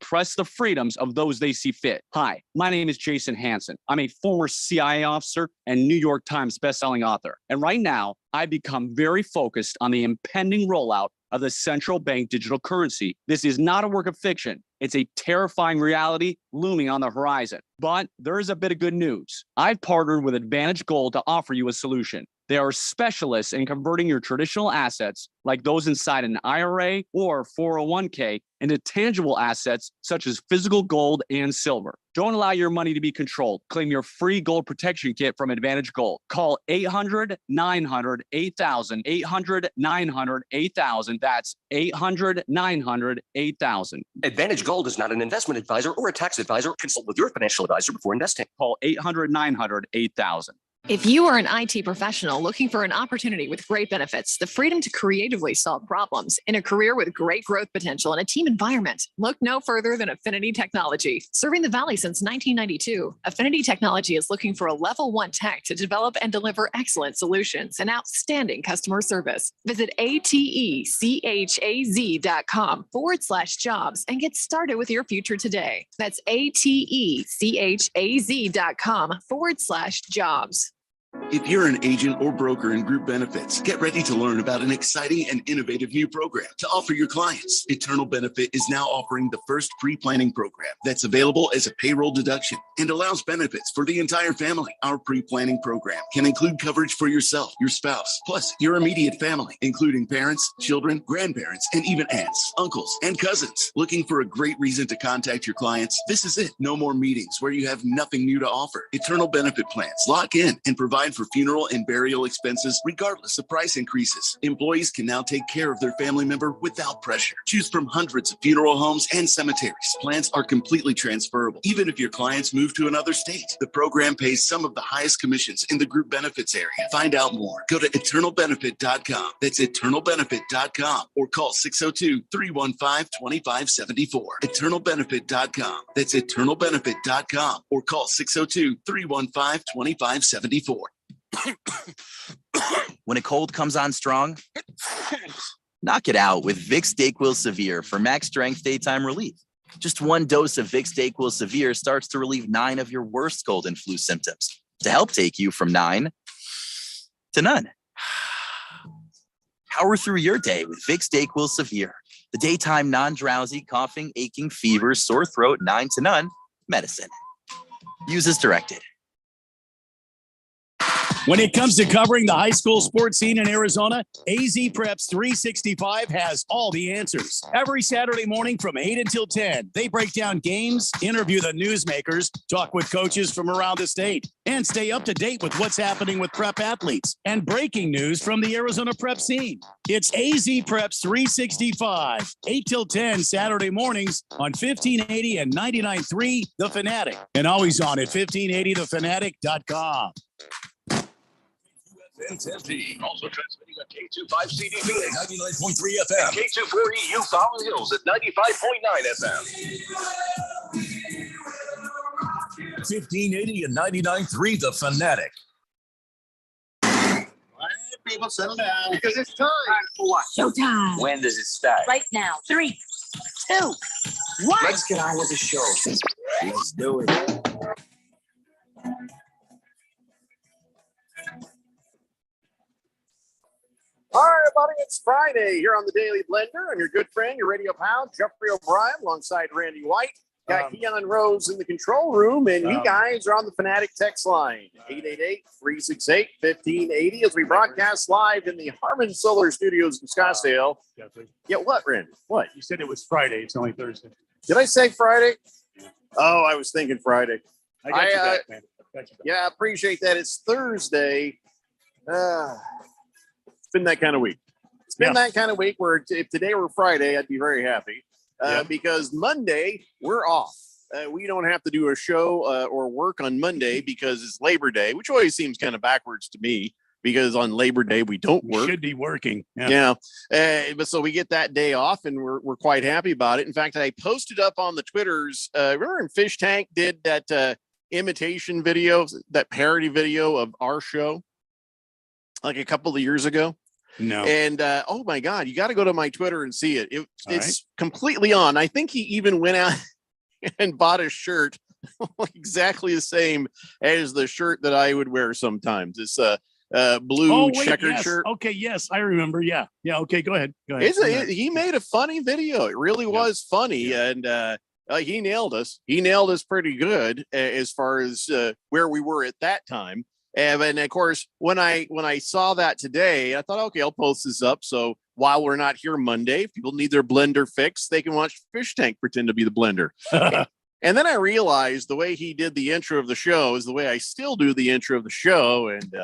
suppress the freedoms of those they see fit. Hi, my name is Jason Hanson. I'm a former CIA officer and New York Times bestselling author. And right now, I've become very focused on the impending rollout of the central bank digital currency. This is not a work of fiction. It's a terrifying reality looming on the horizon. But there is a bit of good news. I've partnered with Advantage Gold to offer you a solution. They are specialists in converting your traditional assets, like those inside an IRA or 401k, into tangible assets such as physical gold and silver. Don't allow your money to be controlled. Claim your free gold protection kit from Advantage Gold. Call 800-900-8000, 800-900-8000. That's 800-900-8000. Advantage Gold is not an investment advisor or a tax advisor. Consult with your financial advisor before investing. Call 800-900-8000. If you are an IT professional looking for an opportunity with great benefits, the freedom to creatively solve problems in a career with great growth potential and a team environment, look no further than Affinity Technology. Serving the Valley since 1992, Affinity Technology is looking for a level 1 tech to develop and deliver excellent solutions and outstanding customer service. Visit atechaz.com/jobs and get started with your future today. That's atechaz.com/jobs. If you're an agent or broker in group benefits, get ready to learn about an exciting and innovative new program to offer your clients. Eternal Benefit is now offering the first pre-planning program that's available as a payroll deduction and allows benefits for the entire family. Our pre-planning program can include coverage for yourself, your spouse, plus your immediate family, including parents, children, grandparents, and even aunts, uncles, and cousins. Looking for a great reason to contact your clients? This is it. No more meetings where you have nothing new to offer. Eternal Benefit plans lock in and provide for funeral and burial expenses regardless of price increases. Employees can now take care of their family member without pressure. Choose from hundreds of funeral homes and cemeteries. Plans are completely transferable, even if your clients move to another state. The program pays some of the highest commissions in the group benefits area. Find out more. Go to eternalbenefit.com. That's eternalbenefit.com or call 602-315-2574. Eternalbenefit.com. That's eternalbenefit.com or call 602-315-2574. When a cold comes on strong, knock it out with Vicks DayQuil Severe for max strength daytime relief. Just one dose of Vicks DayQuil Severe starts to relieve 9 of your worst cold and flu symptoms to help take you from 9 to none. Power through your day with Vicks DayQuil Severe, the daytime non-drowsy, coughing, aching, fever, sore throat, 9 to none medicine. Use as directed. When it comes to covering the high school sports scene in Arizona, AZ Preps 365 has all the answers. Every Saturday morning from 8 until 10, they break down games, interview the newsmakers, talk with coaches from around the state, and stay up to date with what's happening with prep athletes and breaking news from the Arizona prep scene. It's AZ Preps 365, 8 till 10 Saturday mornings on 1580 and 99.3 The Fanatic, and always on at 1580thefanatic.com. Tempe, also transmitting on K25CD Phoenix, 99.3 FM, K240U Fountain Hills at 95.9 FM. 1580 and 99.3 The Fanatic. All right, people, settle down. Because it's time. For what? Showtime. When does it start? Right now. 3, 2, 1. Let's get on with the show. Let's do it. All right, everybody, it's Friday here on the Daily Blender. I'm your good friend, your radio pal, Jeffrey O'Brien, alongside Randy White. Got Keon Rose in the control room, and you guys are on the Fanatic text line, 888-368-1580, as we broadcast live in the Harmon Solar Studios in Scottsdale. Yeah, what, Randy? What? You said it was Friday. It's only Thursday. Did I say Friday? Oh, I was thinking Friday. I got you back, man. Yeah, I appreciate that. It's Thursday. It's been that kind of week. It's been that kind of week where if today were Friday, I'd be very happy because Monday we're off. We don't have to do a show or work on Monday because it's Labor Day, which always seems kind of backwards to me because on Labor Day we don't work. We should be working. But so we get that day off and we're quite happy about it. In fact, I posted up on the Twitters. Remember when Fish Tank did that imitation video, that parody video of our show? Like a couple of years ago. No. And oh my God, you got to go to my Twitter and see it. It's completely on. I think he even went out. and bought a shirt exactly the same as the shirt that I would wear sometimes. It's a blue checkered shirt. Okay, yes, I remember. Yeah. Okay, go ahead. He made a funny video. It really was funny, and he nailed us. He nailed us pretty good as far as where we were at that time. And of course, when I saw that today, I thought, okay, I'll post this up. So while we're not here Monday, if people need their blender fixed, they can watch Fish Tank pretend to be the blender. And then I realized the way he did the intro of the show is the way I still do the intro of the show. And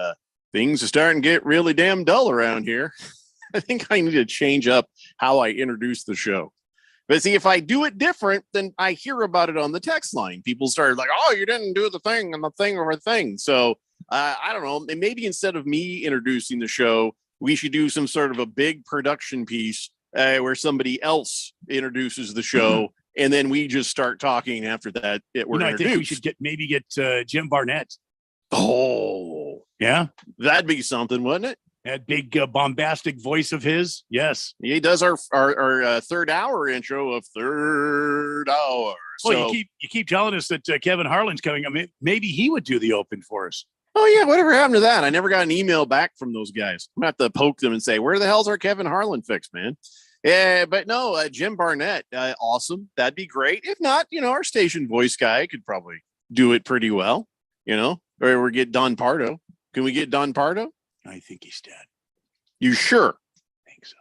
things are starting to get really damn dull around here. I think I need to change up how I introduce the show. But see, if I do it different, then I hear about it on the text line. People started like, oh, you didn't do the thing and the thing or a thing. So I don't know. Maybe instead of me introducing the show, we should do some sort of a big production piece where somebody else introduces the show. And then we just start talking after that. I think we should get Jim Barnett. Oh, yeah. That'd be something, wouldn't it? That big bombastic voice of his. Yes. He does our third hour intro of Third Hour. Well, you keep telling us that Kevin Harlan's coming up. Maybe he would do the open for us. Oh, yeah. Whatever happened to that? I never got an email back from those guys. I'm going to have to poke them and say, where the hell's our Kevin Harlan fix, man? Yeah, but no, Jim Barnett, awesome. That'd be great. If not, our station voice guy could probably do it pretty well, or we get Don Pardo. Can we get Don Pardo? I think he's dead. You sure? I think so.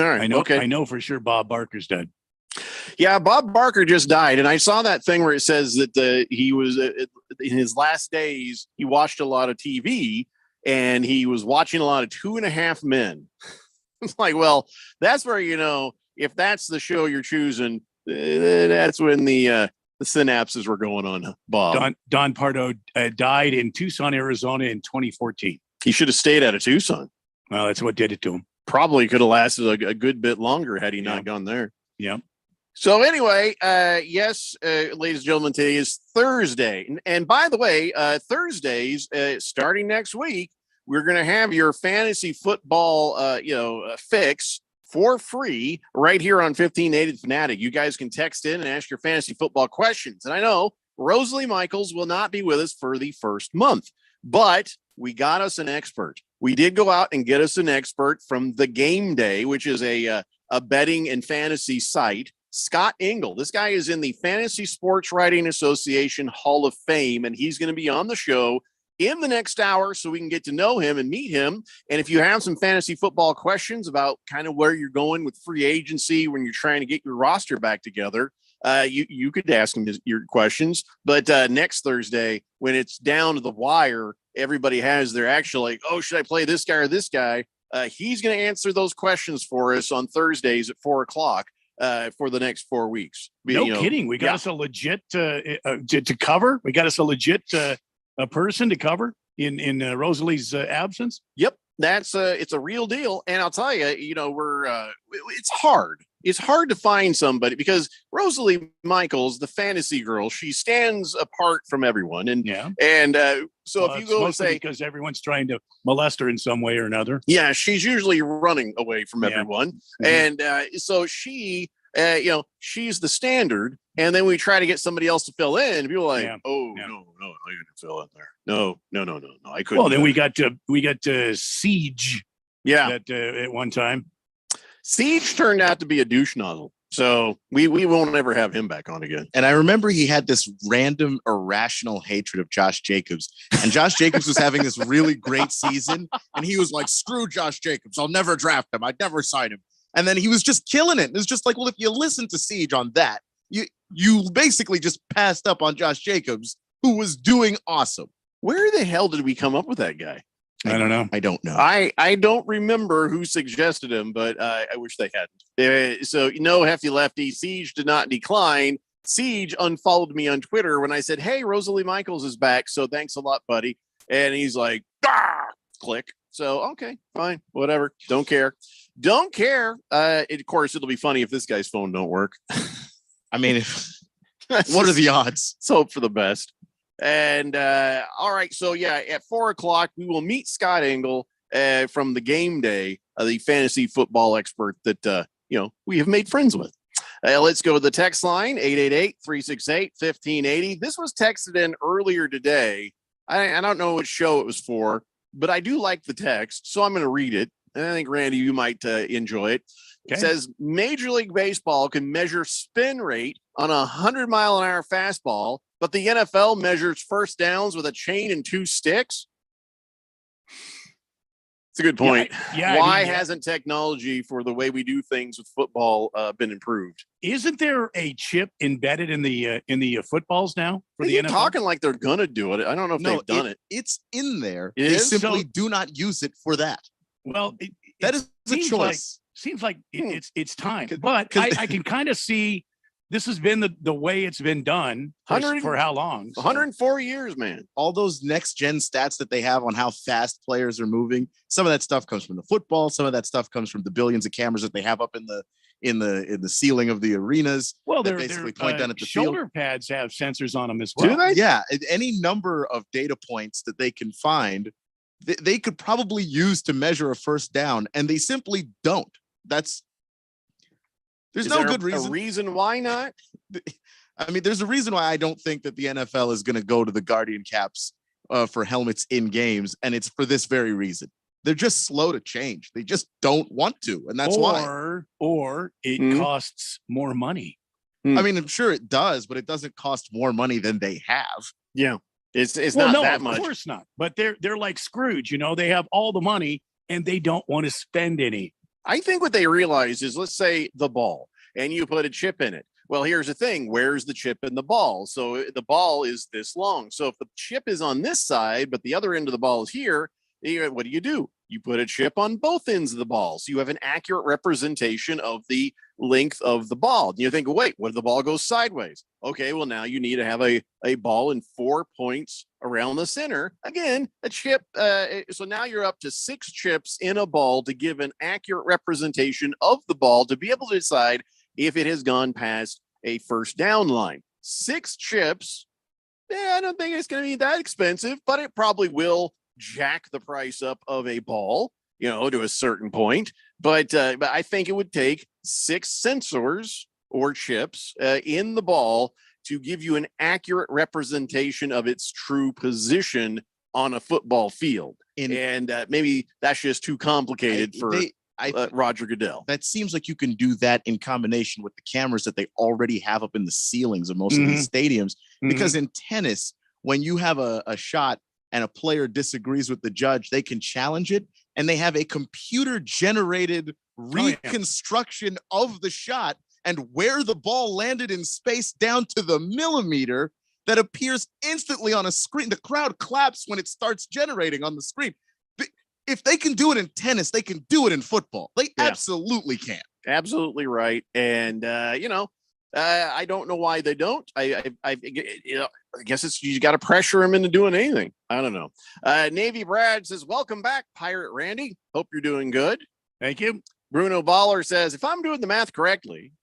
All right. I know for sure Bob Barker's dead. Yeah, Bob Barker just died. And I saw that thing where it says that he was in his last days, he watched a lot of TV and he was watching a lot of 2.5 Men. It's like, well, that's where, if that's the show you're choosing, that's when the synapses were going on, Bob. Don Pardo died in Tucson, Arizona in 2014. He should have stayed out of Tucson. Well, that's what did it to him. Probably could have lasted a good bit longer had he not gone there. Yeah. So anyway, yes, ladies and gentlemen, today is Thursday. And by the way, Thursdays, starting next week, we're going to have your fantasy football, fix for free right here on 1580 Fanatic. You guys can text in and ask your fantasy football questions. And I know Rosalie Michaels will not be with us for the first month, but we got us an expert. We did go out and get us an expert from The Game Day, which is a betting and fantasy site. Scott Engel. This guy is in the Fantasy Sports Writing Association Hall of Fame, and he's going to be on the show in the next hour so we can get to know him and meet him. And if you have some fantasy football questions about kind of where you're going with free agency when you're trying to get your roster back together, you could ask him your questions. But next Thursday, when it's down to the wire, everybody has their actual like, oh, should I play this guy or this guy? He's going to answer those questions for us on Thursdays at 4:00. For the next 4 weeks. No kidding. We got us a legit to cover. We got us a legit a person to cover in Rosalie's absence. Yep. That's it's a real deal. And I'll tell you, it's hard. It's hard to find somebody because Rosalie Michaels, the fantasy girl, she stands apart from everyone. And so if you go and say, because everyone's trying to molest her in some way or another. Yeah, she's usually running away from everyone. Mm-hmm. And so she, she's the standard. And then we try to get somebody else to fill in. People are like, no, you can fill in there. No, I couldn't. Well, then we got Siege. Yeah, at one time. Siege turned out to be a douche nozzle. So we won't ever have him back on again. And I remember he had this random irrational hatred of Josh Jacobs. And Josh Jacobs was having this really great season. And he was like, screw Josh Jacobs. I'll never draft him. I'd never sign him. And then he was just killing it. And it's just like, well, if you listen to Siege on that, you basically just passed up on Josh Jacobs, who was doing awesome. Where the hell did we come up with that guy? I don't know. I don't know. I don't remember who suggested him, but I wish they hadn't. So, Hefty Lefty, Siege did not decline. Siege unfollowed me on Twitter when I said, hey, Rosalie Michaels is back. So thanks a lot, buddy. And he's like, click. So, okay, fine, whatever. Don't care. Of course, it'll be funny if this guy's phone don't work. I mean, what are the odds? Let's hope for the best. And all right, so at 4:00 we will meet Scott Engel from The Game Day, the fantasy football expert that we have made friends with. Let's go to the text line, 888-368-1580. This was texted in earlier today. I don't know which show it was for, but I do like the text, so I'm going to read it. And I think, Randy, you might enjoy it. Okay. It says, Major League Baseball can measure spin rate on a 100-mile-an-hour fastball, but the NFL measures first downs with a chain and 2 sticks. It's a good point. Yeah, Why hasn't technology for the way we do things with football been improved? Isn't there a chip embedded in the footballs now for They the keep NFL? talking like they're gonna do it. I don't know if they've done it. It's in there. It They is? simply So- do not use it for that. Well, That is a seems choice. seems like it's time, 'Cause- but 'cause- I can kind of see this has been the way it's been done for how long? So- 104 years, man. All those next gen stats that they have on how fast players are moving, some of that stuff comes from the football, some of that stuff comes from the billions of cameras that they have up in the ceiling of the arenas. Well, that their basically point down at the field. shoulder pads have sensors on them as well. Do they? Yeah, any number of data points that they can find, they could probably use to measure a first down, and they simply don't. There's Is no there good a reason. reason why not? I mean, there's a reason why I don't think that the NFL is going to go to the Guardian caps for helmets in games, and it's for this very reason. They're just slow to change. They just don't want to, and that's why. Or it Mhm. costs more money. I mean, I'm sure it does, but it doesn't cost more money than they have. Yeah, it's Well, not no, that of much. course not. But they're like Scrooge, they have all the money and they don't want to spend any. I think what they realize is, let's say the ball, and you put a chip in it. Well, here's the thing: where's the chip in the ball? So the ball is this long. So if the chip is on this side, but the other end of the ball is here, what do? You put a chip on both ends of the ball, so you have an accurate representation of the length of the ball. And you think, wait, what if the ball goes sideways? Okay, well, now you need to have a ball in 4 points around the center. Again, a chip. So now you're up to 6 chips in a ball to give an accurate representation of the ball to be able to decide if it has gone past a first down line. 6 chips. I don't think it's going to be that expensive, but it probably will jack the price up of a ball, to a certain point. But I think it would take 6 sensors or chips in the ball to give you an accurate representation of its true position on a football field. And maybe that's just too complicated for Roger Goodell. That seems like you can do that in combination with the cameras that they already have up in the ceilings of most of these stadiums. Because in tennis, when you have a shot and a player disagrees with the judge, they can challenge it, and they have a computer generated reconstruction of the shot and where the ball landed in space down to the millimeter that appears instantly on a screen. The crowd claps when it starts generating on the screen. If they can do it in tennis, they can do it in football. They absolutely can. Absolutely right. And I don't know why they don't. I guess it's, you got to pressure them into doing anything. I don't know. Navy Brad says, welcome back, Pirate Randy. Hope you're doing good. Thank you. Bruno Baller says, if I'm doing the math correctly,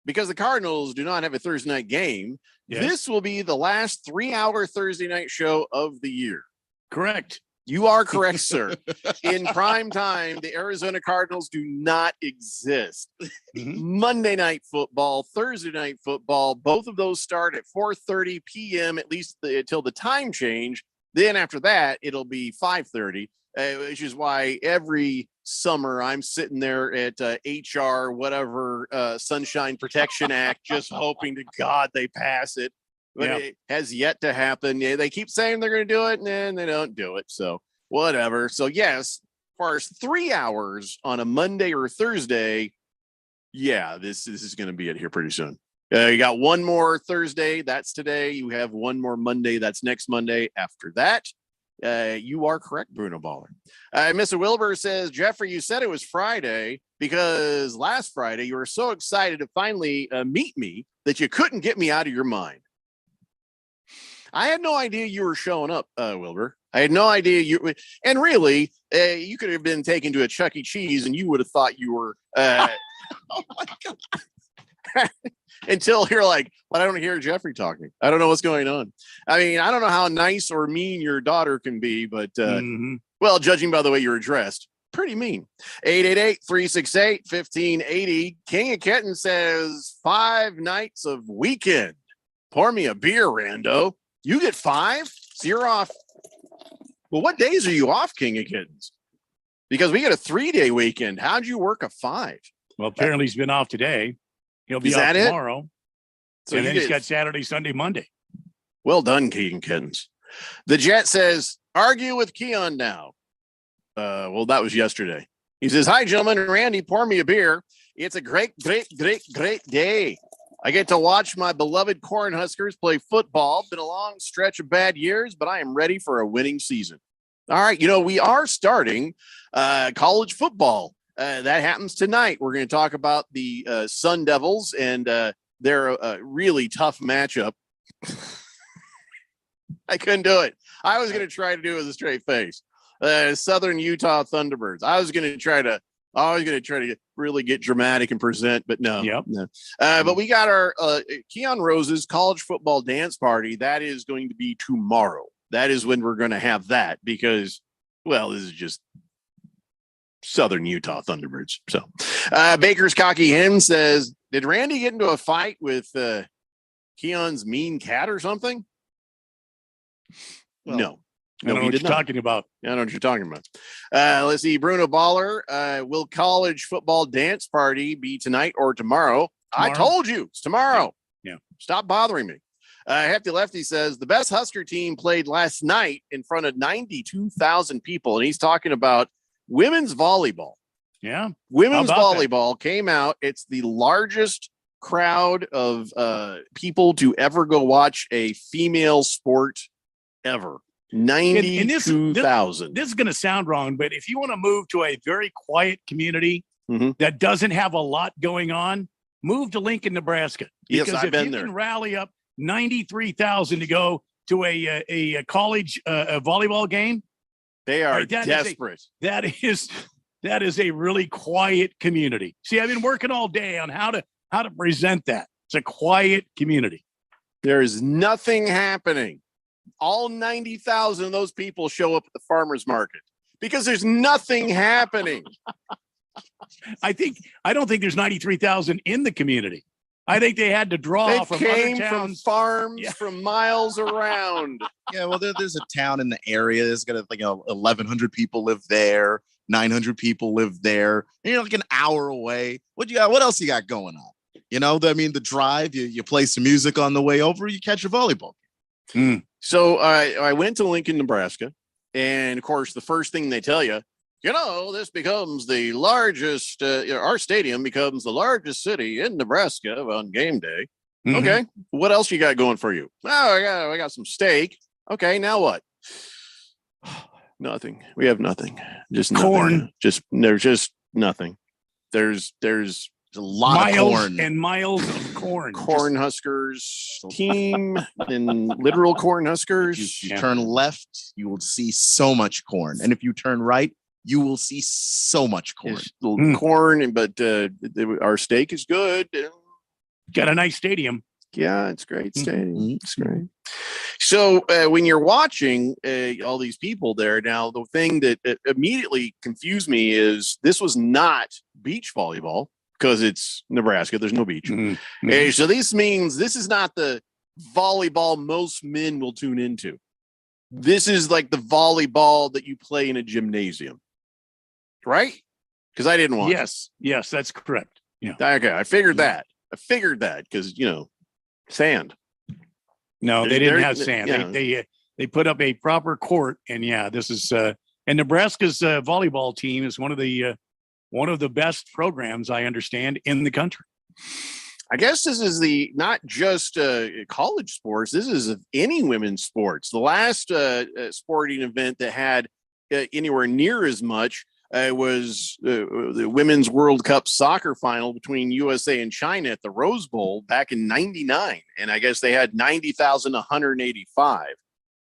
because the Cardinals do not have a Thursday night game, this will be the last 3-hour Thursday night show of the year. Correct. You are correct, sir. In prime time, the Arizona Cardinals do not exist. Monday night football, Thursday night football, both of those start at 4:30 p.m., at least until the time change. Then after that, it'll be 5:30, which is why every summer I'm sitting there at HR, whatever, Sunshine Protection Act, just hoping to God they pass it. But it has yet to happen. They keep saying they're going to do it, and then they don't do it. So whatever. So yes, as far as 3 hours on a Monday or Thursday, this is going to be it here pretty soon. You got one more Thursday. That's today. You have one more Monday. That's next Monday. After that, you are correct, Bruno Baller. Mr. Wilbur says, Jeffrey, you said it was Friday because last Friday you were so excited to finally meet me that you couldn't get me out of your mind. I had no idea you were showing up, Wilbur. I had no idea you, and really, you could have been taken to a Chuck E. Cheese and you would have thought you were, oh my God. Until you're like, but I don't hear Jeffrey talking. I don't know what's going on. I mean, I don't know how nice or mean your daughter can be, but, well, judging by the way you were dressed, Pretty mean. 888-368-1580. King of Kitten says 5 nights of weekend. Pour me a beer, Rando. You get 5? So you're off. Well, what days are you off, King of Kittens? Because we got a 3-day weekend. How'd you work a 5? Well, apparently he's been off today. He'll be Is off that it? tomorrow. So And you then he's get- got Saturday, Sunday, Monday. Well done, King of Kittens. The Jet says, argue with Keon now. Well, that was yesterday. He says, hi, gentlemen. Randy, pour me a beer. It's a great day. I get to watch my beloved Cornhuskers play football. Been a long stretch of bad years, but I am ready for a winning season. All right. We are starting college football. That happens tonight. We're going to talk about the Sun Devils and their really tough matchup. I couldn't do it. I was going to try to do it with a straight face. Southern Utah Thunderbirds. I was going to try to really get dramatic and present, but no. Yep. No. But we got our Keon Rose's college football dance party. That is going to be tomorrow. That is when we're going to have that because, well, this is just Southern Utah Thunderbirds. So Baker's Cocky Hen says, did Randy get into a fight with Keon's mean cat or something? Well, No. I don't know what you're talking about. I don't know what you're talking about. Let's see. Bruno Baller. Will college football dance party be tonight or tomorrow? I told you it's tomorrow. Yeah. Stop bothering me. Hefty Lefty says the best Husker team played last night in front of 92,000 people. And he's talking about women's volleyball. Yeah. Women's How about that? volleyball came out. It's the largest crowd of people to ever go watch a female sport ever. 92,000. This is going to sound wrong, but if you want to move to a very quiet community Mhm. that doesn't have a lot going on, move to Lincoln, Nebraska. Yes, Because I've if been you there. can rally up 93,000 to go to a college volleyball game, They are Right, that is a- desperate. that is a really quiet community. See, I've been working all day on how to present that. It's a quiet community. There is nothing happening. All 90,000 of those people show up at the farmer's market because there's nothing happening. I don't think there's 93,000 in the community. I think they had to draw They from came other from towns. farms Yeah. from miles around. Yeah, well, there's a town in the area. There's got 1,100 people live there. 900 people live there. And you're like an hour away. What you got? What else you got going on? The drive. You play some music on the way over. You catch a volleyball. So I went to Lincoln, Nebraska. And of course, the first thing they tell you, this becomes the largest, our stadium becomes the largest city in Nebraska on game day. Mhm. Okay. What else you got going for you? Oh, I got some steak. Okay. Now what? Nothing. We have nothing. Just nothing. Corn. There's just nothing. There's a lot miles of corn. and miles of corn. corn huskers team and literal corn huskers. You turn left, you will see so much corn. And if you turn right, you will see so much corn. It's corn, but our steak is good. Got a nice stadium. Yeah, it's great stadium. Mhm. It's great. So when you're watching all these people there, now the thing that immediately confused me is this was not beach volleyball because it's Nebraska. There's no beach. Mhm. So this means this is not the volleyball most men will tune into. This is like the volleyball that you play in a gymnasium, right? Because I didn't watch. Yes, that's correct. Yeah. Okay, I figured that. Because sand. No, they There- didn't there- have sand. yeah. They put up a proper court, and this is and Nebraska's volleyball team is one of the best programs I understand in the country. I guess this is not just college sports. This is of any women's sports. The last sporting event that had anywhere near as much was the Women's World Cup soccer final between USA and China at the Rose Bowl back in '99. And I guess they had 90,185.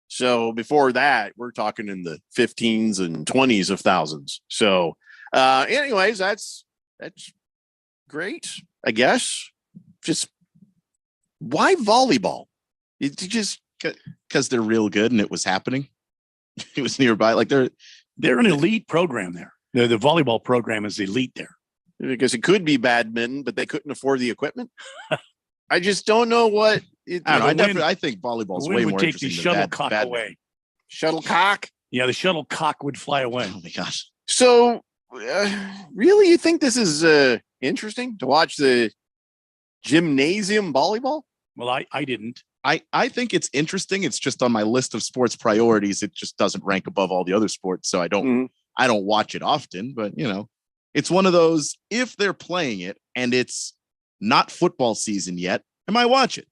So before that, we're talking in the 15s and 20s of thousands. So anyways, that's great, I guess. Just why volleyball? It just because they're real good and it was happening. It was nearby. Like They're an elite program there. The volleyball program is elite there. Because it could be badminton, but they couldn't afford the equipment. I just don't know what. I think volleyball's The way wind more would take the interesting than shuttlecock badminton. away. Shuttlecock? Yeah, the shuttlecock would fly away. Oh my gosh. So, really, you think this is interesting to watch the gymnasium volleyball? Well, I didn't. I think it's interesting. It's just on my list of sports priorities. It just doesn't rank above all the other sports. So I don't watch it often, but it's one of those, if they're playing it and it's not football season yet, I might watch it.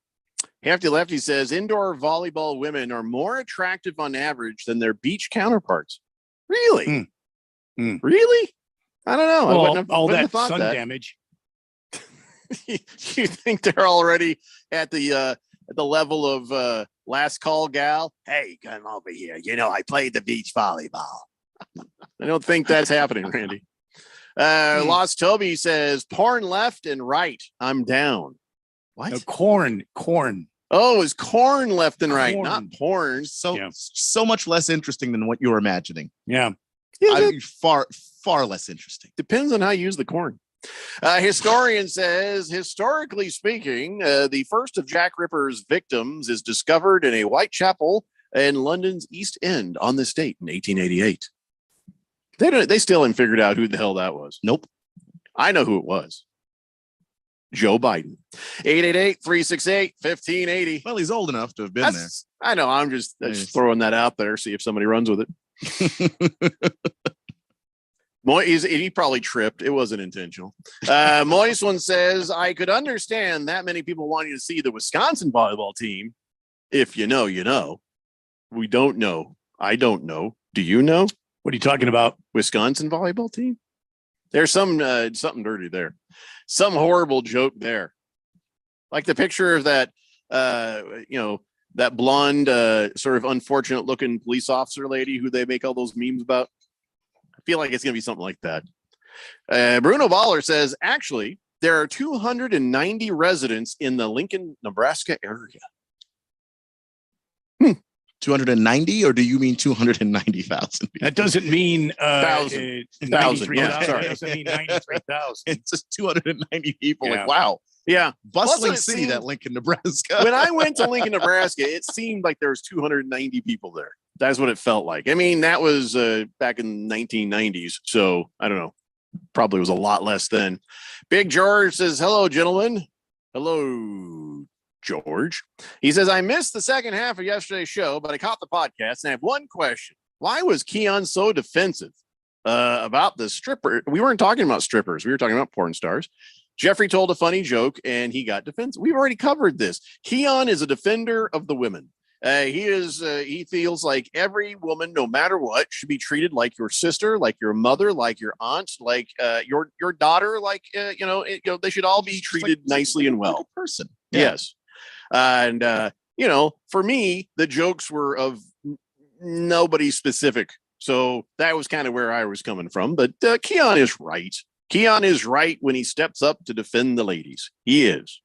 Hefty Lefty says indoor volleyball women are more attractive on average than their beach counterparts. Really? Really? I don't know. Well, I wouldn't all have that thought sun that. damage. You think they're already at the level of last call gal? Hey, come over here. I played the beach volleyball. I don't think that's happening, Randy. Lost Toby says porn left and right. I'm down. What? No, corn. Oh, it's corn left and right, Corn. not porn. So much less interesting than what you're imagining. Yeah. Far less interesting. Depends on how you use the corn. Historian says, historically speaking, the first of Jack Ripper's victims is discovered in a Whitechapel in London's East End on this date in 1888. They still haven't figured out who the hell that was. Nope. I know who it was. Joe Biden. 888-368-1580. Well, he's old enough to have been there. I know. I'm just throwing that out there. See if somebody runs with it. He probably tripped. It wasn't intentional. Moist one says, I could understand that many people wanting to see the Wisconsin volleyball team. If you know, you know. We don't know. I don't know. Do you know? What are you talking about? Wisconsin volleyball team? There's something dirty there. Some horrible joke there. Like the picture of that, that blonde, sort of unfortunate looking police officer lady who they make all those memes about. I feel like it's going to be something like that. Bruno Baller says, actually, there are 290 residents in the Lincoln, Nebraska area. 290, or do you mean 290,000? That doesn't mean thousand. Yeah, Sorry. That doesn't mean 93,000. It's just 290 people. Yeah. Like, wow. Yeah. Bustling Plus, city, that Lincoln, Nebraska. When I went to Lincoln, Nebraska, it seemed like there was 290 people there. That's what it felt like. I mean, that was back in the 1990s. So I don't know. Probably was a lot less then. Big George says, hello, gentlemen. Hello, George. He says, I missed the second half of yesterday's show, but I caught the podcast and I have one question. Why was Keon so defensive about the stripper? We weren't talking about strippers. We were talking about porn stars. Jeffrey told a funny joke and he got defensive. We've already covered this. Keon is a defender of the women. He feels like every woman, no matter what, should be treated like your sister, like your mother, like your aunt, like your daughter, like they should all be treated nicely and well. Like a person. Yeah. Yes. And for me, the jokes were of nobody specific. So that was kind of where I was coming from. But Keon is right. Keon is right when he steps up to defend the ladies. He is.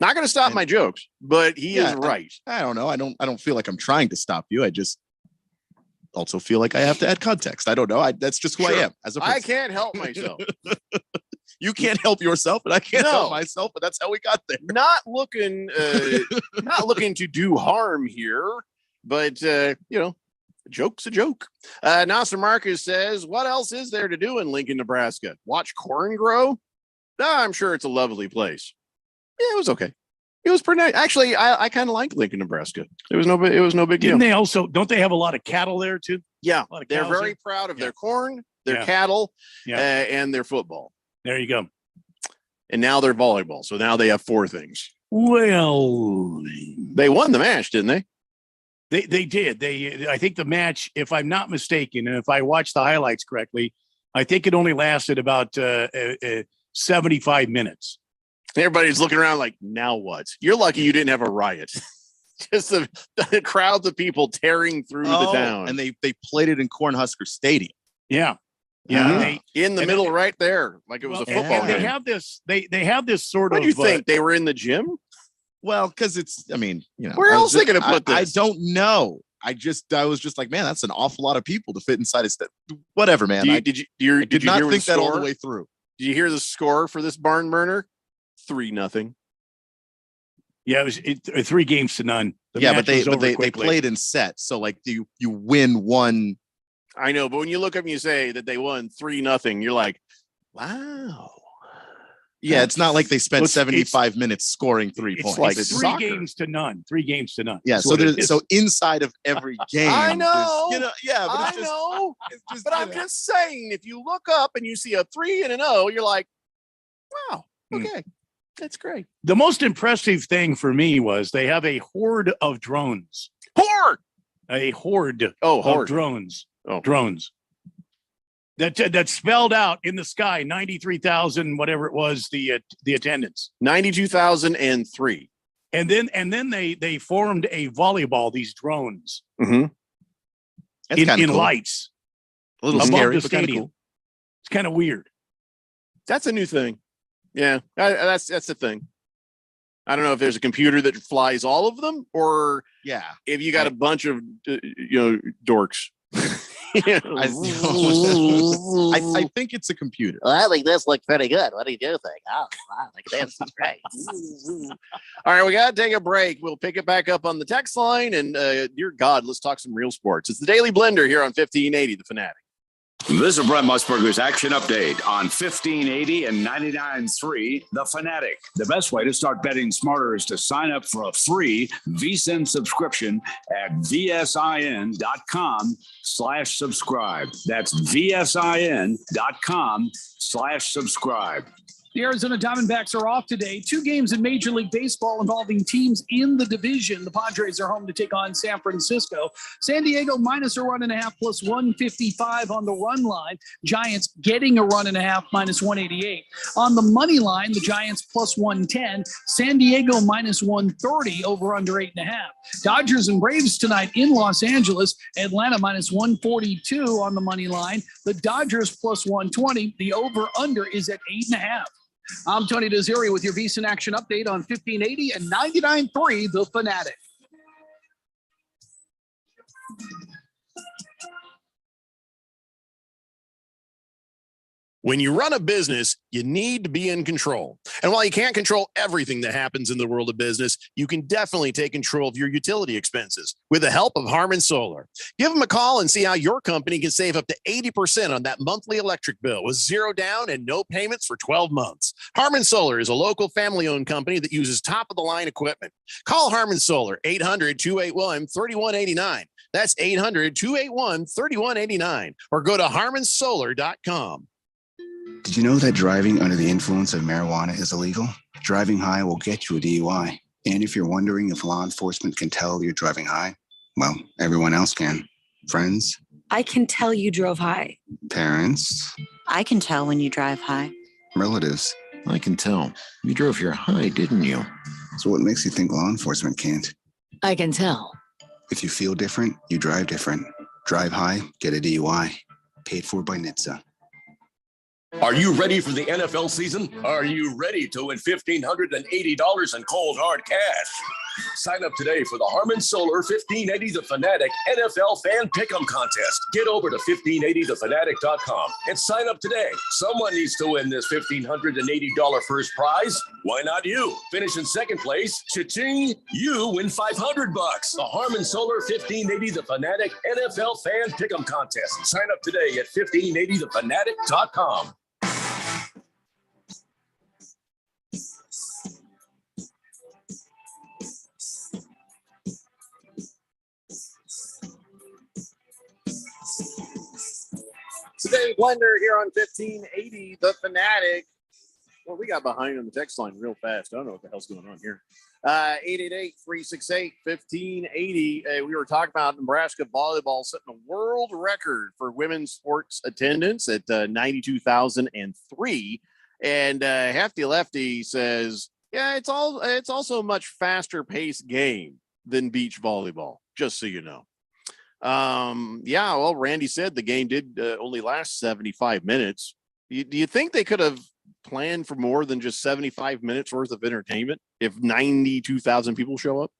Not going to stop my jokes, but he is right. I don't know. I don't feel like I'm trying to stop you. I just also feel like I have to add context. I don't know. That's just who I am as a person. I can't help myself. You can't help yourself, and I can't help myself, but that's how we got there. Not looking to do harm here, but a joke's a joke. Nasser Marcus says, what else is there to do in Lincoln, Nebraska? Watch corn grow? I'm sure it's a lovely place. Yeah, it was okay. It was pretty nice. Actually, I kind of liked Lincoln, Nebraska. It was no big deal. Don't they have a lot of cattle there too? Yeah, they're very proud of their corn, their cattle, and their football. There you go. And now they're volleyball. So now they have four things. Well, they won the match, didn't they? They did. I think the match, if I'm not mistaken, and if I watched the highlights correctly, I think it only lasted about 75 minutes. Everybody's looking around like, now what? You're lucky you didn't have a riot. Just the crowds of people tearing through the town. And they played it in Cornhusker Stadium. Yeah. Yeah. In the middle right there, like it was a football game. They have this, they have this sort what of. Do you think they were in the gym? Well, because where else they going to put this? I don't know. I was just like, man, that's an awful lot of people to fit inside a step. Whatever, man. Did you not hear think the that all score? the way through. Did you hear the score for this barn burner? 3-0. Yeah, it was 3-0. The Yeah, match but was over they quickly. played in sets. So like you win one. I know, but when you look up and you say that they won 3-0, you're like, wow. Yeah, it's not like they spent Well, 75 minutes scoring 3 It's points. like It's 3-0. 3-0. Yeah, That's so what it there's is. so inside of every game. I know. there's, yeah, but I it's just, know. it's just, But I'm just saying, if you look up and you see a 3-0, you're like, wow, okay, that's great. The most impressive thing for me was they have a horde of drones. Horde. A horde Oh, of horde. drones. Oh. Drones. That spelled out in the sky 93,000, whatever it was, the attendance. 92,003. And then they formed a volleyball, these drones Mm-hmm. That's in kinda cool. lights A little above scary, the but kinda stadium. cool. It's kind of weird. That's a new thing. Yeah, that's the thing. I don't know if there's a computer that flies all of them, or Yeah. if you got a bunch of dorks. I think it's a computer. Well, I think this looks pretty good. What do you think? Oh, I think this is great. All right, we got to take a break. We'll pick it back up on the text line. And dear God, let's talk some real sports. It's the Daily Blender here on 1580, The Fanatic. This is Brent Musburger's action update on 1580 and 99.3 The Fanatic. The best way to start betting smarter is to sign up for a free VSiN subscription at vsin.com/subscribe. That's vsin.com/subscribe. The Arizona Diamondbacks are off today. 2 games in Major League Baseball involving teams in the division. The Padres are home to take on San Francisco. San Diego minus a run and a half plus 155 on the run line. Giants getting a run and a half minus 188. On the money line, the Giants plus 110. San Diego minus 130 over under 8.5. Dodgers and Braves tonight in Los Angeles. Atlanta minus 142 on the money line. The Dodgers plus 120. The over under is at 8.5. I'm Tony Desiri with your VSiN Action Update on 1580 and 99.3 The Fanatic. When you run a business, you need to be in control. And while you can't control everything that happens in the world of business, you can definitely take control of your utility expenses with the help of Harmon Solar. Give them a call and see how your company can save up to 80% on that monthly electric bill with 0 down and no payments for 12 months. Harmon Solar is a local family-owned company that uses top-of-the-line equipment. Call Harmon Solar, 800-281-3189. That's 800-281-3189. Or go to harmonsolar.com. Did you know that driving under the influence of marijuana is illegal? Driving high will get you a DUI. And if you're wondering if law enforcement can tell you're driving high, well, everyone else can. Friends, I can tell you drove high. parents, I can tell when you drive high. relatives. I can tell. You drove your high, didn't you? So what makes you think law enforcement can't? I can tell. If you feel different, you drive different. Drive high, get a DUI. Paid for by NHTSA. Are you ready for the NFL season? Are you ready to win $1,580 in cold hard cash? Sign up today for the Harmon Solar 1580 The Fanatic NFL Fan Pick'em Contest. Get over to 1580thefanatic.com and sign up today. Someone needs to win this $1,580 first prize. Why not you? Finish in second place. Cha-ching! You win $500. The Harmon Solar 1580 The Fanatic NFL Fan Pick'em Contest. Sign up today at 1580thefanatic.com. Today, Blender here on 1580, The Fanatic. Well, we got behind on the text line real fast. I don't know what the hell's going on here. 888-368-1580. We were talking about Nebraska volleyball setting a world record for women's sports attendance at 92,003. And Hefty Lefty says, yeah, it's also a much faster paced game than beach volleyball, just so you know. Yeah, well, Randy said the game did only last 75 minutes. Do you think they could have planned for more than just 75 minutes worth of entertainment if 92,000 people show up?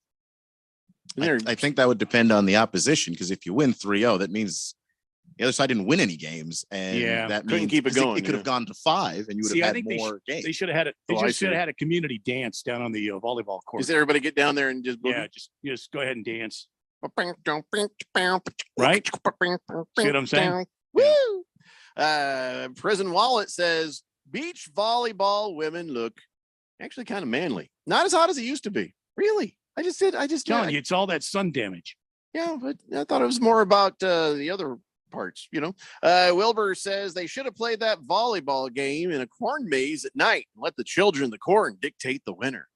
I think that would depend on the opposition, because if you win 3-0, that means the other side didn't win any games, and that couldn't means keep it going. It could have gone to 5, and you would See, I have had think more games. they should have had it. They Oh, I just should see. have had a community dance down on the volleyball court. Just everybody get down there and just Yeah, just go ahead and dance. right. Right? See what I'm saying? Woo! Prison Wallet says beach volleyball women look actually kind of manly. Not as hot as it used to be. Really? I just Telling you, it's all that sun damage. Yeah, but I thought it was more about the other parts, Wilbur says they should have played that volleyball game in a corn maze at night and let the children in the corn dictate the winner.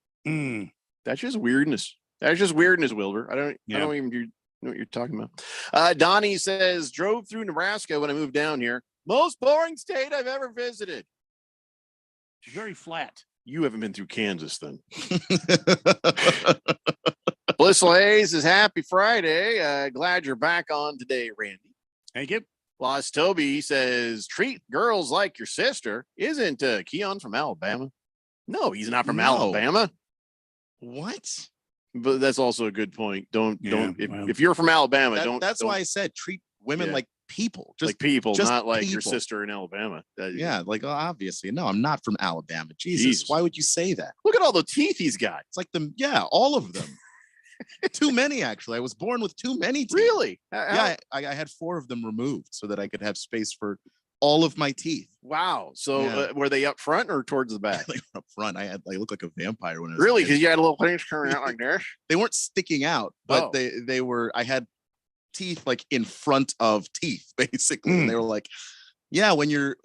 That's just weirdness. That's just weirdness, Wilbur. I don't even know what you're talking about. Donnie says drove through Nebraska when I moved down here. Most boring state I've ever visited. It's very flat. You haven't been through Kansas then. Blissful Hayes says happy Friday. Glad you're back on today, Randy. Thank you. Lost Toby says treat girls like your sister. Isn't Keon from Alabama? No, he's not from Alabama. What? But that's also a good point. If you're from Alabama, That's why I said treat women like people, just like people, just not like your people. sister in Alabama. Yeah, like obviously, no, I'm not from Alabama. Jesus, why would you say that? Look at all the teeth he's got. It's like all of them. Too many, actually. I was born with too many teeth. Really? Yeah, I had 4 of them removed so that I could have space for all of my teeth. Wow. So were they up front or towards the back? They were up front. I looked like a vampire when I was really, because you had little things coming out like this. They weren't sticking out, but they were. I had teeth like in front of teeth, basically. And they were like, yeah, when your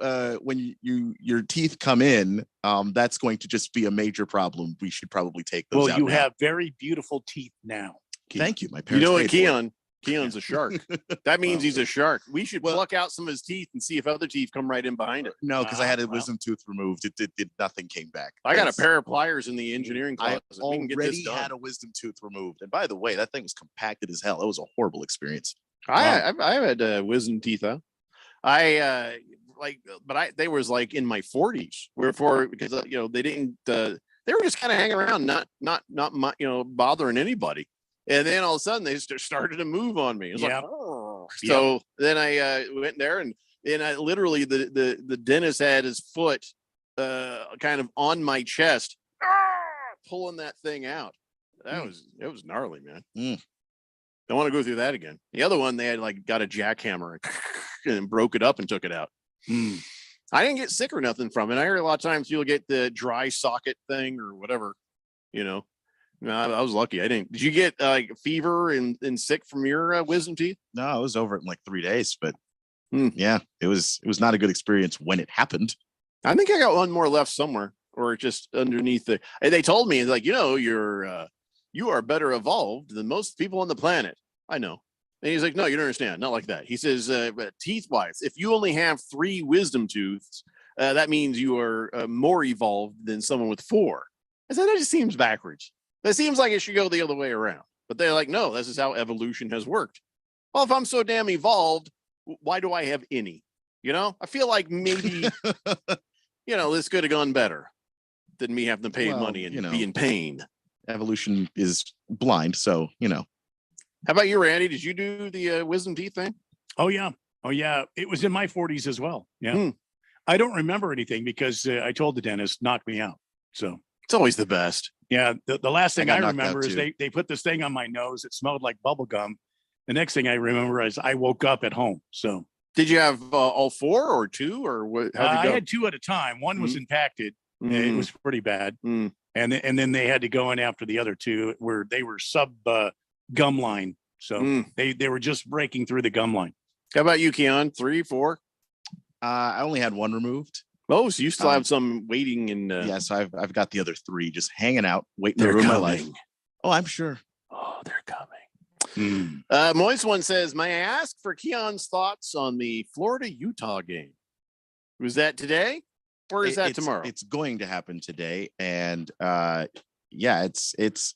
teeth come in, that's going to just be a major problem. We should probably take those out. Well, you now. have very beautiful teeth now. Thank you. My parents. You know what, paid for it. Keon's a shark. That means he's a shark. We should pluck out some of his teeth and see if other teeth come right in behind it. No, because I had a wisdom tooth removed. It did nothing came back. I got a pair of pliers in the engineering closet. I already had a wisdom tooth removed, and by the way, that thing was compacted as hell. It was a horrible experience. I've had wisdom teeth though. They was like in my 40s. Because they didn't. They were just kind of hanging around, not bothering anybody. And then all of a sudden they started to move on me. It was like, oh. So then I went there and I literally the dentist had his foot kind of on my chest, pulling that thing out. It was gnarly, man. Don't want to go through that again. The other one, they had got a jackhammer and broke it up and took it out. I didn't get sick or nothing from it. I heard a lot of times you'll get the dry socket thing or whatever, No, I was lucky. I didn't. Did you get fever and sick from your wisdom teeth? No, I was over it in like 3 days, but yeah, it was not a good experience when it happened. I think I got one more left somewhere, or just underneath and they told me you are better evolved than most people on the planet. I know. And he's like, no, you don't understand. Not like that. He says, teeth wise, if you only have 3 wisdom tooths, that means you are more evolved than someone with 4. I said, that just seems backwards. That seems like it should go the other way around. But they're like, no, this is how evolution has worked. Well, if I'm so damn evolved, why do I have any? I feel like maybe, this could have gone better than me having to pay money and be in pain. Evolution is blind. So, How about you, Randy? Did you do the wisdom teeth thing? Oh, yeah. It was in my 40s as well. Yeah. I don't remember anything because I told the dentist, knock me out. So it's always the best. Yeah. The last thing I remember is too. they put this thing on my nose. It smelled like bubble gum. The next thing I remember is I woke up at home. So did you have all 4 or 2 or what? I had 2 at a time. One was impacted. It was pretty bad. And then they had to go in after the other 2 where they were sub gum line. So they were just breaking through the gum line. How about you, Keon? 3, 4? I only had 1 removed. Oh, so you still have some waiting in yes, I've got the other 3 just hanging out, waiting to ruin my life. Oh, I'm sure. Oh, they're coming. Moist One says, may I ask for Keon's thoughts on the Florida-Utah game? Was that today or is that tomorrow? It's going to happen today. And it's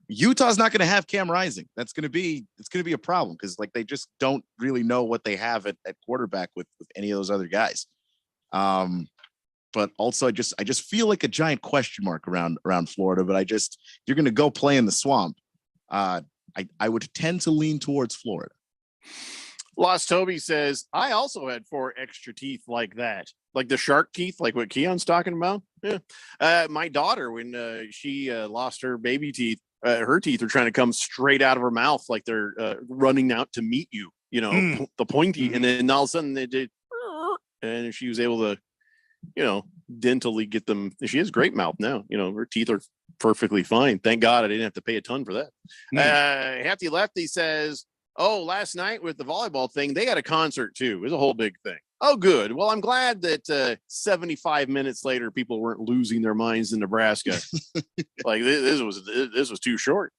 Utah's not going to have Cam Rising. It's going to be a problem because they just don't really know what they have at quarterback with any of those other guys. But also I just feel like a giant question mark around Florida, but you're going to go play in the swamp I would tend to lean towards Florida. Lost Toby says, I also had 4 extra teeth like that. Like the shark teeth, like what Keon's talking about. Yeah. My daughter, when she lost her baby teeth, her teeth are trying to come straight out of her mouth, like they're running out to meet you, the pointy. And then all of a sudden they did, and she was able to, dentally get them. She has great mouth now. Her teeth are perfectly fine. Thank God I didn't have to pay a ton for that. Hefty Lefty says, oh, last night with the volleyball thing, they had a concert too. It was a whole big thing. Oh, good. Well, I'm glad that 75 minutes later, people weren't losing their minds in Nebraska. Like this was too short.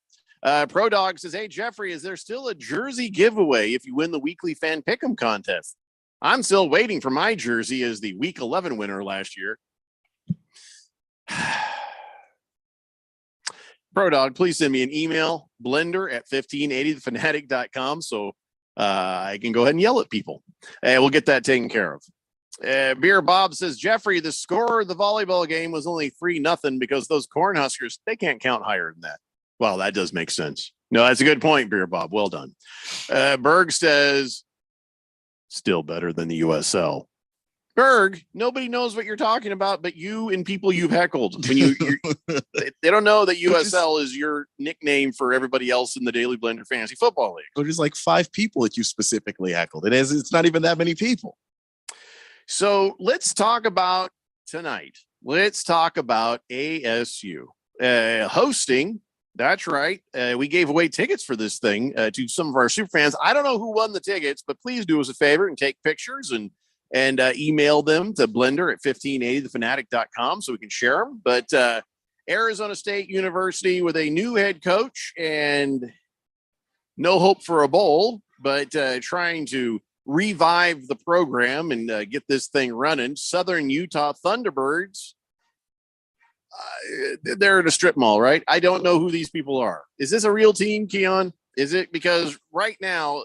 Pro Dog says, hey, Jeffrey, is there still a jersey giveaway if you win the weekly fan pick'em contest? I'm still waiting for my jersey as the week 11 winner last year. Pro Dog, please send me an email, blender@1580thefanatic.com, so I can go ahead and yell at people. And we'll get that taken care of. Beer Bob says, Jeffrey, the score of the volleyball game was only 3-0 because those Cornhuskers, they can't count higher than that. Well, that does make sense. No, that's a good point, Beer Bob. Well done. Berg says, still better than the USL. Berg, nobody knows what you're talking about, but you and people you've heckled. When they don't know that USL is your nickname for everybody else in the Daily Blender Fantasy Football League. There's like 5 people that you specifically heckled. It's not even that many people. So let's talk about tonight. Let's talk about ASU hosting. That's right. We gave away tickets for this thing to some of our super fans. I don't know who won the tickets, but please do us a favor and take pictures and email them to blender@1580thefanatic.com so we can share them. But Arizona State University with a new head coach and no hope for a bowl, but trying to revive the program and get this thing running. Southern Utah Thunderbirds, they're at a strip mall, right? I don't know who these people are. Is this a real team, Keon? Is it? Because right now,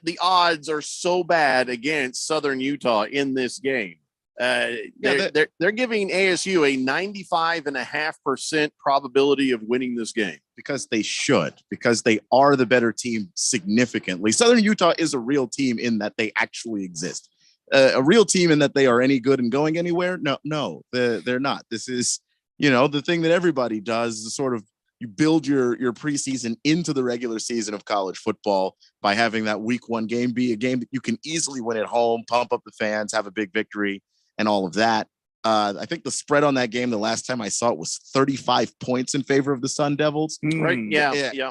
the odds are so bad against Southern Utah in this game. They're giving ASU a 95.5% probability of winning this game. Because they should, because they are the better team significantly. Southern Utah is a real team in that they actually exist. A real team in that they are any good and going anywhere? No, they're not. This is, the thing that everybody does is sort of you build your preseason into the regular season of college football by having that week 1 game be a game that you can easily win at home, pump up the fans, have a big victory, and all of that. I think the spread on that game, the last time I saw it, was 35 points in favor of the Sun Devils. Right. Yeah.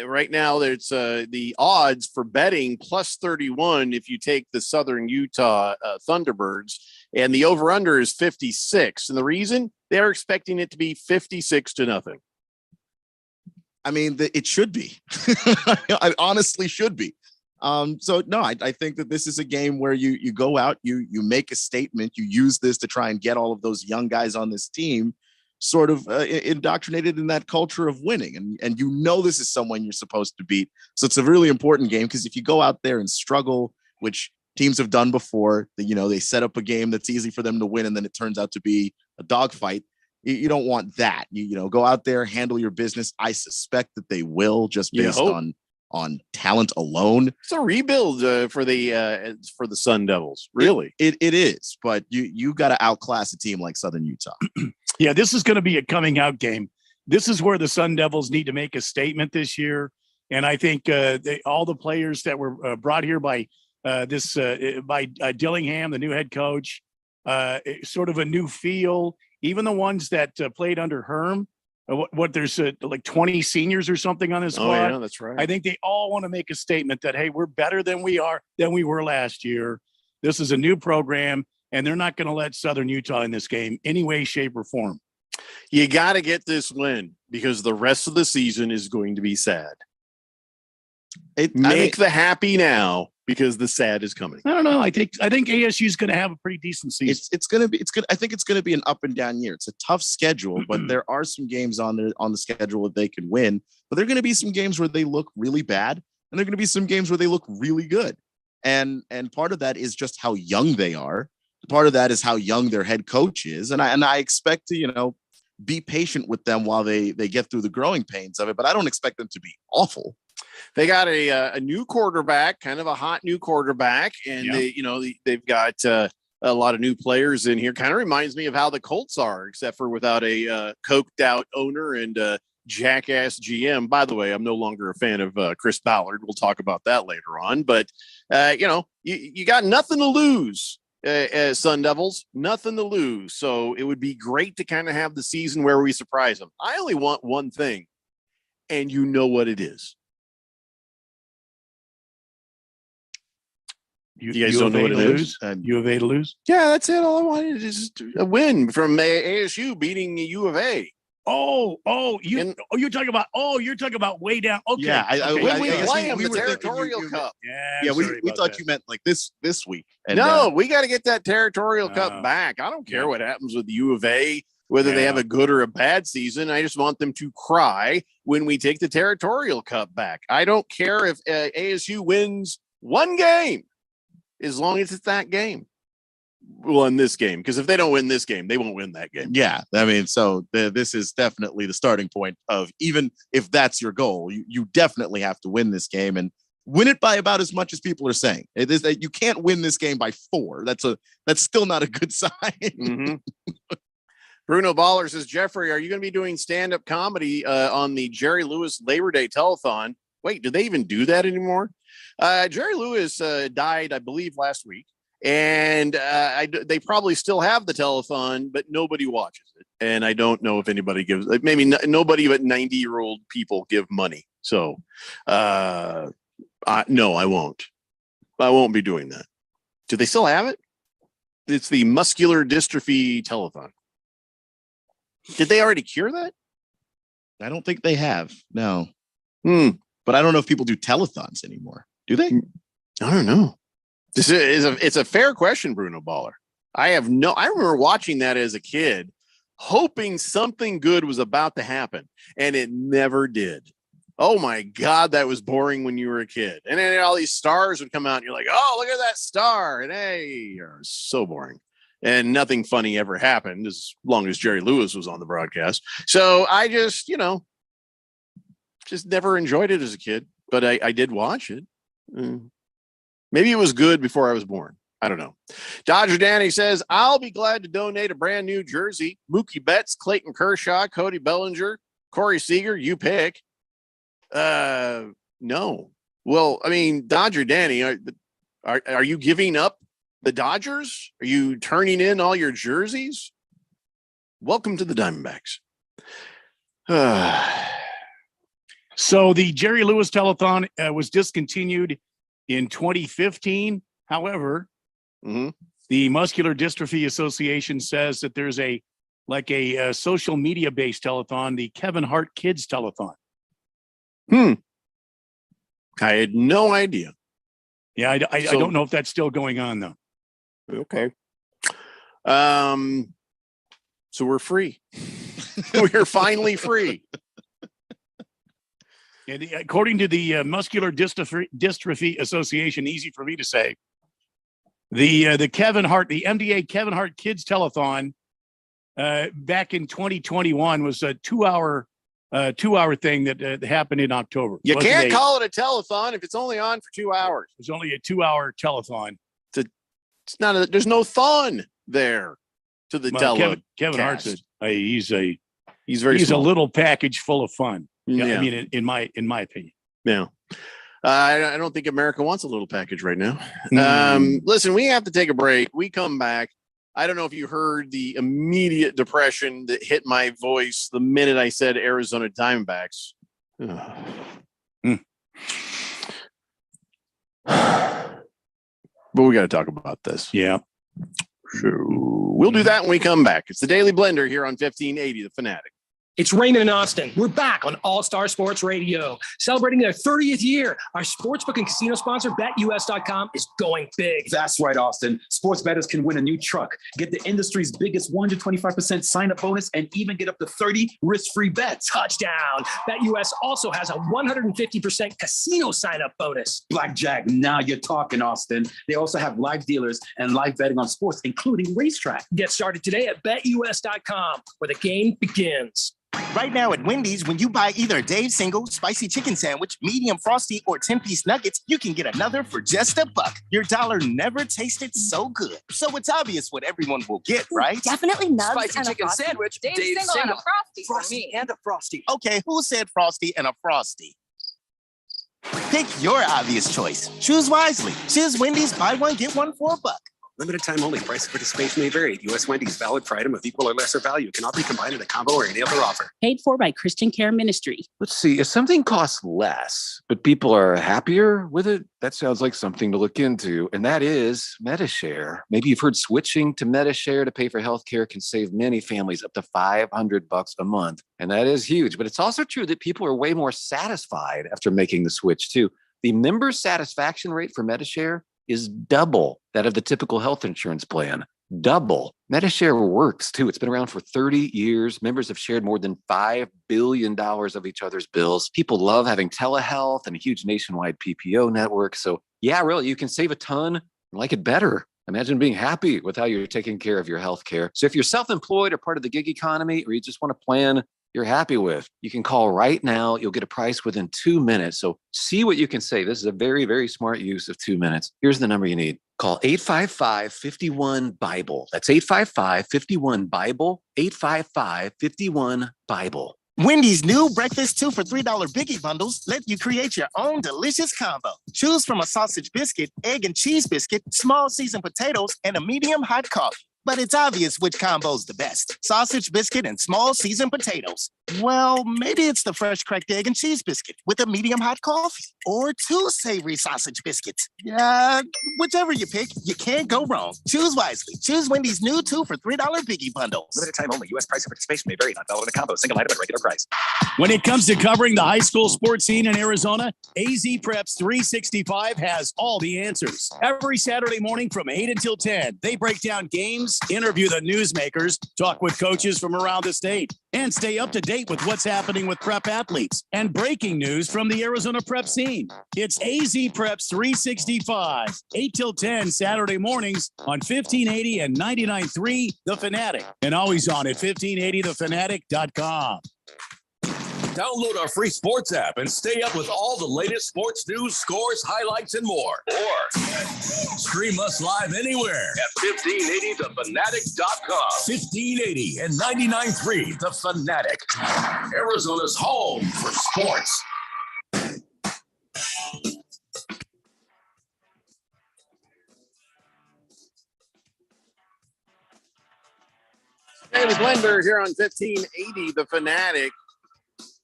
Right now, there's the odds for betting plus 31 if you take the Southern Utah Thunderbirds, and the over-under is 56. And the reason, they're expecting it to be 56-0. I mean, it should be. I honestly should be. So no, I think that this is a game where you go out, you make a statement, you use this to try and get all of those young guys on this team sort of indoctrinated in that culture of winning. And this is someone you're supposed to beat. So it's a really important game, because if you go out there and struggle, which teams have done before, they set up a game that's easy for them to win, and then it turns out to be a dogfight. You don't want that. You go out there, handle your business. I suspect that they will, just based on talent alone. It's a rebuild for the Sun Devils. Really, it is. But you got to outclass a team like Southern Utah. Yeah, this is going to be a coming out game. This is where the Sun Devils need to make a statement this year. And I think all the players that were brought here by Dillingham, the new head coach, sort of a new feel. Even the ones that played under Herm, there's like 20 seniors or something on this squad. Oh, yeah, that's right. I think they all want to make a statement that, hey, we're better than we were last year. This is a new program, and they're not going to let Southern Utah in this game any way, shape, or form. You got to get this win, because the rest of the season is going to be sad. Make the happy now, because the sad is coming. I don't know. I think ASU is going to have a pretty decent season. It's going to be. I think it's going to be an up and down year. It's a tough schedule, but there are some games on the schedule that they can win. But there are going to be some games where they look really bad, and there are going to be some games where they look really good. And part of that is just how young they are. Part of that is how young their head coach is. And I expect to be patient with them while they get through the growing pains of it. But I don't expect them to be awful. They got a new quarterback, kind of a hot new quarterback, and they've got a lot of new players in here. Kind of reminds me of how the Colts are, except for without a coked out owner and jackass GM. By the way, I'm no longer a fan of Chris Ballard. We'll talk about that later on. But you got nothing to lose. Sun Devils, nothing to lose. So it would be great to kind of have the season where we surprise them. I only want one thing, and you know what it is. You guys don't know what it is? U of A to lose? Yeah, that's it. All I wanted is just a win from ASU beating the U of A. You're talking about way down. Okay. Yeah, when we play them, the Territorial Cup. Yeah, we thought you meant like this week. And, no, we got to get that Territorial Cup back. I don't care what happens with the U of A, whether they have a good or a bad season. I just want them to cry when we take the Territorial Cup back. I don't care if ASU wins one game, as long as it's that game. Well, in this game, because if they don't win this game, they won't win that game. Yeah, I mean, so this is definitely the starting point of, even if that's your goal, you definitely have to win this game and win it by about as much as people are saying. It is that you can't win this game by 4. That's still not a good sign. Mm-hmm. Bruno Baller says, Jeffrey, are you going to be doing stand-up comedy on the Jerry Lewis Labor Day telethon? Wait, do they even do that anymore? Jerry Lewis died, I believe, last week. And they probably still have the telethon, but nobody watches it. And I don't know if anybody gives, maybe nobody but 90-year-old people give money. So, no, I won't. I won't be doing that. Do they still have it? It's the muscular dystrophy telethon. Did they already cure that? I don't think they have. No. But I don't know if people do telethons anymore. Do they? I don't know. It's a fair question, Bruno Baller. I remember watching that as a kid, hoping something good was about to happen, and it never did. Oh my God, that was boring when you were a kid. And then all these stars would come out, and you're like, oh, look at that star. And hey, you're so boring. And nothing funny ever happened as long as Jerry Lewis was on the broadcast. So I just never enjoyed it as a kid, but I did watch it. Maybe it was good before I was born. I don't know. Dodger Danny says, I'll be glad to donate a brand new jersey. Mookie Betts, Clayton Kershaw, Cody Bellinger, Corey Seager, you pick. No. Well, I mean, Dodger Danny, are you giving up the Dodgers? Are you turning in all your jerseys? Welcome to the Diamondbacks. So the Jerry Lewis telethon was discontinued in 2015. However, the Muscular Dystrophy Association says that there's a social media based telethon, the Kevin Hart Kids Telethon. I had no idea. Yeah, I don't know if that's still going on though. Okay. So we're free. We're finally free. And according to the Muscular Dystrophy Association, easy for me to say, the MDA Kevin Hart Kids Telethon back in 2021 was a 2-hour thing that happened in October. You can't call it a telethon if it's only on for 2 hours. It's only a 2-hour telethon. It's not. There's no thon there to the Kevin Hart's he's very a little package full of fun. Yeah. I mean, in my opinion. Yeah. I don't think America wants a little package right now. Listen, we have to take a break. We come back. I don't know if you heard the immediate depression that hit my voice the minute I said Arizona Diamondbacks. But we got to talk about this. Yeah. So we'll do that when we come back. It's the Daily Blender here on 1580 The Fanatic. It's Raymond in Austin. We're back on All Star Sports Radio, celebrating their 30th year. Our sportsbook and casino sponsor, BetUS.com, is going big. That's right, Austin. Sports bettors can win a new truck, get the industry's biggest 125% sign-up bonus, and even get up to 30 risk-free bets. Touchdown. BetUS also has a 150% casino sign-up bonus. Blackjack, now you're talking, Austin. They also have live dealers and live betting on sports, including racetrack. Get started today at BetUS.com, where the game begins. Right now at Wendy's, when you buy either a Dave's single, spicy chicken sandwich, medium frosty, or 10-piece nuggets, you can get another for just $1. Your dollar never tasted so good. So it's obvious what everyone will get, right? Definitely nugs Spicy and chicken a frosty. sandwich, Dave's Dave's single and a single. frosty, for Frosty me. and a frosty. Okay, who said frosty and a frosty? Pick your obvious choice. Choose wisely. Choose Wendy's, buy one, get one for $1. Limited time only. Price of participation may vary. U.S. Wendy's valid for item of equal or lesser value. Cannot be combined in a combo or any other offer. Paid for by Christian Care Ministry. Let's see. If something costs less, but people are happier with it, that sounds like something to look into. And that is MediShare. Maybe you've heard switching to MediShare to pay for healthcare can save many families up to $500 a month. And that is huge. But it's also true that people are way more satisfied after making the switch too. The member satisfaction rate for MediShare is double that of the typical health insurance plan. Double. MediShare works too. It's been around for 30 years. Members have shared more than $5 billion of each other's bills. People love having telehealth and a huge nationwide PPO network. So yeah, really, you can save a ton and like it better. Imagine being happy with how you're taking care of your health care. So if you're self-employed or part of the gig economy, or you just want a plan you're happy with, you can call right now. You'll get a price within 2 minutes. So see what you can save. This is a very, very smart use of 2 minutes. Here's the number you need. Call 855-51-BIBLE. That's 855-51-BIBLE, 855-51-BIBLE. Wendy's new breakfast 2 for $3 Biggie bundles let you create your own delicious combo. Choose from a sausage biscuit, egg and cheese biscuit, small seasoned potatoes, and a medium hot coffee. But it's obvious which combo's the best. Sausage biscuit and small seasoned potatoes. Well, maybe it's the fresh cracked egg and cheese biscuit with a medium hot coffee. Or 2 savory sausage biscuits. Whichever you pick, you can't go wrong. Choose wisely. Choose Wendy's new 2 for $3 Biggie bundles. Limited time only. U.S. price of participation may vary. Not valid in a combo. Single item at regular price. When it comes to covering the high school sports scene in Arizona, AZ Preps 365 has all the answers. Every Saturday morning from 8 until 10, they break down games, interview the newsmakers, talk with coaches from around the state, and stay up to date with what's happening with prep athletes and breaking news from the Arizona prep scene. It's AZ Preps 365, 8 till 10 Saturday mornings on 1580 and 99.3 The Fanatic, and always on at 1580thefanatic.com. Download our free sports app and stay up with all the latest sports news, scores, highlights, and more. Or stream us live anywhere at 1580thefanatic.com. 1580 and 99.3 The Fanatic, Arizona's home for sports. David Blender here on 1580 The Fanatic.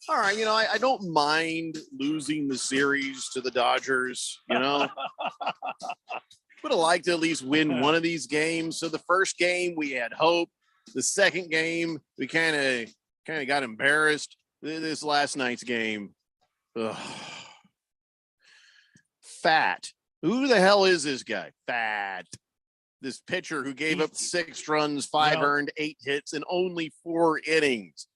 All right, I don't mind losing the series to the Dodgers, Would have liked to at least win one of these games. So the first game we had hope. The second game we kind of got embarrassed. This last night's game, Fat. Who the hell is this guy? Fat. This pitcher who gave up 6 runs, 5 earned, 8 hits, and only 4 innings.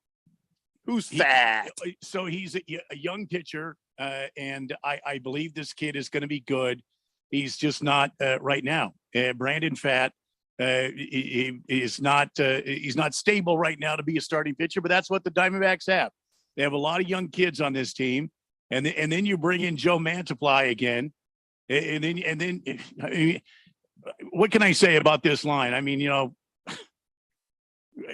Who's Fat? So he's a young pitcher, and I believe this kid is going to be good. He's just not right now. Brandon Fat he is not he's not stable right now to be a starting pitcher, but that's what the Diamondbacks have. They have a lot of young kids on this team, and then you bring in Joe Mantiply again, and then I mean, what can I say about this line? I mean,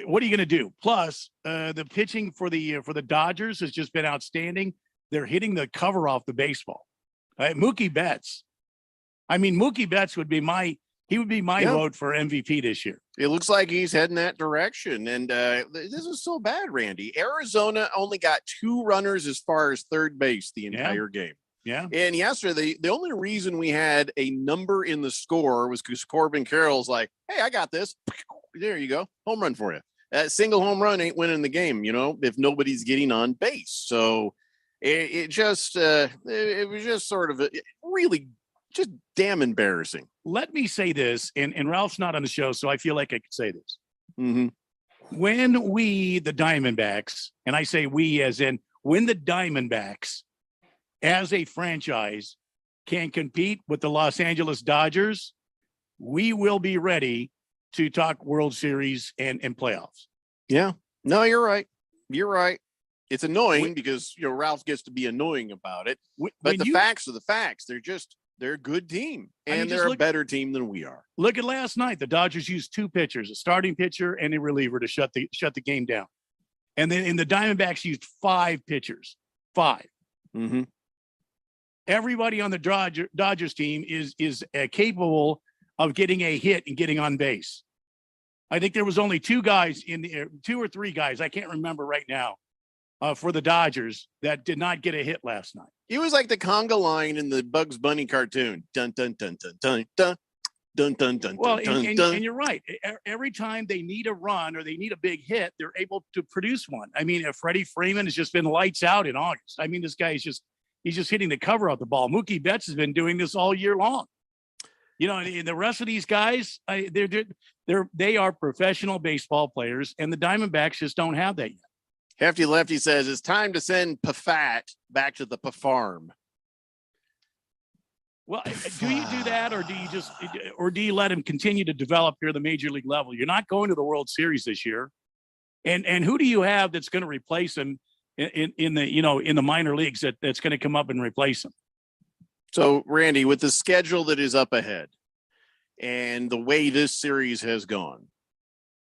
what are you going to do? Plus, the pitching for the Dodgers has just been outstanding. They're hitting the cover off the baseball. Mookie Betts. I mean, Mookie Betts would be my vote for MVP this year. It looks like he's heading that direction. And this is so bad, Randy. Arizona only got 2 runners as far as third base the entire game. Yeah. And yesterday, the only reason we had a number in the score was because Corbin Carroll's like, hey, I got this. There you go. Home run for you. single home run ain't winning the game, if nobody's getting on base. So it was just sort of really just damn embarrassing. Let me say this, and Ralph's not on the show, so I feel like I could say this. Mm-hmm. When we, the Diamondbacks, and I say we as in when the Diamondbacks as a franchise can compete with the Los Angeles Dodgers, we will be ready to talk World Series and playoffs. Yeah. No, you're right. You're right. It's annoying because, Ralph gets to be annoying about it. But the facts are the facts. They're a good team, and they're a better team than we are. Look at last night. The Dodgers used two pitchers, a starting pitcher and a reliever, to shut the game down. And then the Diamondbacks used 5 pitchers. 5. Mm-hmm. Everybody on the Dodgers team is capable of getting a hit and getting on base. I think there was only 2 or 3 guys, I can't remember right now, for the Dodgers that did not get a hit last night. It was like the conga line in the Bugs Bunny cartoon. Dun dun dun dun dun dun dun dun dun. Well, dun, and dun. you're right. Every time they need a run or they need a big hit, they're able to produce one. I mean, Freddie Freeman has just been lights out in August. I mean, this guy is he's just hitting the cover of the ball. Mookie Betts has been doing this all year long. And the rest of these guys, they are professional baseball players, and the Diamondbacks just don't have that yet. Hefty Lefty says it's time to send Pafat back to the farm. Well, do you do that, or do you let him continue to develop here at the major league level? You're not going to the World Series this year, and who do you have that's going to replace him in the minor leagues that's going to come up and replace him? So, Randy, with the schedule that is up ahead and the way this series has gone,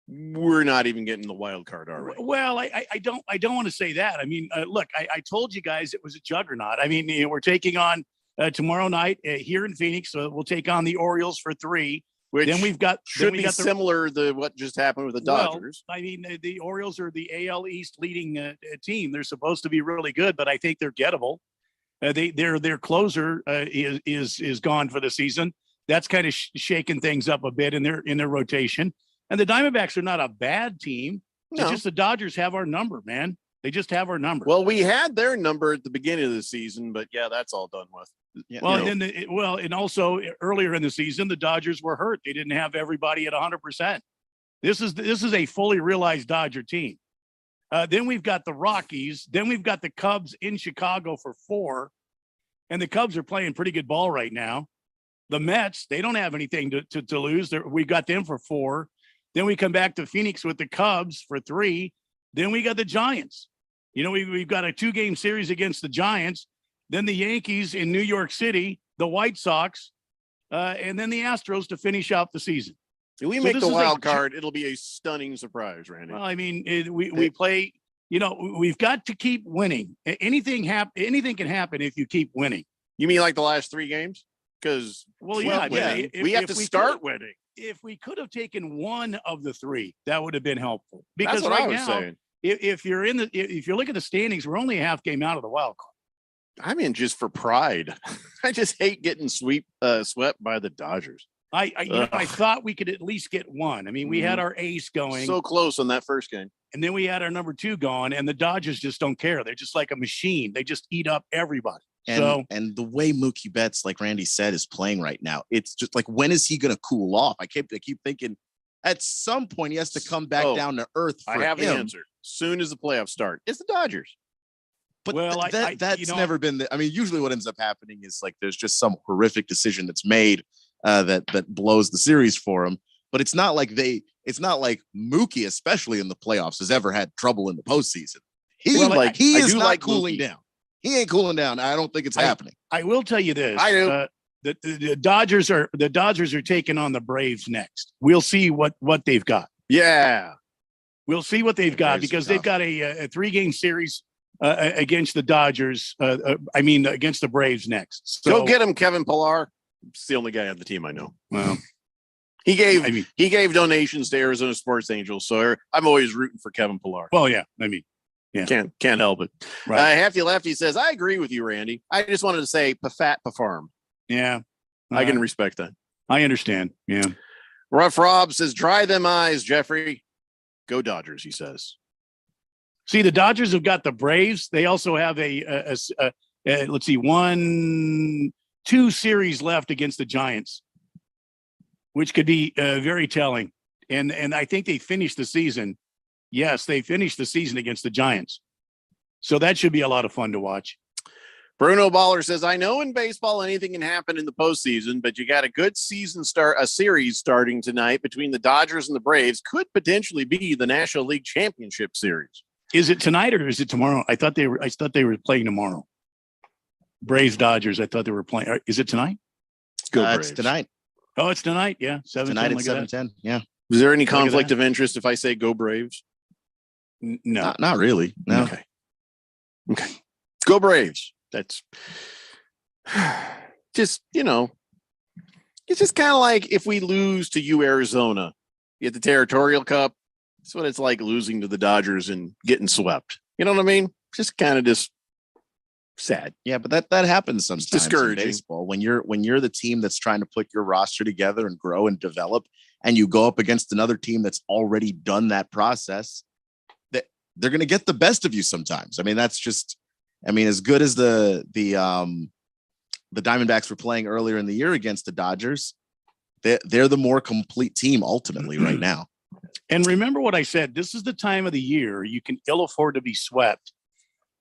we're not even getting the wild card, are we? Well, I don't want to say that. I mean, look, I told you guys it was a juggernaut. I mean, we're taking on tomorrow night here in Phoenix. So we'll take on the Orioles for 3. Which then we've got similar to what just happened with the Dodgers. Well, I mean, the Orioles are the AL East leading team. They're supposed to be really good, but I think they're gettable. Their closer is gone for the season. That's kind of shaking things up a bit in their rotation. And the Diamondbacks are not a bad team. No. It's just the Dodgers have our number, man. They just have our number. Well, we had their number at the beginning of the season, but yeah, that's all done with. Yeah, well, and then and also earlier in the season, the Dodgers were hurt. They didn't have everybody at 100%. This is a fully realized Dodger team. Then we've got the Rockies. Then we've got the Cubs in Chicago for 4, and the Cubs are playing pretty good ball right now. The Mets, they don't have anything to lose. We got them for 4. Then we come back to Phoenix with the Cubs for 3. Then we got the Giants. We've got a 2-game series against the Giants. Then the Yankees in New York City, the White Sox, and then the Astros to finish out the season. If we make the wild card, it'll be a stunning surprise, Randy. Well, I mean, we play. We've got to keep winning. Anything can happen if you keep winning. You mean like the last 3 games? Because we have to start winning. If we could have taken one of the 3, that would have been helpful. Because right now, if you look at the standings, we're only a half game out of the wild card. I'm in just for pride. I just hate getting swept by the Dodgers. I thought we could at least get one. I mean, we had our ace going so close on that first game, and then we had our number 2 gone, and the Dodgers just don't care. They're just like a machine. They just eat up everybody. And the way Mookie Betts, like Randy said, is playing right now, it's just like, when is he going to cool off? I keep thinking at some point he has to come back down to earth. I have the answer. Soon as the playoffs start, it's the Dodgers. But that's never been I mean, usually what ends up happening is like there's just some horrific decision that's made that blows the series for him. But it's not like Mookie, especially in the playoffs, has ever had trouble in the postseason. He is not cooling down. He ain't cooling down. I don't think it's happening. I will tell you this. I do. The Dodgers are taking on the Braves next. We'll see what they've got. Yeah. We'll see what they've got because they've got a 3-game series against the Dodgers. Against the Braves next. So, go get him, Kevin Pillar. It's the only guy on the team I know. Well, he gave donations to Arizona Sports Angels, so I'm always rooting for Kevin Pillar. Well, yeah. I mean, yeah. Can't help it. Right. Hefty Lefty says, I agree with you, Randy. I just wanted to say Pafat Pafarm. Yeah. I can respect that. I understand. Yeah. Rough Rob says, dry them eyes, Jeffrey. Go Dodgers, he says. See, the Dodgers have got the Braves. They also have let's see, 2 series left against the Giants, which could be very telling. And I think they finished the season. Yes, they finished the season against the Giants. So that should be a lot of fun to watch. Bruno Baller says, I know in baseball anything can happen in the postseason, but you got a good a series starting tonight between the Dodgers and the Braves. Could potentially be the National League Championship Series. Is it tonight or is it tomorrow? I thought they were playing tomorrow. Braves Dodgers. I thought they were playing. Is it tonight? It's tonight. Oh, it's tonight. Yeah, 7:10. Tonight at 7:10. Yeah. Is there any conflict of interest if I say go Braves? No, not really. No. Okay. Go Braves. That's just, it's just kind of like if we lose to Arizona at the Territorial Cup. That's what it's like losing to the Dodgers and getting swept. You know what I mean? Just kind of just sad. Yeah, but that happens sometimes. It's discouraging. In baseball when you're the team that's trying to put your roster together and grow and develop, and you go up against another team that's already done that process. That they're going to get the best of you sometimes. I mean, that's just. I mean, as good as the Diamondbacks were playing earlier in the year against the Dodgers, they're the more complete team ultimately right now. And remember what I said, this is the time of the year you can ill afford to be swept.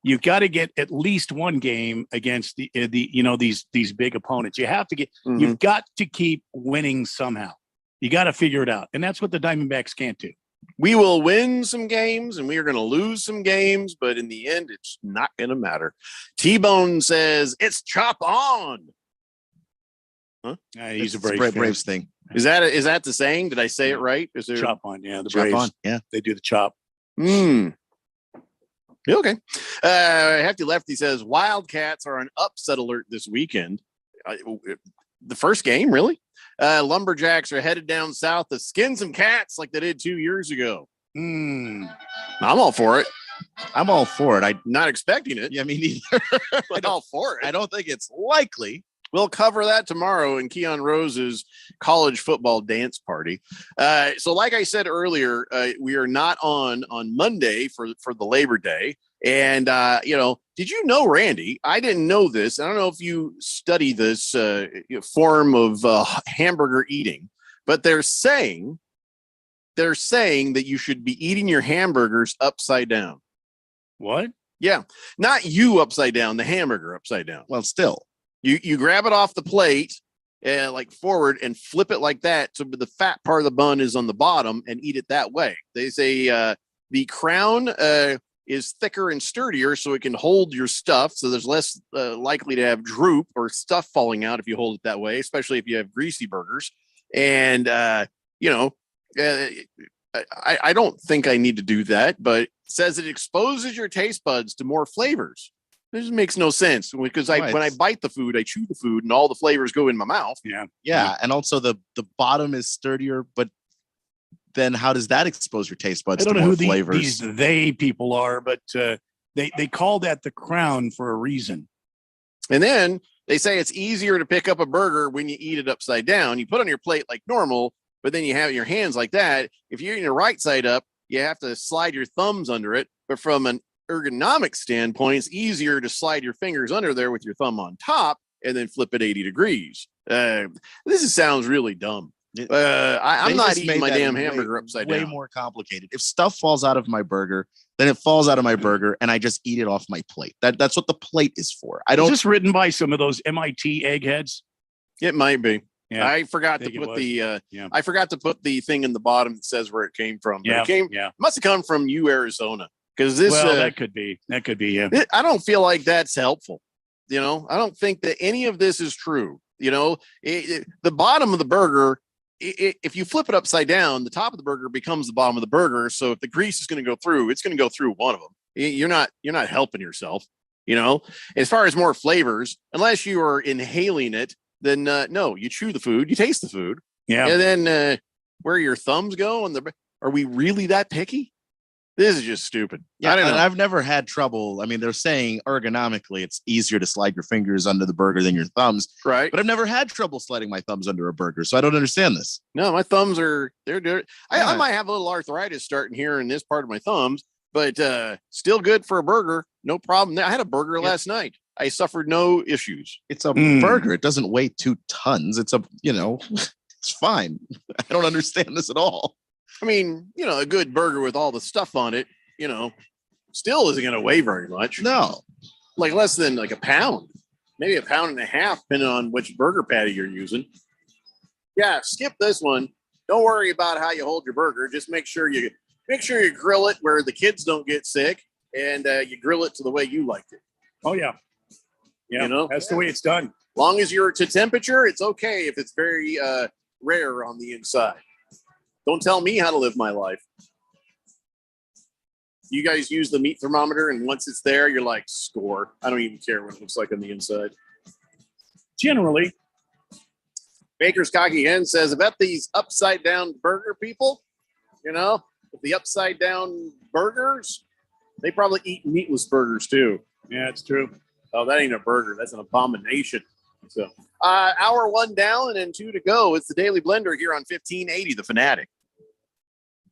You've got to get at least one game against these big opponents. You have to get, you've got to keep winning somehow. You got to figure it out. And that's what the Diamondbacks can't do. We will win some games and we are going to lose some games, but in the end, it's not going to matter. T-Bone says it's chop on. Huh? He's it's a Braves thing. Is that the saying? Did I say it right? Is there chop on? Yeah, the chop Braves. On. Yeah, they do the chop. Okay. Hefty Lefty says Wildcats are on upset alert this weekend. The first game, really? Lumberjacks are headed down south to skin some cats like they did 2 years ago. I'm all for it. I'm all for it. I'm not expecting it. Yeah, me neither. I'm all for it. I don't think it's likely. We'll cover that tomorrow in Keon Rose's college football dance party. So like I said earlier, we are not on Monday for the Labor Day. And, did you know, Randy, I didn't know this. I don't know if you study this form of hamburger eating, but they're saying that you should be eating your hamburgers upside down. What? Yeah. Not you upside down, the hamburger upside down. Well, still. You grab it off the plate like forward and flip it like that. So the fat part of the bun is on the bottom and eat it that way. They say the crown is thicker and sturdier so it can hold your stuff. So there's less likely to have droop or stuff falling out if you hold it that way, especially if you have greasy burgers. And, I don't think I need to do that, but it says it exposes your taste buds to more flavors. This makes no sense because when I bite the food, I chew the food and all the flavors go in my mouth. Yeah. And also the bottom is sturdier, but then how does that expose your taste buds to more flavors? These they people are, but they call that the crown for a reason. And then they say it's easier to pick up a burger when you eat it upside down. You put it on your plate like normal, but then you have your hands like that. If you're eating the right side up, you have to slide your thumbs under it. But from an ergonomic standpoint, it's easier to slide your fingers under there with your thumb on top and then flip it 80 degrees. Sounds really dumb. I'm not eating my damn hamburger upside down. Way more complicated. If stuff falls out of my burger, then it falls out of my burger and I just eat it off my plate. That's what the plate is for. Is this written by some of those MIT eggheads? It might be. Yeah, I forgot to put I forgot to put the thing in the bottom that says where it came from. But it must have come from Arizona. Because that could be. Yeah. I don't feel like that's helpful. I don't think that any of this is true. The bottom of the burger, if you flip it upside down, the top of the burger becomes the bottom of the burger. So if the grease is going to go through, it's going to go through one of them. You're not helping yourself. As far as more flavors, unless you are inhaling it, then no, you chew the food, you taste the food. Yeah. And then where your thumbs go are we really that picky? This is just stupid. Yeah, I don't know. and I've never had trouble. I mean, they're saying ergonomically it's easier to slide your fingers under the burger than your thumbs. Right. But I've never had trouble sliding my thumbs under a burger. So I don't understand this. No, my thumbs are they're I Yeah. might have a little arthritis starting here in this part of my thumbs, but still good for a burger. No problem. I had a burger last night. I suffered no issues. It's a burger. It doesn't weigh 2 tons. It's a, it's fine. I don't understand this at all. I mean, a good burger with all the stuff on it, still isn't going to weigh very much. No. Like less than like a pound, maybe a pound and a half, depending on which burger patty you're using. Yeah, skip this one. Don't worry about how you hold your burger. Just make sure you grill it where the kids don't get sick, and you grill it to the way you liked it. Oh yeah, yeah. That's the way it's done. Long as you're to temperature, it's okay if it's very rare on the inside. Don't tell me how to live my life. You guys use the meat thermometer, and once it's there, you're like, score. I don't even care what it looks like on the inside. Generally. Baker's Cocky Hen says, I bet these upside down burger people, with the upside down burgers, they probably eat meatless burgers too. Yeah, it's true. Oh, that ain't a burger. That's an abomination. So, hour 1 down and 2 to go. It's the Daily Blender here on 1580, The Fanatic.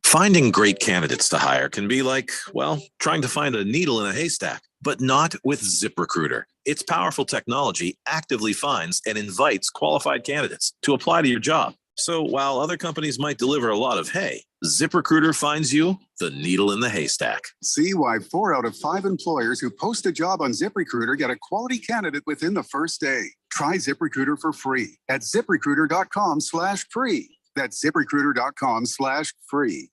Finding great candidates to hire can be like, well, trying to find a needle in a haystack, but not with ZipRecruiter. Its powerful technology actively finds and invites qualified candidates to apply to your job. So while other companies might deliver a lot of hay, ZipRecruiter finds you the needle in the haystack. See why 4 out of 5 employers who post a job on ZipRecruiter get a quality candidate within the first day. Try ZipRecruiter for free at ZipRecruiter.com/free. That's ZipRecruiter.com/free.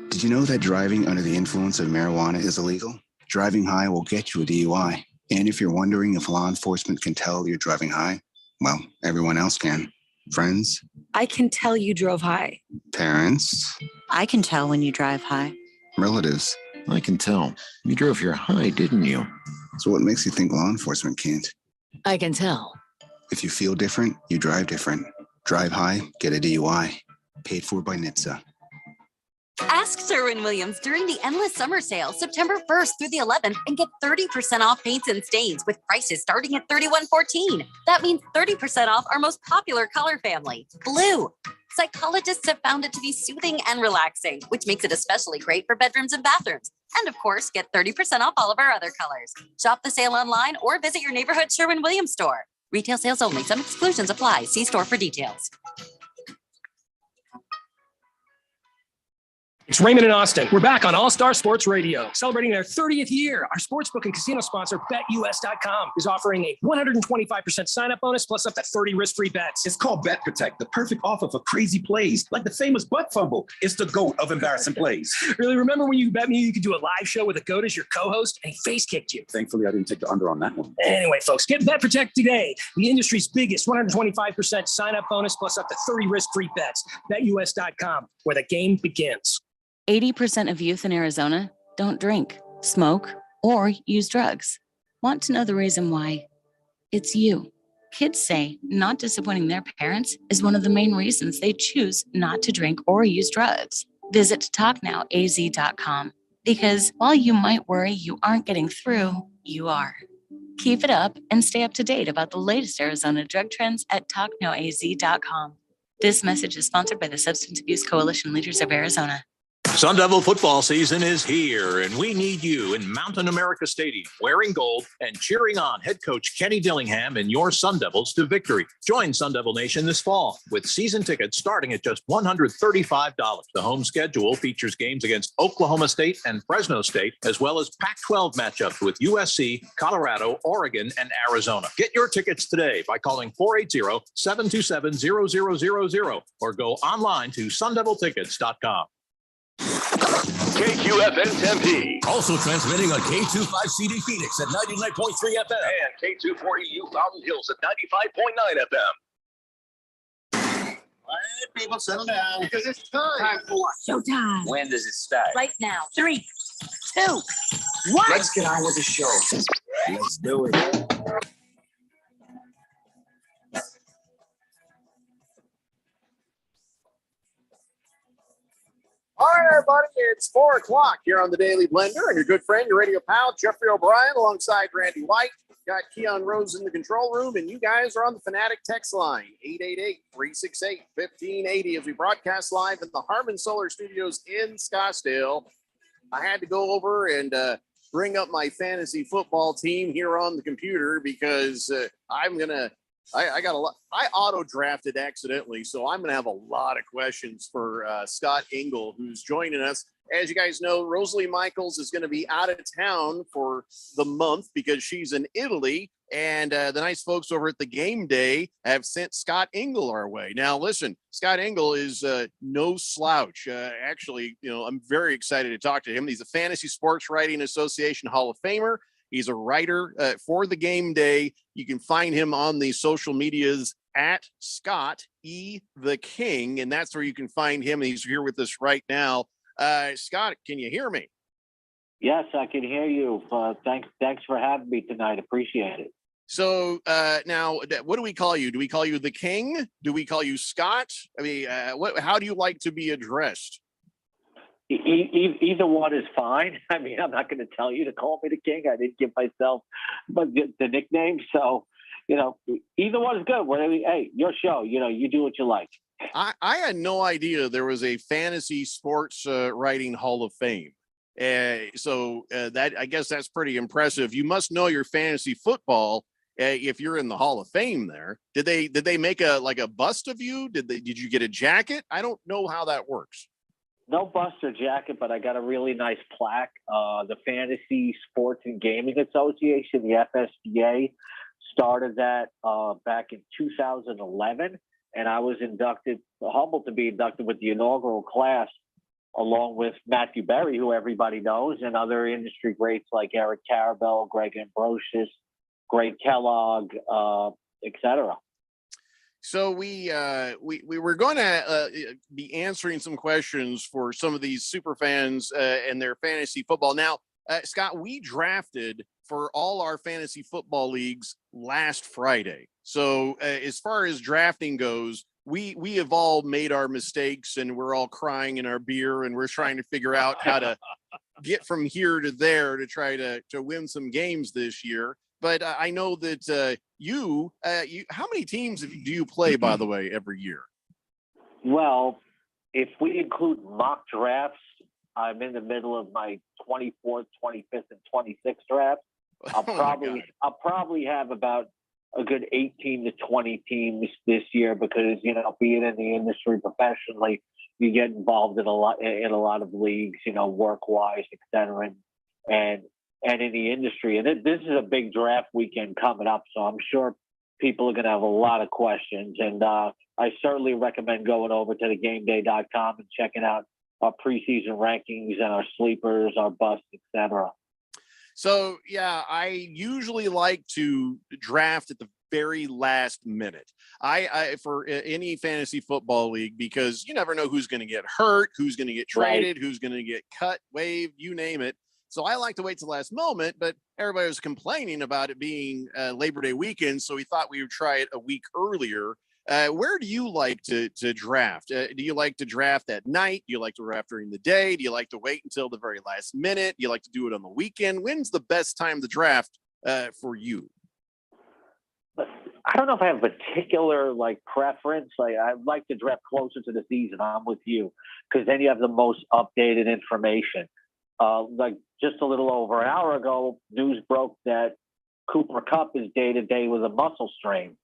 Did you know that driving under the influence of marijuana is illegal? Driving high will get you a DUI. And if you're wondering if law enforcement can tell you're driving high, well, everyone else can. Friends, I can tell you drove high. parents, I can tell when you drive high. relatives. I can tell. You drove your high, didn't you? So what makes you think law enforcement can't? I can tell. If you feel different, you drive different. Drive high, get a DUI. Paid for by NHTSA. Ask Sherwin-Williams during the Endless Summer Sale, September 1st through the 11th, and get 30% off paints and stains with prices starting at $31.14. That means 30% off our most popular color family, blue. Psychologists have found it to be soothing and relaxing, which makes it especially great for bedrooms and bathrooms. And of course, get 30% off all of our other colors. Shop the sale online or visit your neighborhood Sherwin-Williams store. Retail sales only. Some exclusions apply. See store for details. It's Raymond and Austin. We're back on All Star Sports Radio, celebrating their 30th year. Our sportsbook and casino sponsor, BetUS.com, is offering a 125% sign-up bonus plus up to 30 risk-free bets. It's called Bet Protect, the perfect offer for crazy plays, like the famous butt fumble. It's the GOAT of embarrassing plays. Really, remember when you bet me you could do a live show with a goat as your co-host and he face-kicked you? Thankfully, I didn't take the under on that one. Anyway, folks, get Bet Protect today. The industry's biggest 125% sign-up bonus plus up to 30 risk-free bets. BetUS.com, where the game begins. 80% of youth in Arizona don't drink, smoke, or use drugs. Want to know the reason why? It's you. Kids say not disappointing their parents is one of the main reasons they choose not to drink or use drugs. Visit TalkNowAZ.com because while you might worry you aren't getting through, you are. Keep it up and stay up to date about the latest Arizona drug trends at TalkNowAZ.com. This message is sponsored by the Substance Abuse Coalition Leaders of Arizona. Sun Devil football season is here, and we need you in Mountain America Stadium, wearing gold and cheering on head coach Kenny Dillingham and your Sun Devils to victory. Join Sun Devil Nation this fall with season tickets starting at just $135. The home schedule features games against Oklahoma State and Fresno State, as well as Pac-12 matchups with USC, Colorado, Oregon, and Arizona. Get your tickets today by calling 480-727-0000 or go online to sundeviltickets.com. KQFN Tempe. Also transmitting on K25CD Phoenix at 99.3 FM and K240U Fountain Hills at 95.9 FM. All right, people, settle down because it's time. Time for Showtime. When does it start? Right now. 3, 2, 1. Let's get on with the show. Let's do it. All right, everybody. It's 4 o'clock here on the Daily Blender, and your good friend, your radio pal, Jeffrey O'Brien, alongside Randy White. Got Keon Rose in the control room, and you guys are on the Fanatic text line, 888-368-1580, as we broadcast live in the Harmon Solar Studios in Scottsdale. I had to go over and bring up my fantasy football team here on the computer because I auto drafted accidentally, so I'm going to have a lot of questions for Scott Engel, who's joining us. As you guys know, Rosalie Michaels is going to be out of town for the month because she's in Italy, and the nice folks over at the Game Day have sent Scott Engel our way. Now, listen, Scott Engel is no slouch. Actually, I'm very excited to talk to him. He's a Fantasy Sports Writing Association Hall of Famer. He's a writer for the Game Day. You can find him on the social medias at Scott E. the King, and that's where you can find him. He's here with us right now. Scott, can you hear me? Yes, I can hear you. Thanks for having me tonight. Appreciate it. So now, what do we call you? Do we call you the King? Do we call you Scott? I mean, how do you like to be addressed? Either one is fine. I mean, I'm not going to tell you to call me the King. I didn't give myself the nickname. So, either one is good. Whatever. Hey, your show, you do what you like. I had no idea there was a Fantasy Sports Writing Hall of Fame. So that, I guess that's pretty impressive. You must know your fantasy football if you're in the Hall of Fame there. Did they make a bust of you? Did you get a jacket? I don't know how that works. No bust or jacket, but I got a really nice plaque. The Fantasy Sports and Gaming Association, the FSGA, started that back in 2011. And I was humbled to be inducted with the inaugural class, along with Matthew Berry, who everybody knows, and other industry greats like Eric Carabell, Greg Ambrosius, Greg Kellogg, etc. So we were going to be answering some questions for some of these super fans and their fantasy football. Now, Scott, we drafted for all our fantasy football leagues last Friday. So as far as drafting goes, we have all made our mistakes, and we're all crying in our beer, and we're trying to figure out how to get from here to there to try to win some games this year. But I know that you how many teams do you play, by the way, every year? Well, if we include mock drafts, I'm in the middle of my 24th, 25th, and 26th draft. I'll probably have about a good 18 to 20 teams this year because, being in the industry professionally, you get involved in a lot of leagues, work-wise, et cetera, and in the industry. And this is a big draft weekend coming up, so I'm sure people are going to have a lot of questions. And I certainly recommend going over to thegameday.com and checking out our preseason rankings and our sleepers, our busts, et cetera. So, yeah, I usually like to draft at the very last minute. I for any fantasy football league, because you never know who's going to get hurt, who's going to get traded, who's going to get cut, waived, you name it. So I like to wait till the last moment, but everybody was complaining about it being Labor Day weekend, so we thought we would try it a week earlier. Where do you like to draft? Do you like to draft at night? Do you like to draft during the day? Do you like to wait until the very last minute? Do you like to do it on the weekend? When's the best time to draft for you? I don't know if I have a particular preference. I'd like to draft closer to the season. I'm with you because then you have the most updated information. Just a little over an hour ago, news broke that Cooper Kupp is day-to-day with a muscle strain.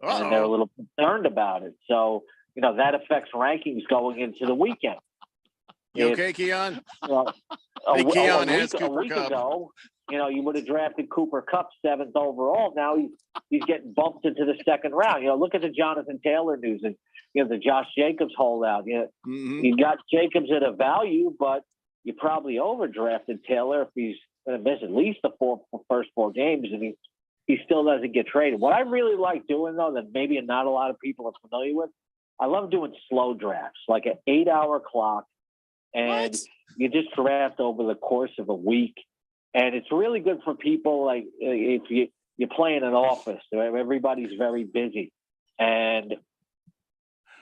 Uh-oh. And they're a little concerned about it. So, that affects rankings going into the weekend. You okay, Keon? A week ago, you would have drafted Cooper Kupp 7th overall. Now he's getting bumped into the second round. Look at the Jonathan Taylor news and, the Josh Jacobs holdout. You got Jacobs at a value, but you probably overdrafted Taylor if he's going to miss at least the first four games, and he still doesn't get traded. What I really like doing, though, that maybe not a lot of people are familiar with, I love doing slow drafts, like an 8-hour clock, and you just draft over the course of a week. And it's really good for people like if you play in an office, everybody's very busy, and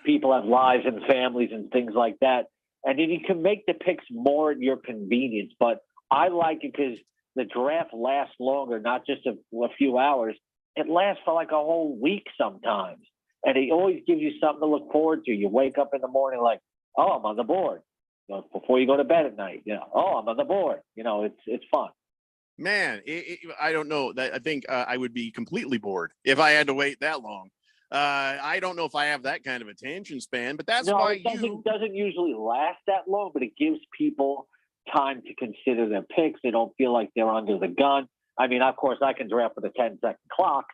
people have lives and families and things like that. And then you can make the picks more at your convenience. But I like it because the draft lasts longer, not just a few hours. It lasts for like a whole week sometimes. And it always gives you something to look forward to. You wake up in the morning like, oh, I'm on the board. Before you go to bed at night, oh, I'm on the board. It's fun. Man, I don't know. I think I would be completely bored if I had to wait that long. I don't know if I have that kind of attention span, but that's why it doesn't usually last that long, but it gives people time to consider their picks. They don't feel like they're under the gun. I mean, of course, I can draft with a 10-second clock.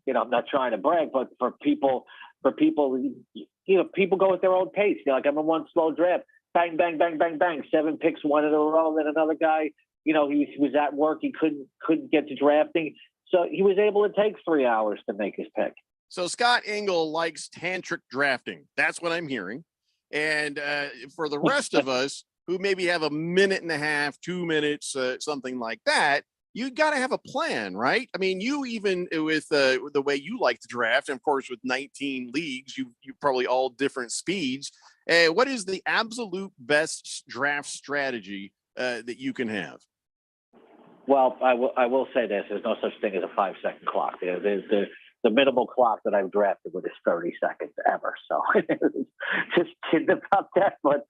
I'm not trying to brag, but for people, people go at their own pace. Like, I'm in one slow draft, bang, bang, bang, bang, bang, 7 picks, one in a row. Then another guy, he was at work, he couldn't get to drafting, so he was able to take 3 hours to make his pick. So Scott Engel likes tantric drafting. That's what I'm hearing. And for the rest of us who maybe have a minute and a half, 2 minutes, something like that, you got to have a plan, right? I mean, you even with the way you like to draft, and of course with 19 leagues, you probably all different speeds. What is the absolute best draft strategy that you can have? Well, I will say this: there's no such thing as a 5-second clock. There's the minimal clock that I've drafted with is 30 seconds ever. So just kidding about that. But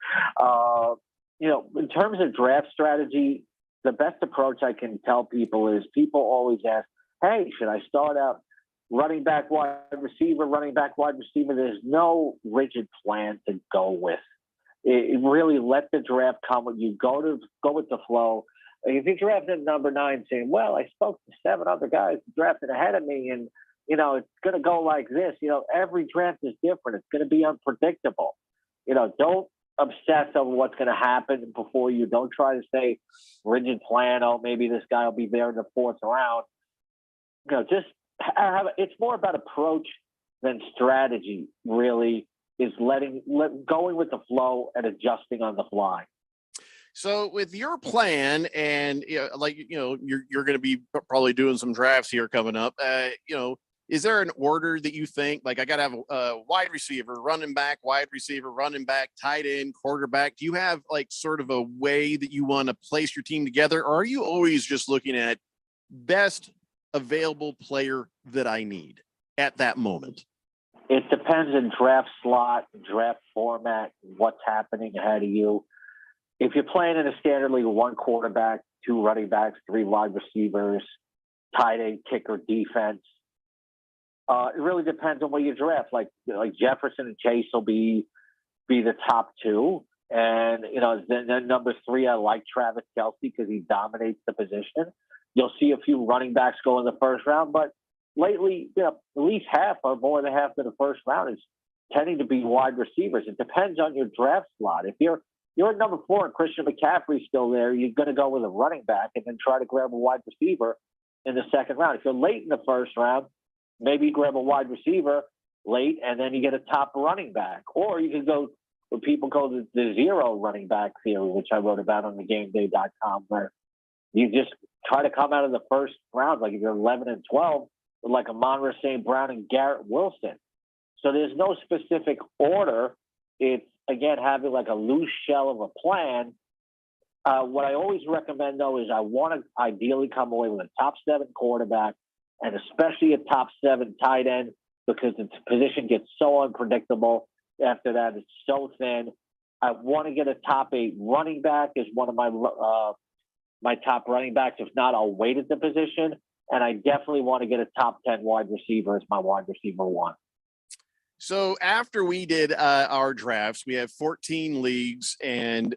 in terms of draft strategy, the best approach I can tell people is people always ask, hey, should I start out running back, wide receiver, running back, wide receiver? There's no rigid plan to go with. It really let the draft come when you go with the flow. If you draft at number 9 saying, well, I spoke to 7 other guys drafted ahead of me and, it's going to go like this. Every draft is different. It's going to be unpredictable. Don't obsess over what's going to happen before you. Don't try to say rigid plan. Oh, maybe this guy will be there in the 4th round. Just it's more about approach than strategy. Really, is going with the flow and adjusting on the fly. So with your plan, and you're going to be probably doing some drafts here coming up. Is there an order that you think, like, I got to have a wide receiver, running back, tight end, quarterback? Do you have like sort of a way that you want to place your team together? Or are you always just looking at best available player that I need at that moment? It depends on draft slot, draft format, what's happening ahead of you. If you're playing in a standard league, 1 quarterback, 2 running backs, 3 wide receivers, tight end, kicker, defense, it really depends on what you draft. Like Jefferson and Chase will be the top 2. And, then number 3, I like Travis Kelce because he dominates the position. You'll see a few running backs go in the first round, but lately, at least half or more than half of the first round is tending to be wide receivers. It depends on your draft slot. If you're at number 4 and Christian McCaffrey's still there, you're going to go with a running back and then try to grab a wide receiver in the second round. If you're late in the first round, maybe you grab a wide receiver late and then you get a top running back. Or you can go, when people go to the 0 running back theory, which I wrote about on thegameday.com, where you just try to come out of the first round, like if you're 11 and 12, with like Amon-Ra St. Brown and Garrett Wilson. So there's no specific order. It's, again, having like a loose shell of a plan. What I always recommend, though, is I want to ideally come away with a top 7 quarterback and especially a top 7 tight end, because the position gets so unpredictable after that. It's so thin. I want to get a top 8 running back as one of my top running backs. If not, I'll wait at the position. And I definitely want to get a top 10 wide receiver as my wide receiver 1. So after we did our drafts, we have 14 leagues, and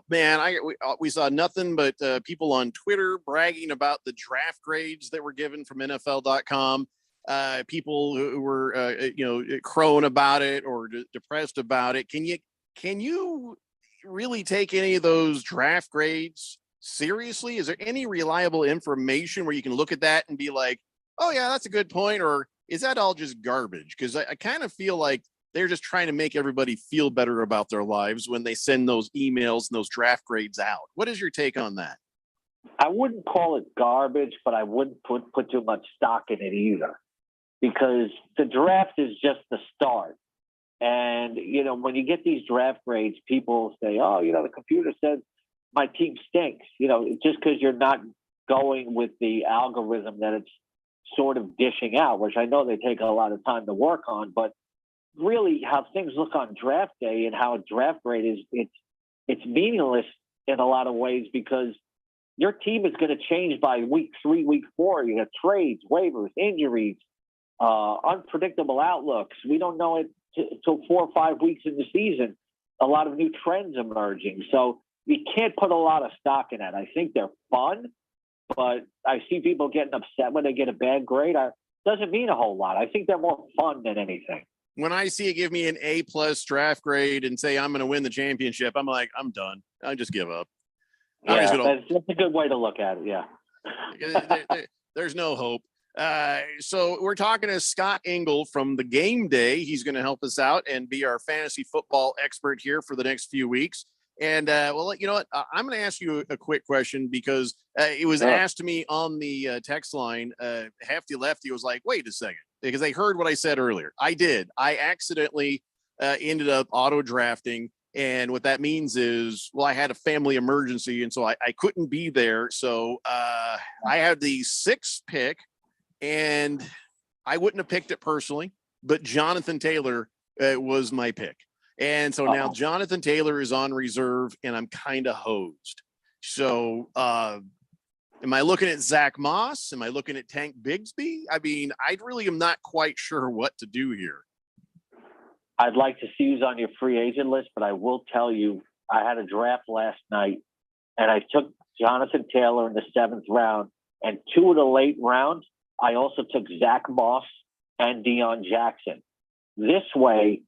man, we saw nothing but people on Twitter bragging about the draft grades that were given from NFL.com. People who were crowing about it or depressed about it. Can you really take any of those draft grades seriously? Is there any reliable information where you can look at that and be like, oh yeah, that's a good point, or is that all just garbage? Because I kind of feel like they're just trying to make everybody feel better about their lives when they send those emails and those draft grades out. What is your take on that? I wouldn't call it garbage, but I wouldn't put too much stock in it either, because the draft is just the start. And, when you get these draft grades, people say, oh, the computer says my team stinks. Just because you're not going with the algorithm that it's sort of dishing out, which I know they take a lot of time to work on, but really how things look on draft day and how a draft grade is, it's meaningless in a lot of ways because your team is going to change by week 3, week 4. You have trades, waivers, injuries, unpredictable outlooks. We don't know it till 4 or 5 weeks in the season. A lot of new trends emerging. So you can't put a lot of stock in that. I think they're fun, but I see people getting upset when they get a bad grade. Doesn't mean a whole lot. I think they're more fun than anything. When I see it give me an A+ draft grade and say I'm going to win the championship, I'm like, I'm done. I just give up. Yeah, that's a good way to look at it. Yeah. There's no hope. So we're talking to Scott Engel from the Game Day. He's going to help us out and be our fantasy football expert here for the next few weeks. And well, you know what? I'm going to ask you a quick question because it was asked to me on the text line. Hefty Lefty was like, wait a second, because they heard what I said earlier. I did. I accidentally ended up auto drafting. And what that means is, well, I had a family emergency, and so I couldn't be there. So I had the 6th pick, and I wouldn't have picked it personally, but Jonathan Taylor was my pick. And so now Jonathan Taylor is on reserve, and I'm kind of hosed. So am I looking at Zach Moss? Am I looking at Tank Bigsby? I mean, I really am not quite sure what to do here. I'd like to see who's on your free agent list, but I will tell you, I had a draft last night, and I took Jonathan Taylor in the 7th round, and 2 of the late rounds, I also took Zach Moss and Deion Jackson. This way,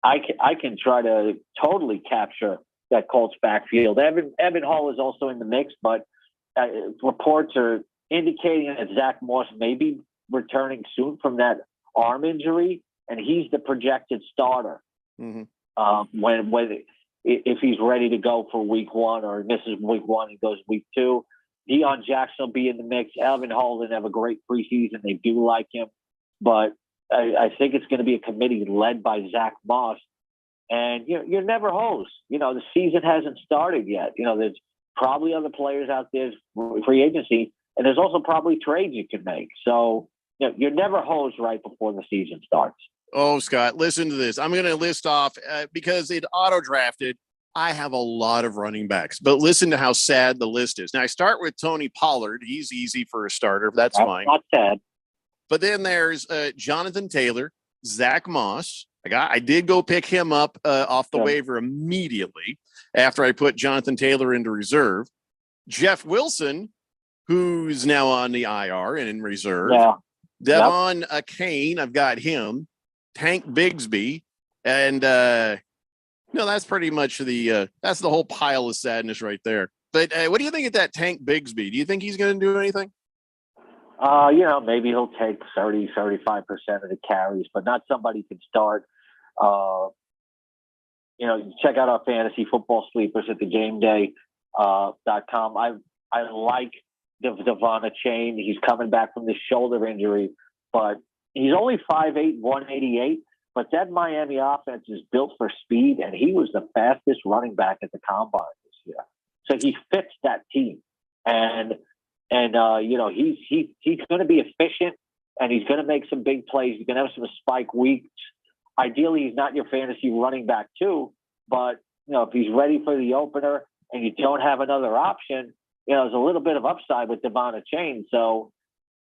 I can try to totally capture that Colts backfield. Evan Hall is also in the mix, but reports are indicating that Zach Moss may be returning soon from that arm injury, and he's the projected starter. Mm-hmm. If he's ready to go for week 1 or misses week 1 and goes week 2. Deion Jackson will be in the mix. Evan Hall didn't have a great preseason. They do like him, but I think it's going to be a committee led by Zach Moss. And you're never hosed. The season hasn't started yet. There's probably other players out there, free agency, and there's also probably trades you can make. So you're never hosed right before the season starts. Oh, Scott, listen to this. I'm going to list off because it auto drafted. I have a lot of running backs, but listen to how sad the list is. Now I start with Tony Pollard. He's easy for a starter. That's fine. Not sad. But then there's Jonathan Taylor, Zach Moss. I did go pick him up off the waiver immediately after I put Jonathan Taylor into reserve. Jeff Wilson, who's now on the IR and in reserve. Yeah. Devon Kane, I've got him. Tank Bigsby, and that's pretty much that's the whole pile of sadness right there. But what do you think of that Tank Bigsby? Do you think he's going to do anything? Maybe he'll take 30-35% of the carries, but not somebody can start. Check out our fantasy football sleepers at thegameday.com. I like Devon Chain. He's coming back from this shoulder injury, but he's only 5'8", 188. But that Miami offense is built for speed, and he was the fastest running back at the combine this year. So he fits that team, and he's going to be efficient, and he's going to make some big plays. He's going to have some spike weeks. Ideally, he's not your fantasy running back too, but if he's ready for the opener and you don't have another option, there's a little bit of upside with Devon Chain. So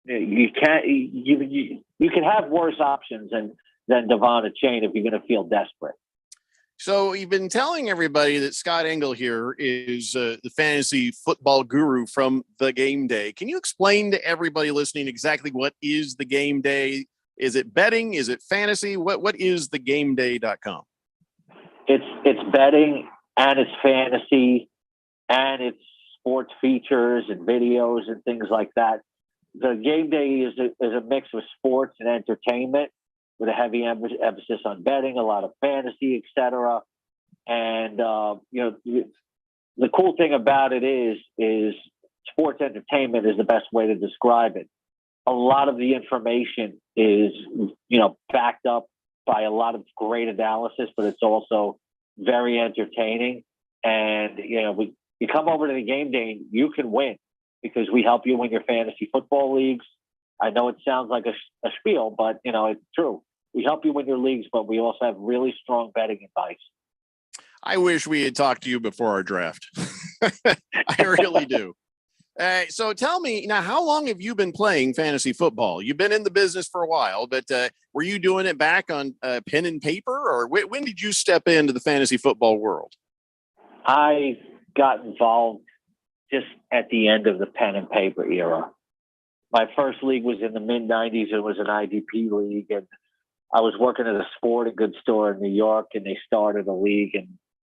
you can have worse options than Devon Chain if you're going to feel desperate. So you've been telling everybody that Scott Engel here is the fantasy football guru from the Game Day. Can you explain to everybody listening exactly what is the Game Day? Is it betting? Is it fantasy? What is thegameday.com? It's betting and it's fantasy and it's sports features and videos and things like that. The Game Day is a mix of sports and entertainment, with a heavy emphasis on betting, a lot of fantasy, etc. And the cool thing about it is sports entertainment is the best way to describe it. A lot of the information is backed up by a lot of great analysis, but it's also very entertaining. And, you come over to the game day, you can win because we help you win your fantasy football leagues. I know it sounds like a spiel, but, it's true. We help you win your leagues, but we also have really strong betting advice. I wish we had talked to you before our draft. I really do. So tell me now, how long have you been playing fantasy football? You've been in the business for a while, but were you doing it back on pen and paper, or when did you step into the fantasy football world? I got involved just at the end of the pen and paper era. My first league was in the mid-'90s. It was an IDP league, and I was working at a sporting goods store in New York, and they started a league, and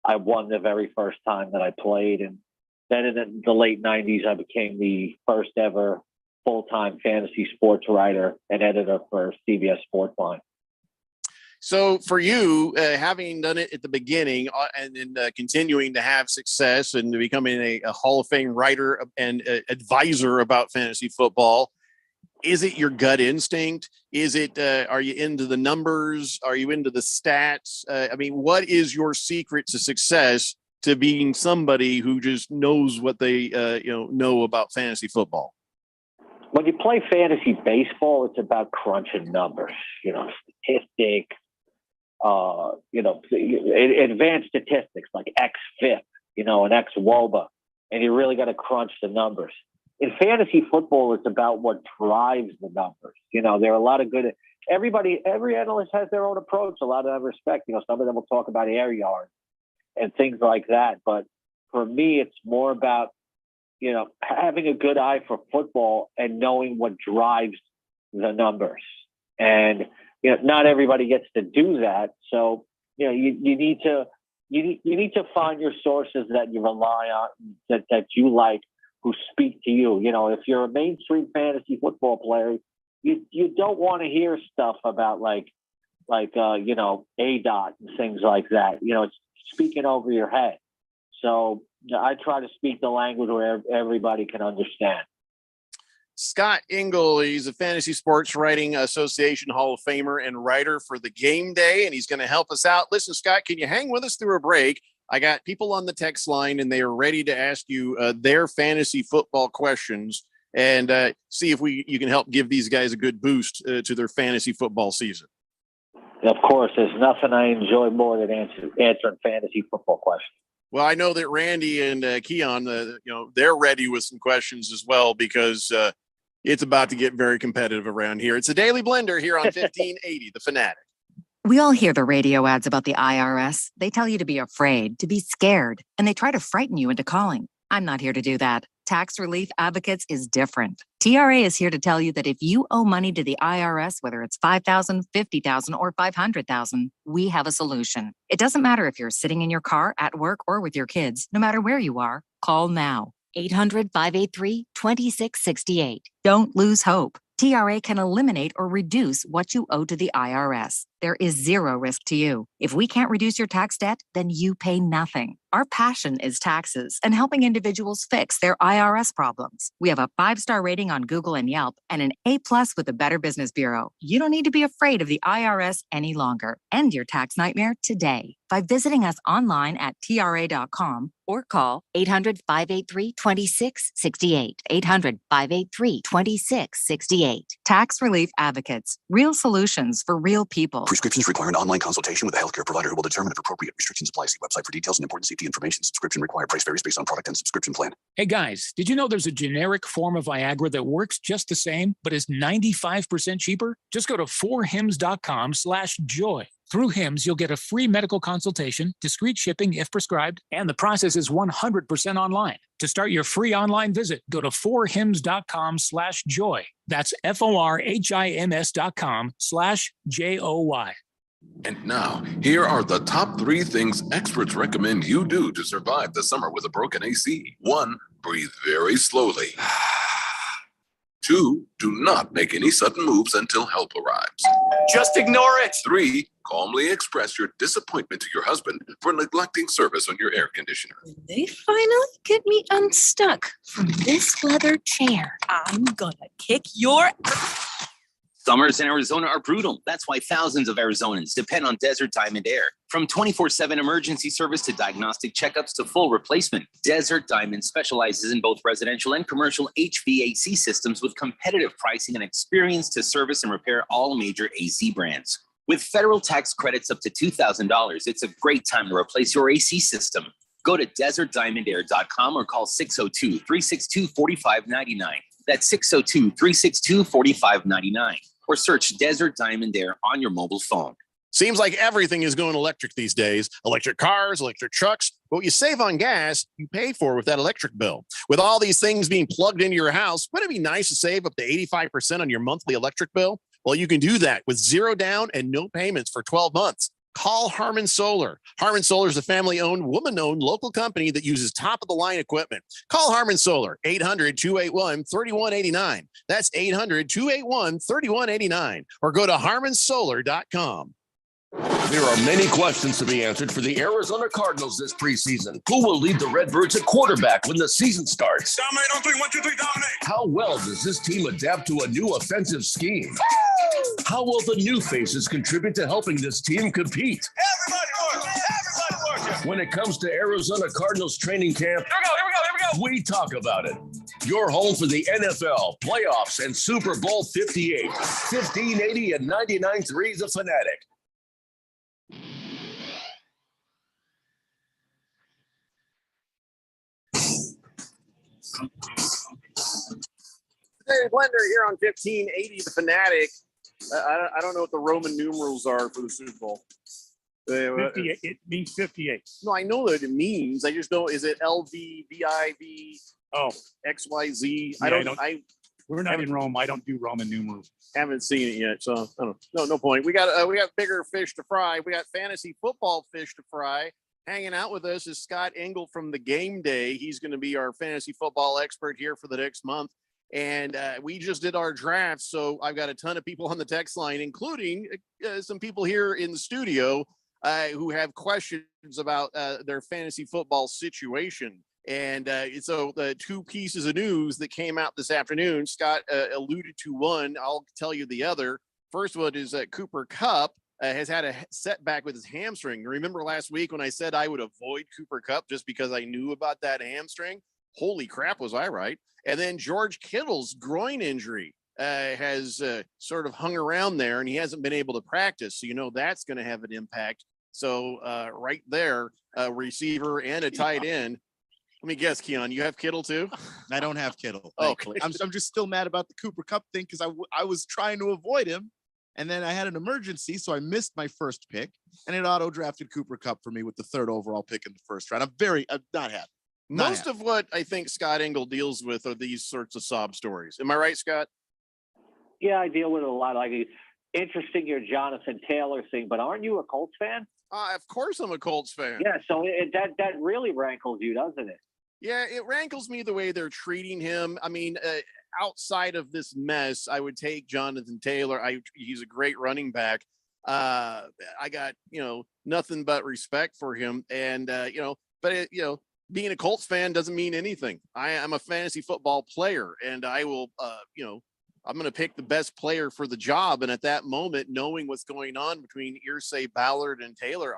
I won the very first time that I played. And then in the late 90s, I became the first ever full-time fantasy sports writer and editor for CBS Sportsline. So for you, having done it at the beginning and then continuing to have success and becoming a Hall of Fame writer and advisor about fantasy football, is it your gut instinct? Is it, are you into the numbers? Are you into the stats? What is your secret to success to being somebody who just knows what they, know about fantasy football? When you play fantasy baseball, it's about crunching numbers, statistics, advanced statistics like XFIP, and XWOBA, and you really got to crunch the numbers. In fantasy football, it's about what drives the numbers. There are a lot of good. Every analyst has their own approach. A lot of them respect. Some of them will talk about air yards and things like that. But for me, it's more about having a good eye for football and knowing what drives the numbers. And not everybody gets to do that. So you need to find your sources that you rely on, that you like, who speak to you. If you're a mainstream fantasy football player, you don't want to hear stuff about like ADOT and things like that. It's speaking over your head. So I try to speak the language where everybody can understand. Scott Engel, he's a Fantasy Sports Writing Association Hall of Famer and writer for the Game Day, and he's going to help us out. Listen, Scott, can you hang with us through a break? I got people on the text line, and they are ready to ask you their fantasy football questions and see if you can help give these guys a good boost to their fantasy football season. Of course, there's nothing I enjoy more than answering fantasy football questions. Well, I know that Randy and Keon, they're ready with some questions as well because it's about to get very competitive around here. It's a Daily Blender here on 1580, The Fanatic. We all hear the radio ads about the IRS. They tell you to be afraid, to be scared, and they try to frighten you into calling. I'm not here to do that. Tax Relief Advocates is different. TRA is here to tell you that if you owe money to the IRS, whether it's $5,000, $50,000, or $500,000, we have a solution. It doesn't matter if you're sitting in your car, at work, or with your kids. No matter where you are, call now. 800-583-2668. Don't lose hope. TRA can eliminate or reduce what you owe to the IRS. There is zero risk to you. If we can't reduce your tax debt, then you pay nothing. Our passion is taxes and helping individuals fix their IRS problems. We have a 5-star rating on Google and Yelp and an A+ with the Better Business Bureau. You don't need to be afraid of the IRS any longer. End your tax nightmare today by visiting us online at TRA.com or call 800-583-2668. 800-583-2668. Tax Relief Advocates. Real solutions for real people. Prescriptions require an online consultation with a healthcare provider who will determine if appropriate restrictions apply. See website for details and important safety information. Subscription required. Price varies based on product and subscription plan. Hey guys, did you know there's a generic form of Viagra that works just the same, but is 95% cheaper? Just go to 4hims.com/joy. Through Hims, you'll get a free medical consultation, discreet shipping if prescribed, and the process is 100% online. To start your free online visit, go to 4hims.com/joy. That's FORHIMS.com/JOY. And now, here are the top 3 things experts recommend you do to survive the summer with a broken AC. 1, breathe very slowly. 2, do not make any sudden moves until help arrives. Just ignore it. 3, calmly express your disappointment to your husband for neglecting service on your air conditioner. They finally get me unstuck from this leather chair. I'm gonna kick your... Summers in Arizona are brutal. That's why thousands of Arizonans depend on Desert Diamond Air. From 24/7 emergency service to diagnostic checkups to full replacement, Desert Diamond specializes in both residential and commercial HVAC systems with competitive pricing and experience to service and repair all major AC brands. With federal tax credits up to $2,000, it's a great time to replace your AC system. Go to desertdiamondair.com or call 602-362-4599. That's 602-362-4599. Or search Desert Diamond Air on your mobile phone. Seems like everything is going electric these days. Electric cars, electric trucks. But what you save on gas, you pay for with that electric bill. With all these things being plugged into your house, wouldn't it be nice to save up to 85% on your monthly electric bill? Well, you can do that with zero down and no payments for 12 months. Call Harmon Solar. Harmon Solar is a family-owned, woman-owned local company that uses top-of-the-line equipment. Call Harmon Solar, 800-281-3189. That's 800-281-3189. Or go to harmonsolar.com. There are many questions to be answered for the Arizona Cardinals this preseason. Who will lead the Redbirds at quarterback when the season starts? Dominate on 3, 1, 2, 3, dominate. How well does this team adapt to a new offensive scheme? How will the new faces contribute to helping this team compete? Everybody working. Everybody working. When it comes to Arizona Cardinals training camp, Here we go. we talk about it. Your home for the NFL, playoffs, and Super Bowl 58, 1580 and 99.3 The Fanatic. Hey, Blender here on 1580 The Fanatic. I don't know what the Roman numerals are for the Super Bowl. 58. It means 58. No, I know what it means. I just know, is it LV, VIV, XYZ? We're not in Rome. I don't do Roman numerals. Haven't seen it yet, so I don't know. No point. We got bigger fish to fry. We got fantasy football fish to fry. Hanging out with us is Scott Engel from the Game Day. He's going to be our fantasy football expert here for the next month. And we just did our draft, so I've got a ton of people on the text line, including some people here in the studio who have questions about their fantasy football situation. And so the two pieces of news that came out this afternoon, Scott alluded to one. I'll tell you the other. First one is that Cooper Kupp has had a setback with his hamstring. Remember last week when I said I would avoid Cooper Kupp just because I knew about that hamstring? Holy crap, was I right? And then George Kittle's groin injury has sort of hung around there, and he hasn't been able to practice. So, that's going to have an impact. So right there, a receiver and a tight end. Let me guess, Keon, you have Kittle too? I don't have Kittle. Okay. I'm just still mad about the Cooper Kupp thing because I was trying to avoid him. And then I had an emergency, so I missed my first pick, and it auto-drafted Cooper Kupp for me with the 3rd overall pick in the first round. I'm not happy. Most of what I think Scott Engel deals with are these sorts of sob stories. Am I right, Scott? Yeah, I deal with it a lot. Like, interesting your Jonathan Taylor thing, but aren't you a Colts fan? Of course I'm a Colts fan. Yeah, so that really rankles you, doesn't it? Yeah, it rankles me the way they're treating him. I mean, outside of this mess, I would take Jonathan Taylor. He's a great running back. I got, nothing but respect for him. And, being a Colts fan doesn't mean anything. I'm a fantasy football player, and I will, I'm going to pick the best player for the job. And at that moment, knowing what's going on between Irsay, Ballard, and Taylor,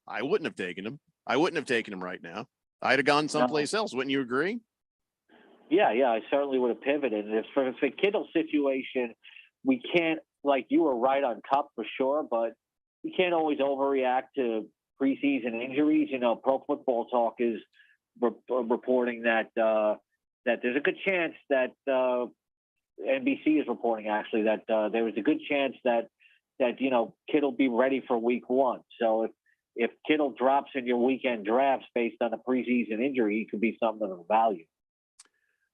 I wouldn't have taken him. I wouldn't have taken him right now. I'd have gone someplace else. Wouldn't you agree? Yeah, I certainly would have pivoted. And if for the Kittle situation, we can't, like you were right on Kupp for sure, but we can't always overreact to preseason injuries. Pro Football Talk is reporting that there's a good chance that NBC is reporting actually that there was a good chance that Kittle be ready for week 1. So if Kittle drops in your weekend drafts based on a preseason injury, he could be something of value.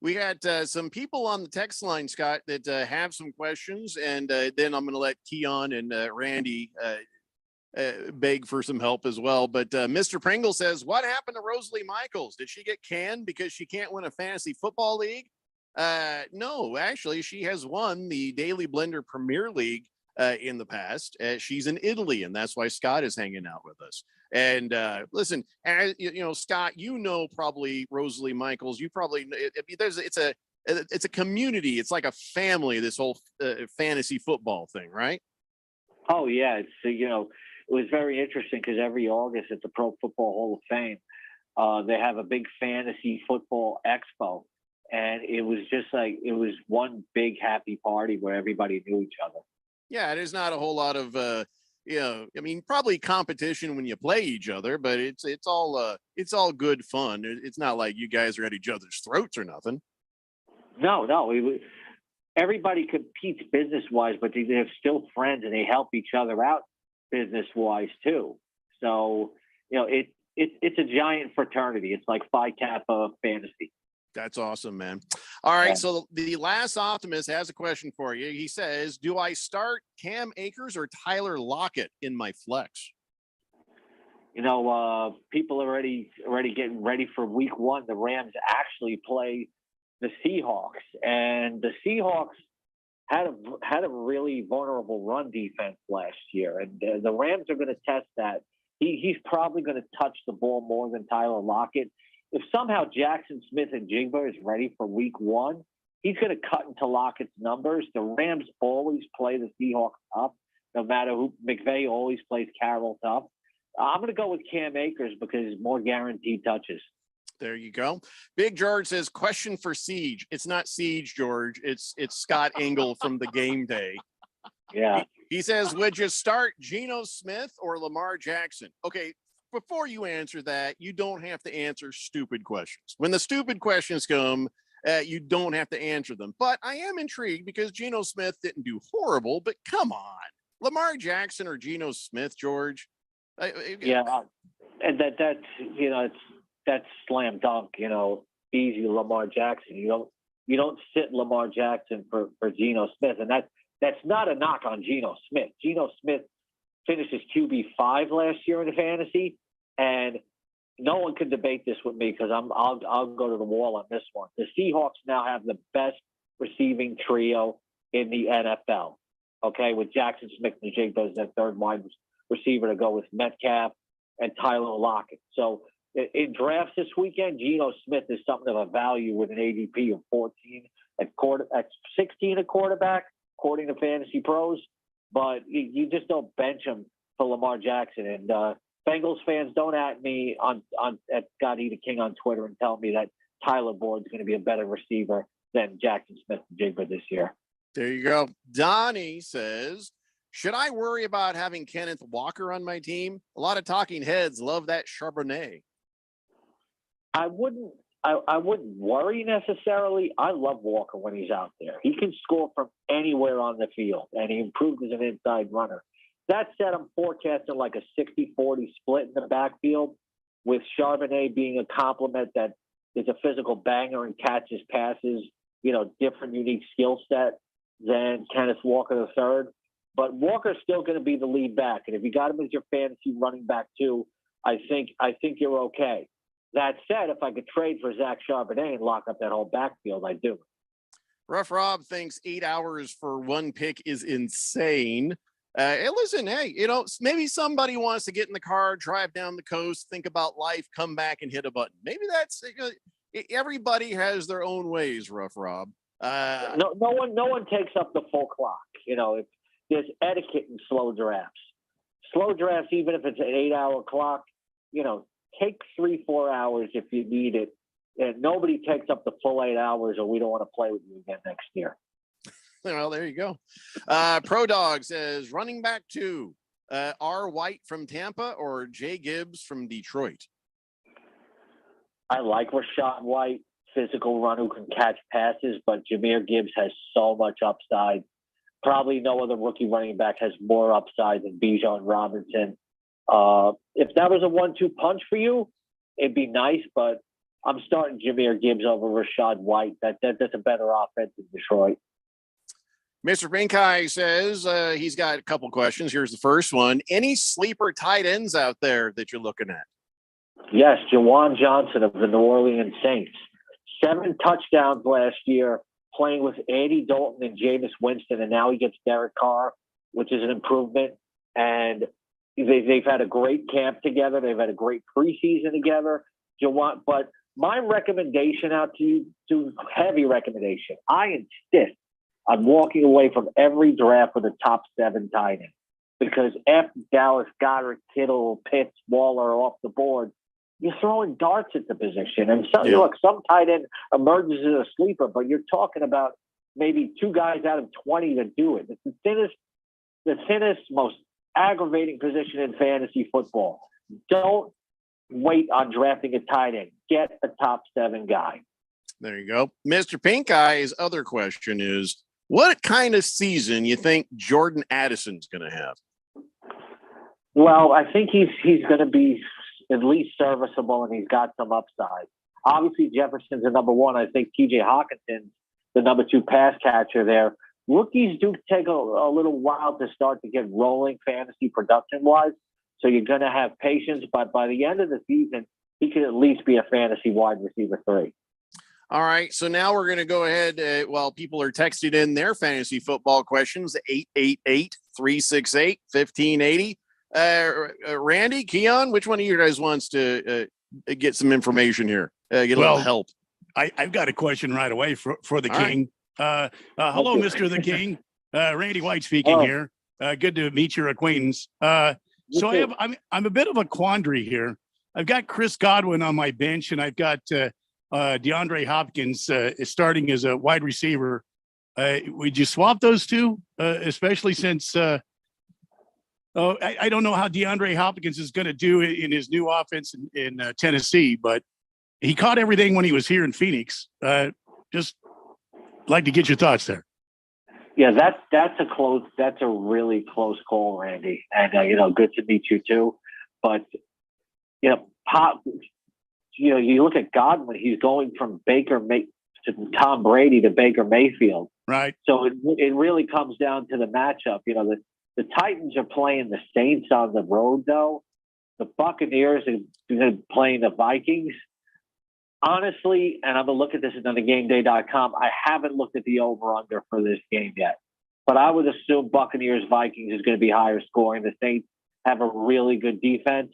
We had some people on the text line, Scott, that have some questions, and then I'm going to let Keon and Randy beg for some help as well. But Mr. Pringle says, what happened to Rosalie Michaels? Did she get canned because she can't win a fantasy football league? No, actually, she has won the Daily Blender Premier League in the past. She's in Italy, and that's why Scott is hanging out with us. And listen, Scott, probably Rosalie Michaels. You probably it's it's a community. It's like a family, this whole fantasy football thing, right? Oh yeah, it's it was very interesting because every August at the Pro Football Hall of Fame, they have a big fantasy football expo, and it was just like it was one big happy party where everybody knew each other. Yeah, there's not a whole lot of probably competition when you play each other, but it's all good fun. It's not like you guys are at each other's throats or nothing. No, everybody competes business wise, but they're still friends and they help each other out business wise too. So it's a giant fraternity. It's like Phi Kappa fantasy. That's awesome, man. All right. So the last optimist has a question for you. He says, do I start Cam Akers or Tyler Lockett in my flex? People are already getting ready for week 1. The Rams actually play the Seahawks, and the Seahawks had a really vulnerable run defense last year, and the Rams are going to test that. He's probably going to touch the ball more than Tyler Lockett. If somehow Jackson Smith-Njigba is ready for week 1, he's going to cut into Lockett's numbers. The Rams always play the Seahawks tough, no matter who. McVay always plays Carroll tough. I'm going to go with Cam Akers because more guaranteed touches. There you go. Big George says, question for Siege. It's not Siege, George. It's Scott Engel from the Game Day. Yeah. He says, would you start Geno Smith or Lamar Jackson? Okay, before you answer that, you don't have to answer stupid questions. When the stupid questions come, you don't have to answer them. But I am intrigued because Geno Smith didn't do horrible, but come on. Lamar Jackson or Geno Smith, George? And that's slam dunk, easy Lamar Jackson. You don't sit Lamar Jackson for Geno Smith. And that's not a knock on Geno Smith. Geno Smith finished his QB5 last year in the fantasy, and no one can debate this with me because I'll go to the wall on this one. The Seahawks now have the best receiving trio in the NFL. Okay, with Jackson Smith-Njigba as that third wide receiver to go with Metcalf and Tyler Lockett. So in drafts this weekend, Geno Smith is something of a value with an ADP of 14 at 16 at quarterback, according to Fantasy Pros. But you just don't bench him for Lamar Jackson. And Bengals fans, don't at me at Scott E. the King on Twitter and tell me that Tyler Boyd's going to be a better receiver than Jackson Smith-Njigba this year. There you go. Donnie says, should I worry about having Kenneth Walker on my team? A lot of talking heads love that Charbonnet. I wouldn't worry necessarily. I love Walker when he's out there. He can score from anywhere on the field, and he improved as an inside runner. That said, I'm forecasting like a 60-40 split in the backfield, with Charbonnet being a complement that is a physical banger and catches passes, different, unique skill set than Kenneth Walker III. But Walker's still going to be the lead back, and if you got him as your fantasy running back too, I think you're okay. That said, if I could trade for Zach Charbonnet and lock up that whole backfield, I'd do it. Rough Rob thinks 8 hours for one pick is insane. Hey, listen, maybe somebody wants to get in the car, drive down the coast, think about life, come back and hit a button. Maybe that's everybody has their own ways, Rough Rob. No one takes up the full clock. If there's etiquette in slow drafts. Slow drafts, even if it's an 8-hour clock, take 3-4 hours if you need it. And nobody takes up the full 8 hours, or we don't want to play with you again next year. Well, there you go. Pro Dog says, running back 2, R. White from Tampa or Jay Gibbs from Detroit? I like Rashad White, physical runner who can catch passes, but Jahmyr Gibbs has so much upside. Probably no other rookie running back has more upside than Bijan Robinson. If that was a 1-2 punch for you, it'd be nice, but I'm starting Jahmyr Gibbs over Rashad White. That's a better offense in Detroit. Mr. Binkai says he's got a couple questions. Here's the first one. Any sleeper tight ends out there that you're looking at? Yes, Jawan Johnson of the New Orleans Saints. 7 touchdowns last year, playing with Andy Dalton and Jameis Winston, and now he gets Derek Carr, which is an improvement. And they've had a great camp together. They've had a great preseason together. But my recommendation out to you, heavy recommendation. I insist on walking away from every draft with a top 7 tight end, because after Dallas, Goddard, Kittle, Pitts, Waller off the board, you're throwing darts at the position. And so, look, some tight end emerges as a sleeper, but you're talking about maybe 2 guys out of 20 that do it. It's the thinnest, most aggravating position in fantasy football. Don't wait on drafting a tight end. Get a top 7 guy. There you go. Mr. Pink Eye's other question is, what kind of season you think Jordan Addison's going to have? Well, I think he's going to be at least serviceable, and he's got some upside. Obviously, Jefferson's the number 1. I think T.J. Hawkinson's the number 2 pass catcher there. Rookies do take a little while to start to get rolling fantasy production-wise, so you're going to have patience. But by the end of the season, he could at least be a fantasy wide receiver 3. All right, so now we're going to go ahead while people are texting in their fantasy football questions, 888-368-1580. Randy, Keon, which one of you guys wants to get some information here? Get a little help. I've got a question right away for the King. Hello, Mr. the King. Randy White speaking here. Good to meet your acquaintance. So I'm a bit of a quandary here. I've got Chris Godwin on my bench, and I've got DeAndre Hopkins starting as a wide receiver. Would you swap those two, especially since I don't know how DeAndre Hopkins is going to do in his new offense in Tennessee, but he caught everything when he was here in Phoenix. Just like to get your thoughts there. Yeah, that's a really close call, Randy, and good to meet you too. But you look at Godwin; he's going from to Tom Brady to Baker Mayfield, right? So it really comes down to the matchup. The Titans are playing the Saints on the road, though. The Buccaneers are playing the Vikings. Honestly, and I'm going to look at this at GameDay.com, I haven't looked at the over-under for this game yet. But I would assume Buccaneers-Vikings is going to be higher scoring. The Saints have a really good defense.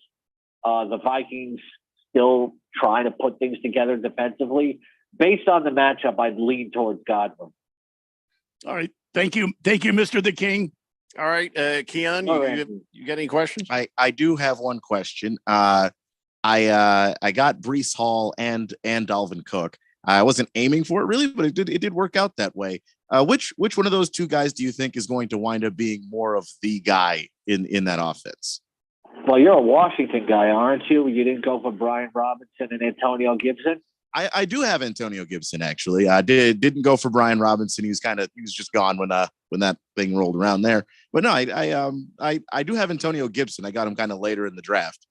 The Vikings still trying to put things together defensively. Based on the matchup, I'd lean towards Godwin. All right. Thank you. Thank you, Mr. the King. All right. Keon, you got any questions? I do have one question. I got Breece Hall and Dalvin Cook. I wasn't aiming for it really, but it did work out that way. Which one of those 2 guys do you think is going to wind up being more of the guy in that offense? Well, you're a Washington guy, aren't you? You didn't go for Brian Robinson and Antonio Gibson? I do have Antonio Gibson, actually. I didn't go for Brian Robinson. He was just gone when that thing rolled around there. But no, I do have Antonio Gibson. I got him kind of later in the draft.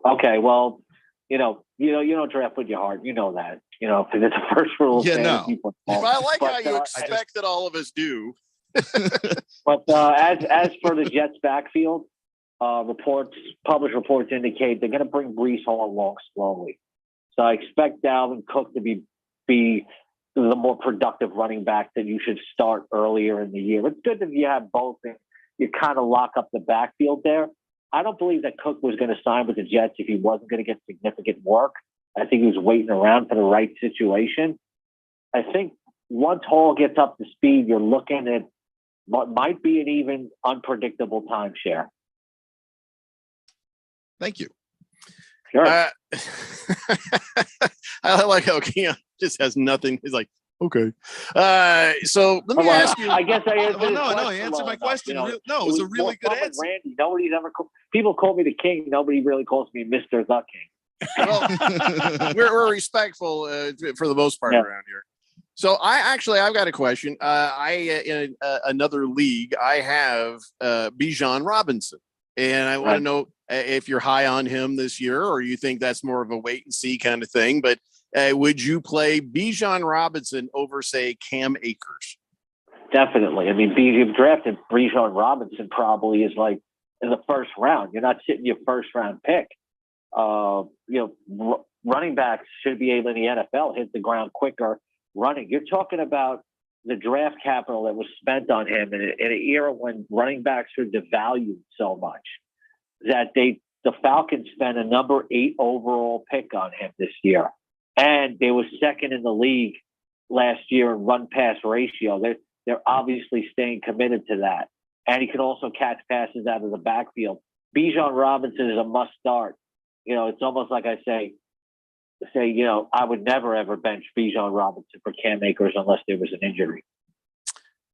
Okay, well, you don't draft with your heart. You know that. Because it's the first rule of fantasy football. But I like how you expect that all of us do. But as for the Jets' backfield, published reports indicate they're going to bring Breece Hall along slowly. So I expect Dalvin Cook to be the more productive running back that you should start earlier in the year. It's good that you have both and you kind of lock up the backfield there. I don't believe that Cook was going to sign with the Jets if he wasn't going to get significant work. I think he was waiting around for the right situation. I think once Hall gets up to speed, you're looking at what might be an even unpredictable timeshare. Thank you. Sure. I like how Keon just has nothing. He's like, okay. So let me ask you. I guess I answered. No, he answered my question. No, it was a really good answer. Randy, people call me the King. Nobody really calls me Mr. the King. Well, we're respectful for the most part around here. So I've got a question. In another league, I have Bijan Robinson, and I want to know if you're high on him this year, or you think that's more of a wait and see kind of thing. But would you play Bijan Robinson over, say, Cam Akers? Definitely. I mean, you've drafted Bijan Robinson probably is like in the first round. You're not sitting your first round pick. Running backs should be able in the NFL hit the ground quicker running. You're talking about the draft capital that was spent on him in an era when running backs are devalued so much that the Falcons spent a number 8 overall pick on him this year. and they were second in the league last year in run pass ratio. They're obviously staying committed to that. And he can also catch passes out of the backfield. Bijan Robinson is a must start. It's almost like I say, I would never ever bench Bijan Robinson for Cam Akers unless there was an injury.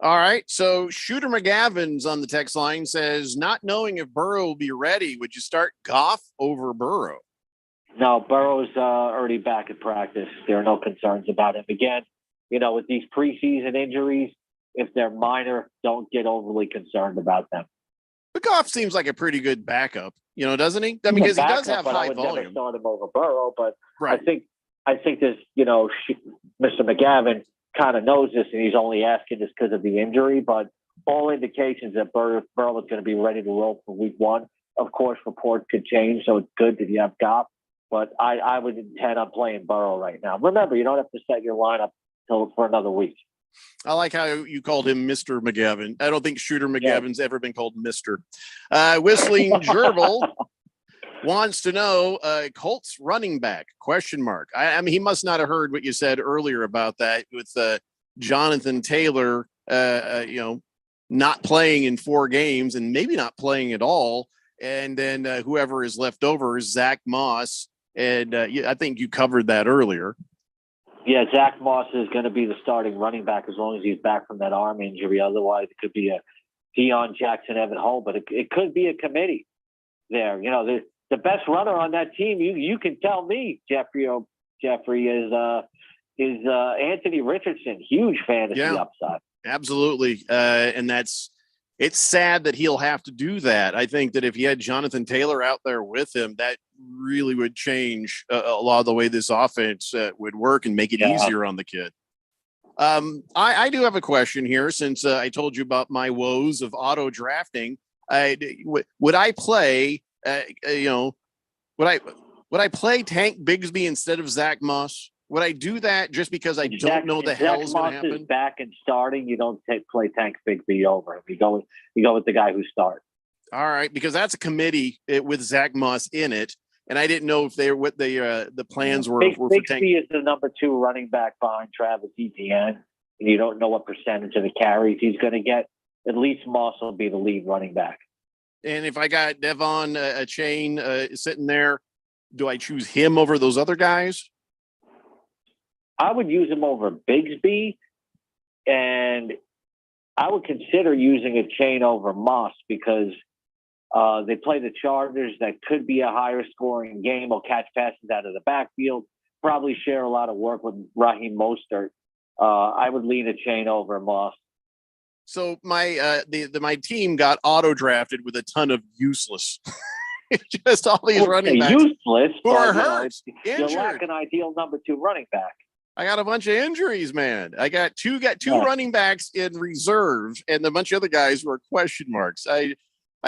All right. So Shooter McGavin's on the text line says, not knowing if Burrow will be ready, would you start Goff over Burrow? No, Burrow's already back at practice. There are no concerns about him. Again, with these preseason injuries, if they're minor, don't get overly concerned about them. But Goff seems like a pretty good backup, doesn't he? I mean, because he does have high volume. I would never start him over Burrow, but right. I think this, Mr. McGavin kind of knows this, and he's only asking this because of the injury. But all indications that Burrow is going to be ready to roll for Week 1. Of course, reports could change, so it's good that you have Goff. But I would intend on playing Burrow right now. Remember, you don't have to set your lineup for another week. I like how you called him Mr. McGavin. I don't think Shooter McGavin's ever been called Mr. Whistling Gerbil wants to know Colts running back, ? I mean, he must not have heard what you said earlier about that with Jonathan Taylor, not playing in 4 games and maybe not playing at all. And then whoever is left over is Zach Moss. And I think you covered that earlier. Yeah, Zach Moss is going to be the starting running back as long as he's back from that arm injury. Otherwise, it could be a Deion Jackson, Evan Hull, but it could be a committee there. The best runner on that team, you can tell me, Jeffrey, is Anthony Richardson. Huge fantasy upside. Absolutely. And it's sad that he'll have to do that. I think that if he had Jonathan Taylor out there with him, that really would change a lot of the way this offense would work and make it easier on the kid. I do have a question here since I told you about my woes of auto drafting. Would I play, would I play Tank Bigsby instead of Zach Moss? Would I do that just because I don't know the hell is going to happen? Is back and starting, you don't play Tank Bigsby over him. You go with the guy who starts. All right, because that's a committee with Zach Moss in it, and I didn't know if what the plans were for Tank. Bigsby is the number 2 running back behind Travis Etienne, and you don't know what percentage of the carries he's going to get. At least Moss will be the lead running back. And if I got Devon Chain sitting there, do I choose him over those other guys? I would use him over Bigsby, and I would consider using a Chain over Moss because they play the Chargers. That could be a higher scoring game. Will catch passes out of the backfield. Probably share a lot of work with Raheem Mostert. I would lean a Chain over Moss. So my my team got auto drafted with a ton of useless. Just all these running backs useless who are hurt, injured. You lack an ideal number 2 running back. I got a bunch of injuries, man. I got two running backs in reserve and a bunch of other guys who are question marks. I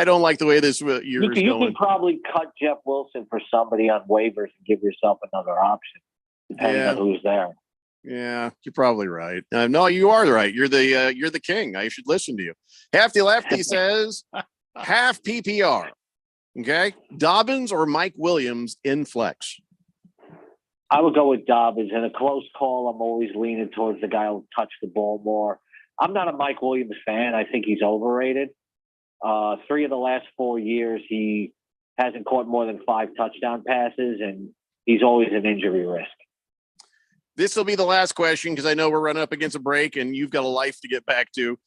don't like the way this year is going. You can probably cut Jeff Wilson for somebody on waivers and give yourself another option, depending on who's there. Yeah, you're probably right. No, you are right. You're the king. I should listen to you. Half the Lefty says half PPR. Okay, Dobbins or Mike Williams in flex. I would go with Dobbins. In a close call, I'm always leaning towards the guy who'll touch the ball more. I'm not a Mike Williams fan. I think he's overrated. 3 of the last 4 years, he hasn't caught more than 5 touchdown passes, and he's always an injury risk. This will be the last question because I know we're running up against a break, and you've got a life to get back to.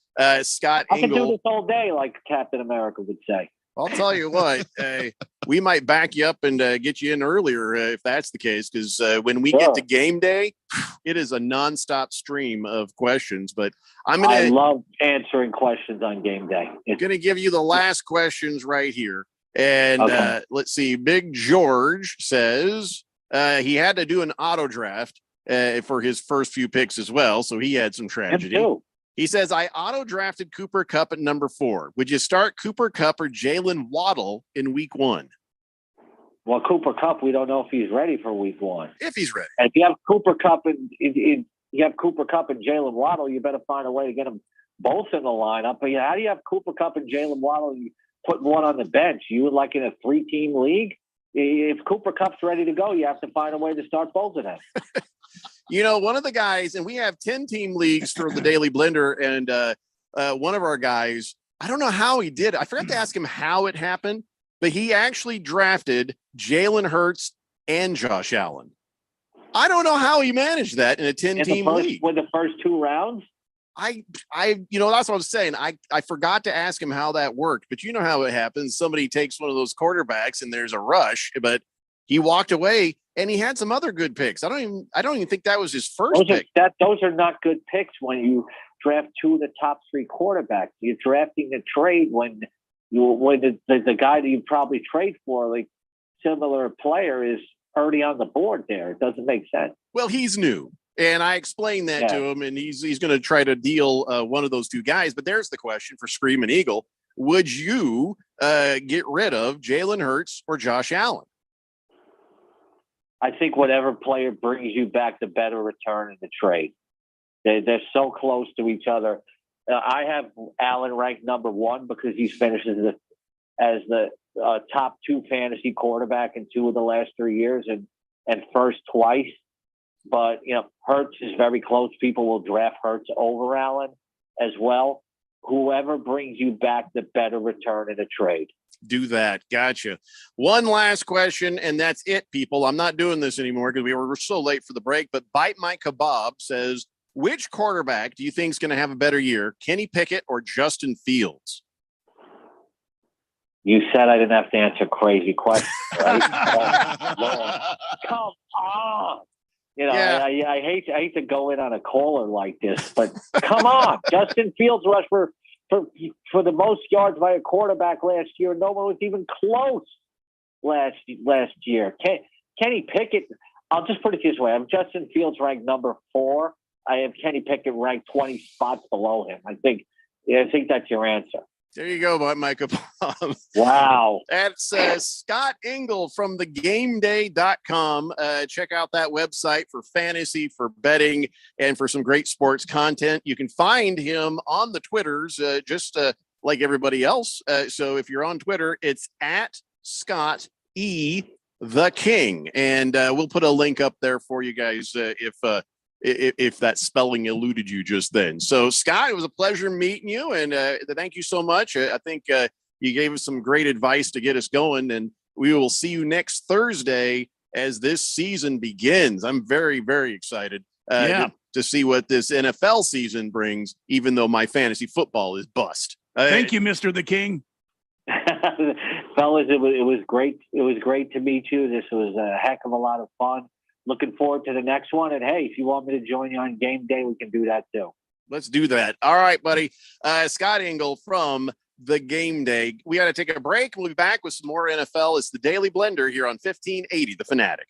Scott Engel. I can do this all day, like Captain America would say. I'll tell you what, we might back you up and get you in earlier if that's the case, because when we get to game day, it is a nonstop stream of questions. But I love answering questions on game day. I'm going to give you the last questions right here. And let's see. Big George says he had to do an auto draft for his first few picks as well. So he had some tragedy. He says, I auto-drafted Cooper Kupp at number 4. Would you start Cooper Kupp or Jalen Waddle in week 1? Well, Cooper Kupp, we don't know if he's ready for week 1. If he's ready. And if you have Cooper Kupp and Jalen Waddle, you better find a way to get them both in the lineup. But how do you have Cooper Kupp and Jalen Waddle and you put one on the bench? You would like in a 3-team league? if Cooper Kupp's ready to go, you have to find a way to start both of them. One of the guys, and we have 10-team leagues for the Daily Blender, and one of our guys, I don't know how he did it. I forgot to ask him how it happened, but he actually drafted Jalen Hurts and Josh Allen. I don't know how he managed that in a 10-team league. With the first 2 rounds? That's what I was saying. I forgot to ask him how that worked, but you know how it happens. Somebody takes one of those quarterbacks and there's a rush, but he walked away and he had some other good picks. I don't even think that was his first pick. Those are not good picks when you draft 2 of the top 3 quarterbacks. You're drafting a trade when the guy that you probably trade for, like similar player, is already on the board there. It doesn't make sense. Well, he's new. And I explained that to him, and he's going to try to deal one of those 2 guys. But there's the question for Screaming Eagle. Would you get rid of Jalen Hurts or Josh Allen? I think whatever player brings you back the better return in the trade. They're so close to each other. I have Allen ranked number 1 because he's finished as the top 2 fantasy quarterback in 2 of the last 3 years and first twice. But, Hurts is very close. People will draft Hurts over Allen as well. Whoever brings you back the better return in a trade. Do that. Gotcha. One last question, and that's it, people. I'm not doing this anymore because we were so late for the break. But Bite My Kebab says, which quarterback do you think is going to have a better year, Kenny Pickett or Justin Fields? You said I didn't have to answer crazy questions, right? Come on. I hate to go in on a caller like this, but come on. Justin Fields rushed for the most yards by a quarterback last year. No one was even close last year. Kenny Pickett, I'll just put it this way. I'm Justin Fields ranked number 4. I have Kenny Pickett ranked 20 spots below him. I think that's your answer. There you go, Micah. Wow. That's Scott Engel from thegameday.com. Check out that website for fantasy, for betting, and for some great sports content. You can find him on the Twitters, just like everybody else. So if you're on Twitter, it's at Scott E. the King. And we'll put a link up there for you guys if that spelling eluded you just then. So, Scott, it was a pleasure meeting you, and thank you so much. I think you gave us some great advice to get us going, and we will see you next Thursday as this season begins. I'm very, very excited to see what this NFL season brings, even though my fantasy football is bust. Thank you, Mr. the King. Fellas, it was great. It was great to meet you. This was a heck of a lot of fun. Looking forward to the next one. And hey, if you want me to join you on game day, we can do that too. Let's do that. All right, buddy. Scott Engel from The Game Day. We got to take a break. We'll be back with some more NFL. It's the Daily Blender here on 1580 The Fanatic.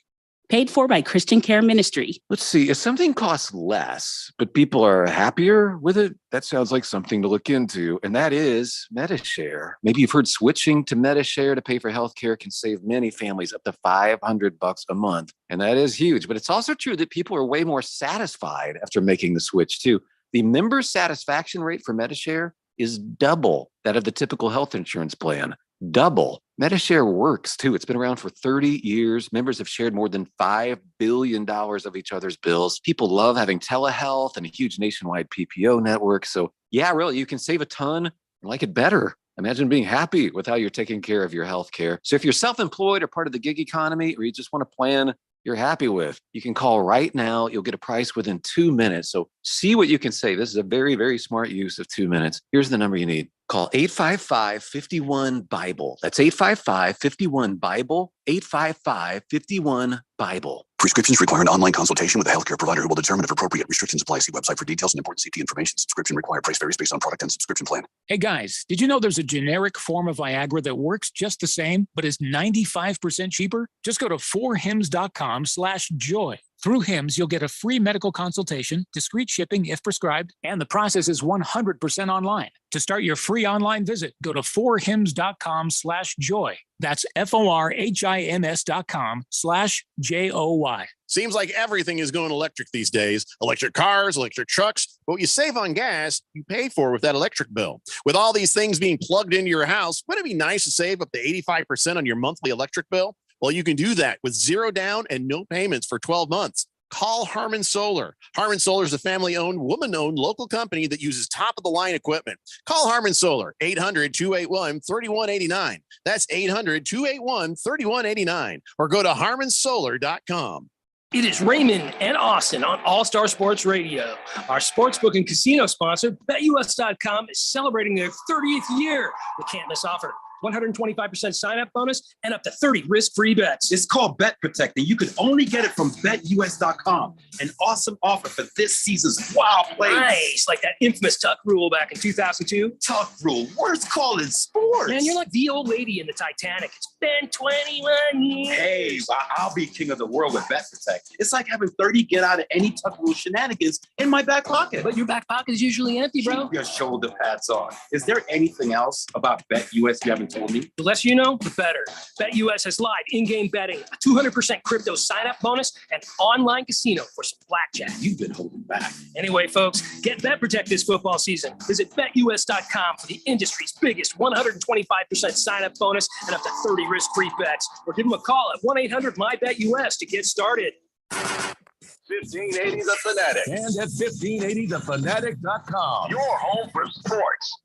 Paid for by Christian Care Ministry. Let's see. If something costs less, but people are happier with it, that sounds like something to look into. And that is Medi-Share. Maybe you've heard switching to Medi-Share to pay for healthcare can save many families up to $500 a month. And that is huge. But it's also true that people are way more satisfied after making the switch too. The member satisfaction rate for Medi-Share is double that of the typical health insurance plan. Double. Medi-Share works too. It's been around for 30 years. Members have shared more than $5 billion of each other's bills. People love having telehealth and a huge nationwide PPO network. So yeah, really, you can save a ton and like it better. Imagine being happy with how you're taking care of your health care. So if you're self-employed or part of the gig economy, or you just want a plan you're happy with, you can call right now. You'll get a price within 2 minutes. So see what you can save. This is a very, very smart use of 2 minutes. Here's the number you need. Call 855-51-BIBLE. That's 855-51-BIBLE, 855-51-BIBLE. Prescriptions require an online consultation with a healthcare provider who will determine if appropriate restrictions apply. See website for details and important safety information. Subscription required. Price varies based on product and subscription plan. Hey guys, did you know there's a generic form of Viagra that works just the same, but is 95% cheaper? Just go to 4hims.com/joy. Through Hims, you'll get a free medical consultation, discreet shipping if prescribed, and the process is 100% online. To start your free online visit, go to 4hims.com/joy. That's FORHIMS.com/JOY. Seems like everything is going electric these days. Electric cars, electric trucks. But what you save on gas, you pay for with that electric bill. With all these things being plugged into your house, wouldn't it be nice to save up to 85% on your monthly electric bill? Well, you can do that with 0 down and no payments for 12 months. Call Harmon Solar. Harmon Solar is a family-owned, woman-owned local company that uses top-of-the-line equipment. Call Harmon Solar, 800-281-3189. That's 800-281-3189. Or go to harmonsolar.com. It is Raymond and Austin on All Star Sports Radio. Our sportsbook and casino sponsor, BetUS.com, is celebrating their 30th year. You can't miss offer. 125% sign-up bonus and up to 30 risk-free bets. It's called Bet Protect, and you can only get it from BetUS.com. An awesome offer for this season's wild plays. Nice, like that infamous tuck rule back in 2002. Tuck rule, worst call in sports. Man, you're like the old lady in the Titanic. It's been 21 years. Hey, I'll be king of the world with Bet Protect. It's like having 30 get out of any tuck rule shenanigans in my back pocket. But your back pocket is usually empty, bro. Keep your shoulder pads on. Is there anything else about BetUS you haven't told me? The less you know, the better. BetUS has live in-game betting, a 200% crypto sign-up bonus, and online casino for some blackjack. You've been holding back. Anyway, folks, get Bet Protect this football season. Visit BetUS.com for the industry's biggest 125% sign-up bonus and up to 30 risk-free bets. Or give them a call at 1-800-MY-BET-US to get started. 1580 The Fanatic. And at 1580thefanatic.com. Your home for sports.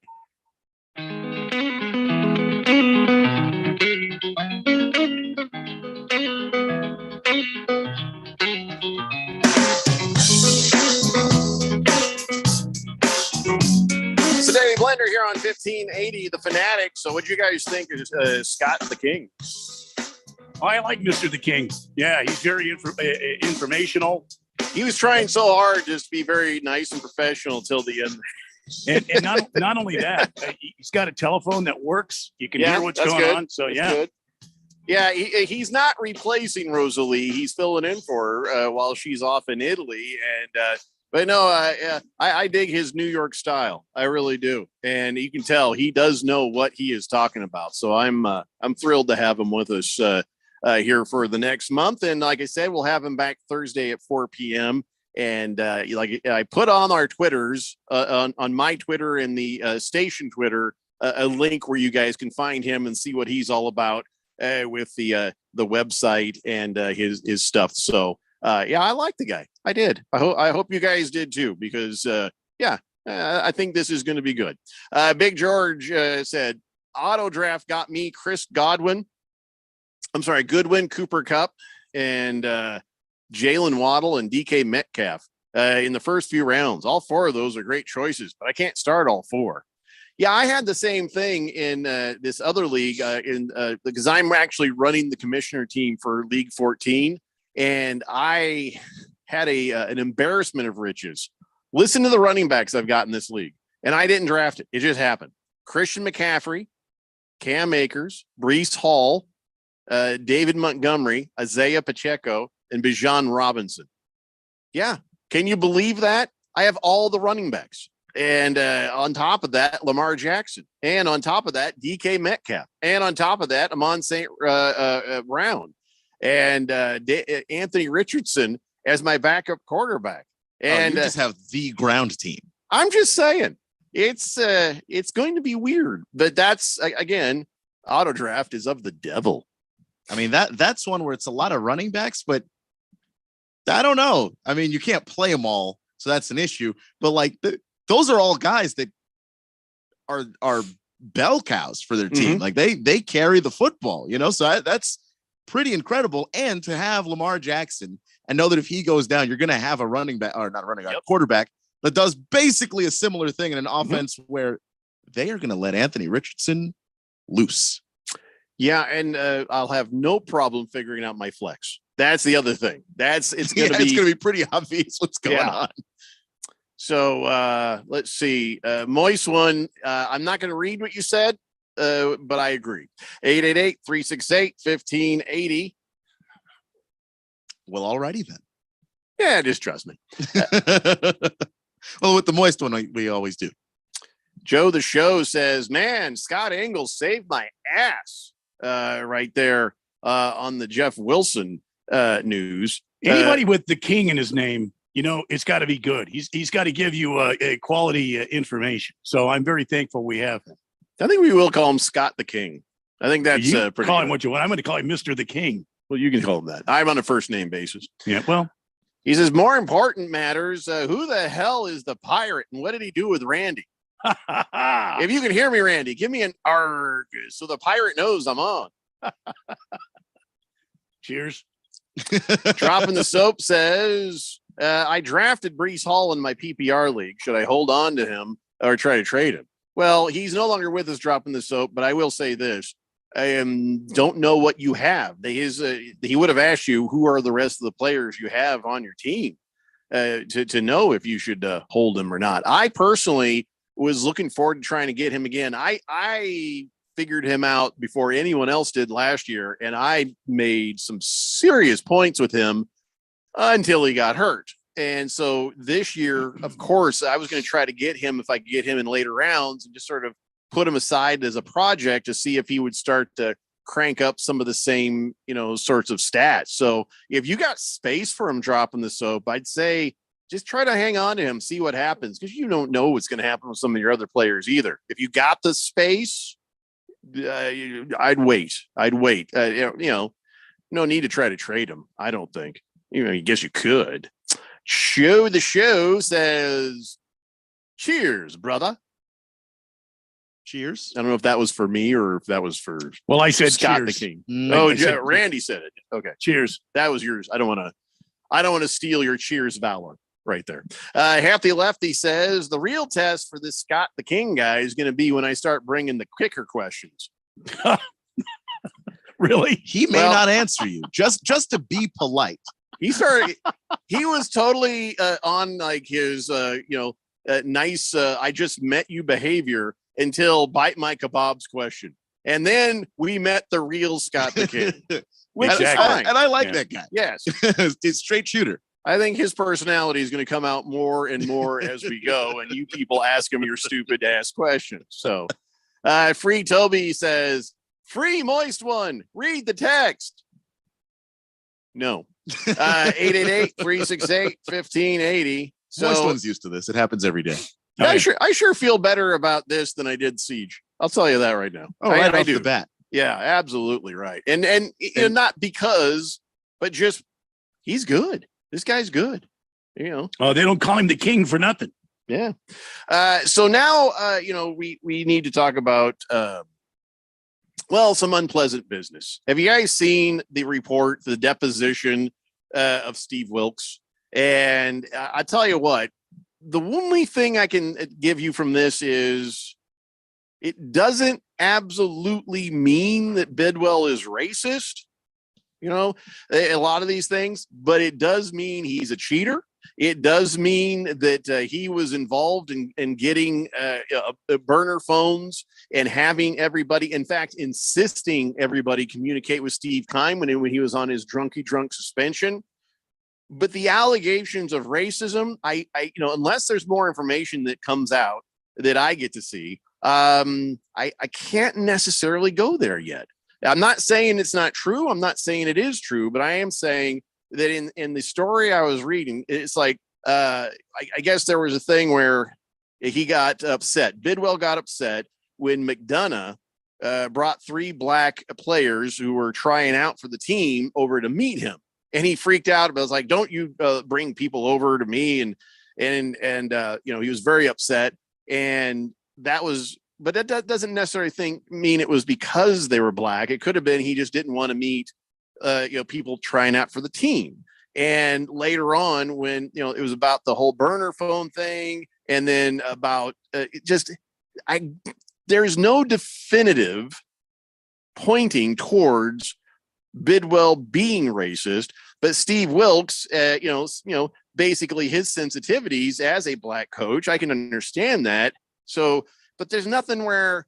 So Danny Blender here on 1580 The Fanatic. So what do you guys think of Scott the King? I like Mr. the King. Yeah, he's very informational. He was trying so hard just to be very nice and professional till the end. And not only that, he's got a telephone that works. You can hear what's going on. So, that's good. Yeah, he's not replacing Rosalie. He's filling in for her while she's off in Italy. And but no, I dig his New York style. I really do. And you can tell he does know what he is talking about. So I'm thrilled to have him with us here for the next month. And like I said, we'll have him back Thursday at 4 p.m. And like I put on our Twitters, on my Twitter and the station Twitter, a link where you guys can find him and see what he's all about with the website and his stuff. So yeah, I like the guy. I did. I hope you guys did too, because I think this is going to be good. Big George said auto draft got me Chris Goodwin, Cooper Kupp, and Jalen Waddle and DK Metcalf in the first few rounds. All 4 of those are great choices, but I can't start all 4. Yeah, I had the same thing in this other league because I'm actually running the commissioner team for League 14, and I had an embarrassment of riches. Listen to the running backs I've got in this league, and I didn't draft it. It just happened. Christian McCaffrey, Cam Akers, Breece Hall, David Montgomery, Isaiah Pacheco, and Bijan Robinson. Yeah. Can you believe that? I have all the running backs. And on top of that, Lamar Jackson. And on top of that, DK Metcalf. And on top of that, Amon St. Brown. And Anthony Richardson as my backup quarterback. And you just have the ground team. I'm just saying. It's going to be weird. But that's, again, auto draft is of the devil. I mean, that's one where it's a lot of running backs, but I don't know. I mean, you can't play them all, so that's an issue. But like those are all guys that are bell cows for their team. Like they carry the football, So that's pretty incredible. And to have Lamar Jackson and know that if he goes down, you're going to have a running back or not a running back, quarterback that does basically a similar thing in an offense where they are going to let Anthony Richardson loose. Yeah, and I'll have no problem figuring out my flex. That's the other thing. It's going to be pretty obvious what's going on. So let's see. Moist one. I'm not going to read what you said, but I agree. 888-368-1580. Well, alrighty then. Yeah, just trust me. Well, with the moist one, we always do. Joe the Show says, man, Scott Engel saved my ass right there on the Jeff Wilson news. Anybody with the King in his name, it's got to be good. He's got to give you a quality information. So I'm very thankful we have him. I think we will call him Scott the King. I think that's you pretty call good. him what you want. I'm going to call him Mr. the King. Well, you can call him that. I'm on a first name basis. Yeah. Well, he says more important matters. Who the hell is the pirate and what did he do with Randy? If you can hear me, Randy, give me an arg so the pirate knows I'm on. Cheers. Dropping the Soap says, I drafted Brees Hall in my PPR league. Should I hold on to him or try to trade him? Well, he's no longer with us, Dropping the Soap, but I will say this. I don't know what you have. He would have asked you who are the rest of the players you have on your team to know if you should hold him or not. I personally was looking forward to trying to get him again. I figured him out before anyone else did last year, and I made some serious points with him until he got hurt. And so this year, of course, I was going to try to get him if I could get him in later rounds and just sort of put him aside as a project to see if he would start to crank up some of the same, sorts of stats. So if you got space for him Dropping the Soap, I'd say just try to hang on to him, see what happens, because you don't know what's going to happen with some of your other players either. If you got the space, I'd wait. No need to try to trade him. I don't think. I guess you could. Show the Show says, cheers, brother. Cheers. I don't know if that was for me or if that was for well, I said Scott cheers. the King. Said, Randy said it. Okay. Cheers. That was yours. I don't want to steal your cheers valor right there. Hefty Lefty says the real test for this Scott the King guy is going to be when I start bringing the kicker questions. Really? He may not answer you just to be polite. He was totally on like his, nice, I just met you behavior until bite my kebabs question. And then we met the real Scott the King, which is fine. And I like that guy. Yes. He's straight shooter. I think his personality is going to come out more and more as we go. And you people ask him your stupid ass questions. So Free Toby says, free moist one, read the text. No. 888-368-1580. Moist one's used to this. It happens every day. I sure feel better about this than I did Siege. I'll tell you that right now. Oh, right off the bat. Yeah, absolutely right. And not because, but just he's good. This guy's good. Oh, they don't call him the King for nothing. Yeah. So now we need to talk about some unpleasant business. Have you guys seen the report, the deposition of Steve Wilkes? And I tell you what, the only thing I can give you from this is it doesn't absolutely mean that Bidwell is racist, a lot of these things, but it does mean he's a cheater. It does mean that he was involved in getting burner phones and having everybody, in fact, insisting everybody communicate with Steve Keim when he was on his drunk suspension. But the allegations of racism, I unless there's more information that comes out that I get to see, I can't necessarily go there yet. I'm not saying it's not true. I'm not saying it is true, but I am saying that in the story I was reading, it's like, I guess there was a thing where he got upset. Bidwell got upset when McDonough brought 3 black players who were trying out for the team over to meet him. And he freaked out. But I was like, don't you bring people over to me. And he was very upset. And that was, but that doesn't necessarily mean it was because they were black. It could have been he just didn't want to meet people trying out for the team. And later on, when it was about the whole burner phone thing, and then about there's no definitive pointing towards Bidwell being racist, but Steve Wilkes, basically his sensitivities as a black coach, I can understand that. So, but there's nothing where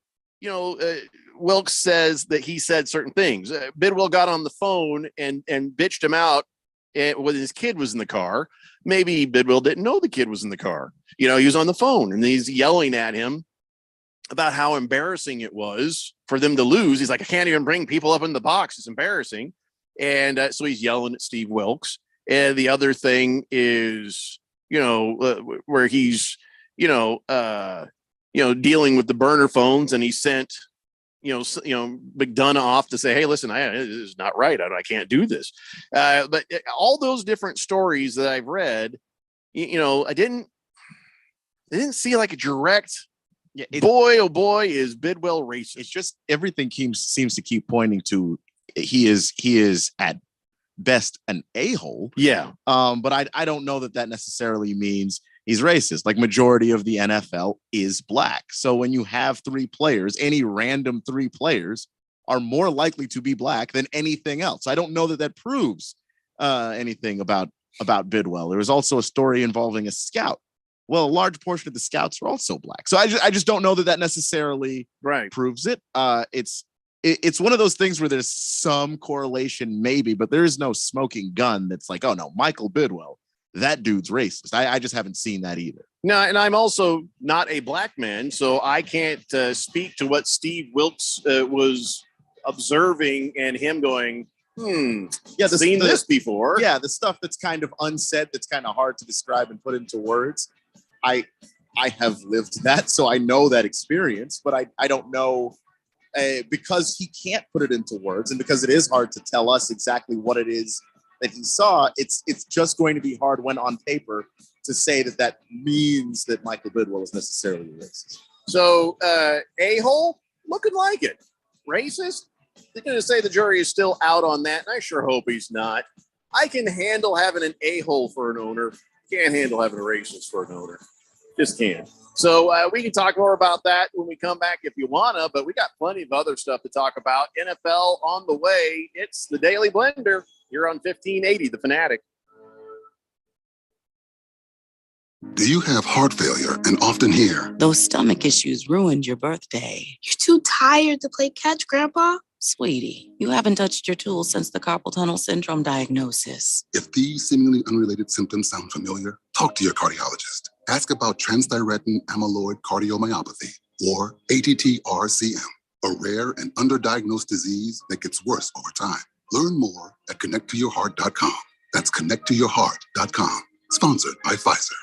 Wilkes says that he said certain things. Bidwell got on the phone and bitched him out when his kid was in the car. Maybe Bidwell didn't know the kid was in the car. He was on the phone and he's yelling at him about how embarrassing it was for them to lose. He's like, I can't even bring people up in the box. It's embarrassing. And so he's yelling at Steve Wilkes. And the other thing is, where he's, dealing with the burner phones, and he sent McDonough off to say, hey, listen, this is not right. I can't do this. But all those different stories that I've read, I didn't see like a direct. Yeah, boy, oh boy, is Bidwell racist. It's just everything seems to keep pointing to he is at best an a-hole. Yeah. But I don't know that necessarily means he's racist. Like, majority of the NFL is black. So when you have three players, any random three players are more likely to be black than anything else. I don't know that proves anything about Bidwell. There was also a story involving a scout. Well, a large portion of the scouts are also black. So I just don't know that necessarily proves it. It's one of those things where there's some correlation maybe, but there is no smoking gun that's like, oh no, Michael Bidwell, that dude's racist. I just haven't seen that either. No, and I'm also not a black man, so I can't speak to what Steve Wilkes was observing and him going, seen this before. Yeah, the stuff that's kind of unsaid, that's kind of hard to describe and put into words. I have lived that, so I know that experience, but I don't know because he can't put it into words, and because it is hard to tell us exactly what it is that he saw. It's just going to be hard when on paper to say that means that Michael Bidwell is necessarily racist. So a-hole, looking like it. Racist? They're going to say the jury is still out on that, and I sure hope he's not. I can handle having an a-hole for an owner. Can't handle having a racist for an owner. Just can't. So we can talk more about that when we come back if you want to, but we got plenty of other stuff to talk about. NFL on the way. It's the Daily Blender here on 1580, The Fanatic. Do you have heart failure and often hear, those stomach issues ruined your birthday? You're too tired to play catch, Grandpa. Sweetie, you haven't touched your tools since the carpal tunnel syndrome diagnosis. if these seemingly unrelated symptoms sound familiar, talk to your cardiologist. Ask about transthyretin amyloid cardiomyopathy, or ATTR-CM, a rare and underdiagnosed disease that gets worse over time. Learn more at connecttoyourheart.com. That's connecttoyourheart.com. Sponsored by Pfizer.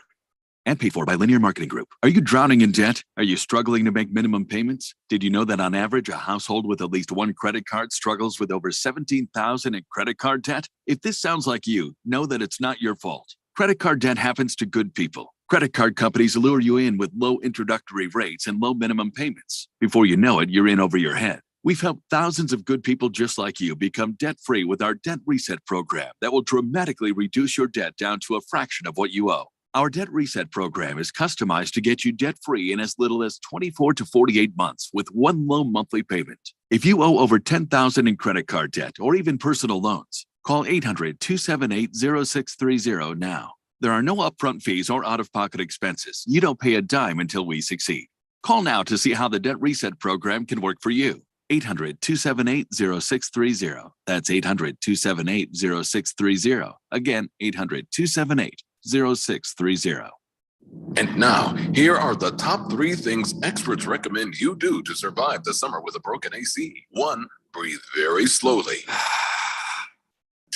And paid for by Linear Marketing Group. Are you drowning in debt? Are you struggling to make minimum payments? Did you know that on average, a household with at least one credit card struggles with over $17,000 in credit card debt? If this sounds like you, know that it's not your fault. Credit card debt happens to good people. Credit card companies lure you in with low introductory rates and low minimum payments. Before you know it, you're in over your head. We've helped thousands of good people just like you become debt-free with our Debt Reset program that will dramatically reduce your debt down to a fraction of what you owe. Our Debt Reset program is customized to get you debt-free in as little as 24 to 48 months with one low monthly payment. If you owe over $10,000 in credit card debt or even personal loans, call 800-278-0630 now. There are no upfront fees or out-of-pocket expenses. You don't pay a dime until we succeed. Call now to see how the Debt Reset program can work for you. 800-278-0630. That's 800-278-0630. Again, 800-278-0630. And now, here are the top 3 things experts recommend you do to survive the summer with a broken AC. 1, breathe very slowly.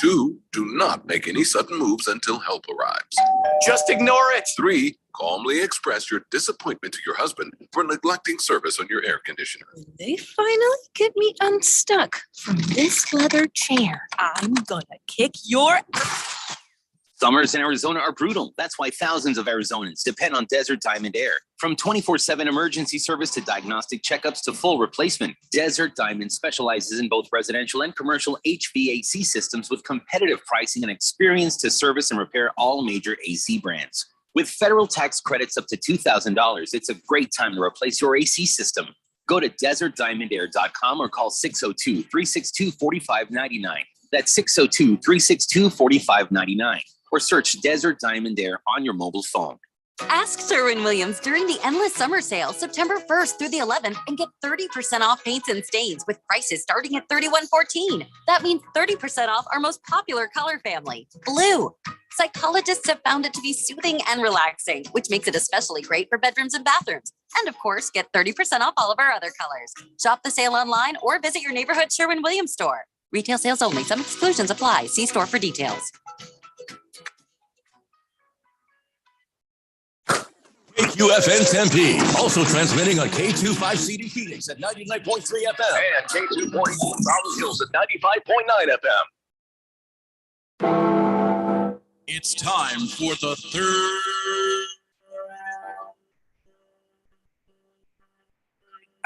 2, do not make any sudden moves until help arrives. Just ignore it. 3, calmly express your disappointment to your husband for neglecting service on your air conditioner. They finally get me unstuck from this leather chair. I'm gonna kick your. Summers in Arizona are brutal. That's why thousands of Arizonans depend on Desert Diamond Air. From 24/7 emergency service to diagnostic checkups to full replacement, Desert Diamond specializes in both residential and commercial HVAC systems with competitive pricing and experience to service and repair all major AC brands. With federal tax credits up to $2,000, it's a great time to replace your AC system. Go to desertdiamondair.com or call 602-362-4599. That's 602-362-4599. Or search Desert Diamond Air on your mobile phone. Ask Sherwin-Williams during the Endless Summer Sale, September 1st through the 11th, and get 30% off paints and stains with prices starting at $31.14. That means 30% off our most popular color family, blue. Psychologists have found it to be soothing and relaxing, which makes it especially great for bedrooms and bathrooms. And of course, get 30% off all of our other colors. Shop the sale online or visit your neighborhood Sherwin-Williams store. Retail sales only. Some exclusions apply. See store for details. KQFN Tempe, also transmitting on K25CD Phoenix at 99.3 FM and K244 Rolling Hills at 95.9 FM. It's time for the third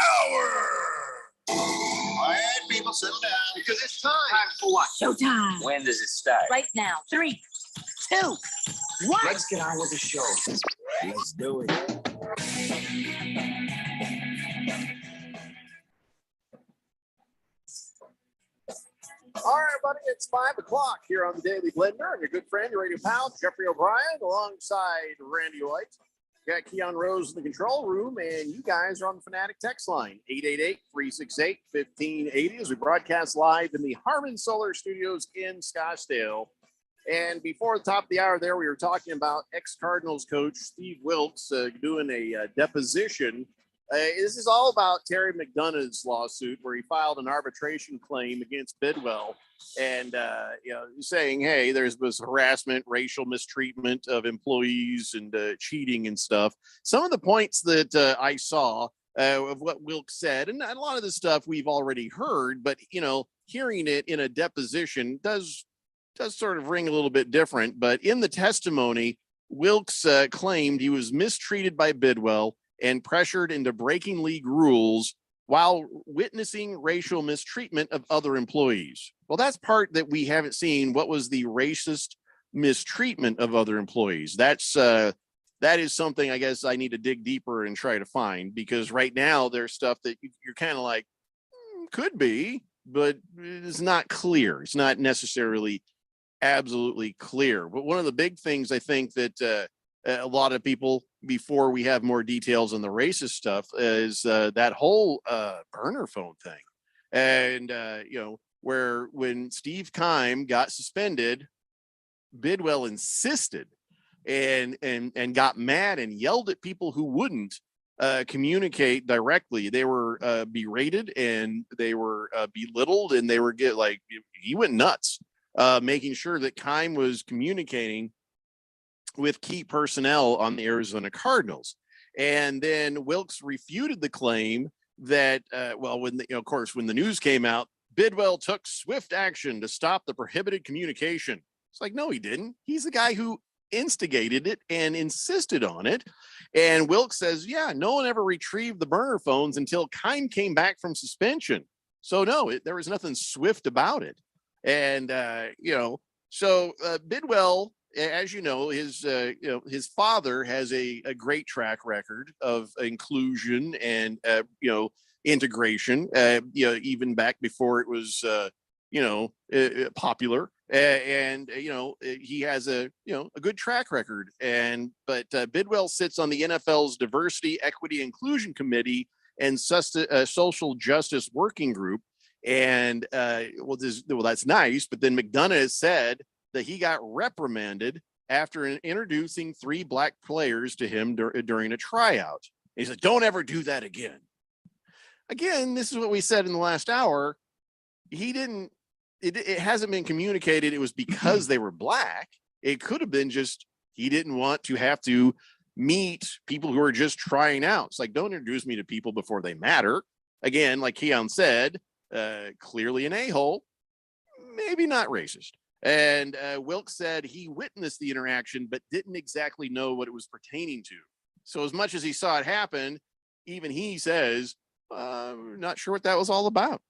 hour. All right, people, settle down because it's time. Time for what? Showtime. When does it start? Right now. 3, 2, 1. Let's get on with the show. Let's do it. All right, everybody, it's 5 o'clock here on the Daily Blender, and your good friend, your radio pal, Jeffrey O'Brien, alongside Randy White. Got Keon Rose in the control room, and you guys are on the Fanatic text line, 888-368-1580, as we broadcast live in the Harmon Solar Studios in Scottsdale. And before the top of the hour there, we were talking about ex-Cardinals coach Steve Wilkes doing a deposition. This is all about Terry McDonough's lawsuit where he filed an arbitration claim against Bidwell and, saying, hey, there was harassment, racial mistreatment of employees and cheating and stuff. Some of the points that I saw of what Wilkes said, and a lot of the stuff we've already heard, but, hearing it in a deposition does sort of ring a little bit different. But in the testimony, Wilkes claimed he was mistreated by Bidwell and pressured into breaking league rules while witnessing racial mistreatment of other employees. Well, that's part that we haven't seen. What was the racist mistreatment of other employees? That is something I guess I need to dig deeper and try to find, because right now there's stuff that you're kind of like, could be, but it's not clear. It's not necessarily absolutely clear. But one of the big things I think that a lot of people, before we have more details on the racist stuff, is that whole burner phone thing. And, where when Steve Keim got suspended, Bidwell insisted and got mad and yelled at people who wouldn't communicate directly. They were berated and they were belittled, and they were he went nuts, making sure that Keim was communicating with key personnel on the Arizona Cardinals. And then Wilkes refuted the claim that, when the news came out, Bidwell took swift action to stop the prohibited communication. It's like, no, he didn't. He's the guy who instigated it and insisted on it. And Wilkes says, yeah, no one ever retrieved the burner phones until Keim came back from suspension. So no, there was nothing swift about it. And, so Bidwell, as you know, his father has a great track record of inclusion and, integration, even back before it was, popular. And he has a good track record. But Bidwell sits on the NFL's Diversity, Equity, Inclusion Committee and Social Justice Working Group. And that's nice. But then McDonough has said that he got reprimanded after introducing 3 black players to him during a tryout. He said, don't ever do that again. Again, this is what we said in the last hour. It hasn't been communicated it was because they were black. It could have been just he didn't want to have to meet people who are just trying out. It's like, don't introduce me to people before they matter. Again, like Keon said, clearly an a-hole, maybe not racist. And Wilkes said he witnessed the interaction, but didn't exactly know what it was pertaining to. So as much as he saw it happen, even he says, not sure what that was all about.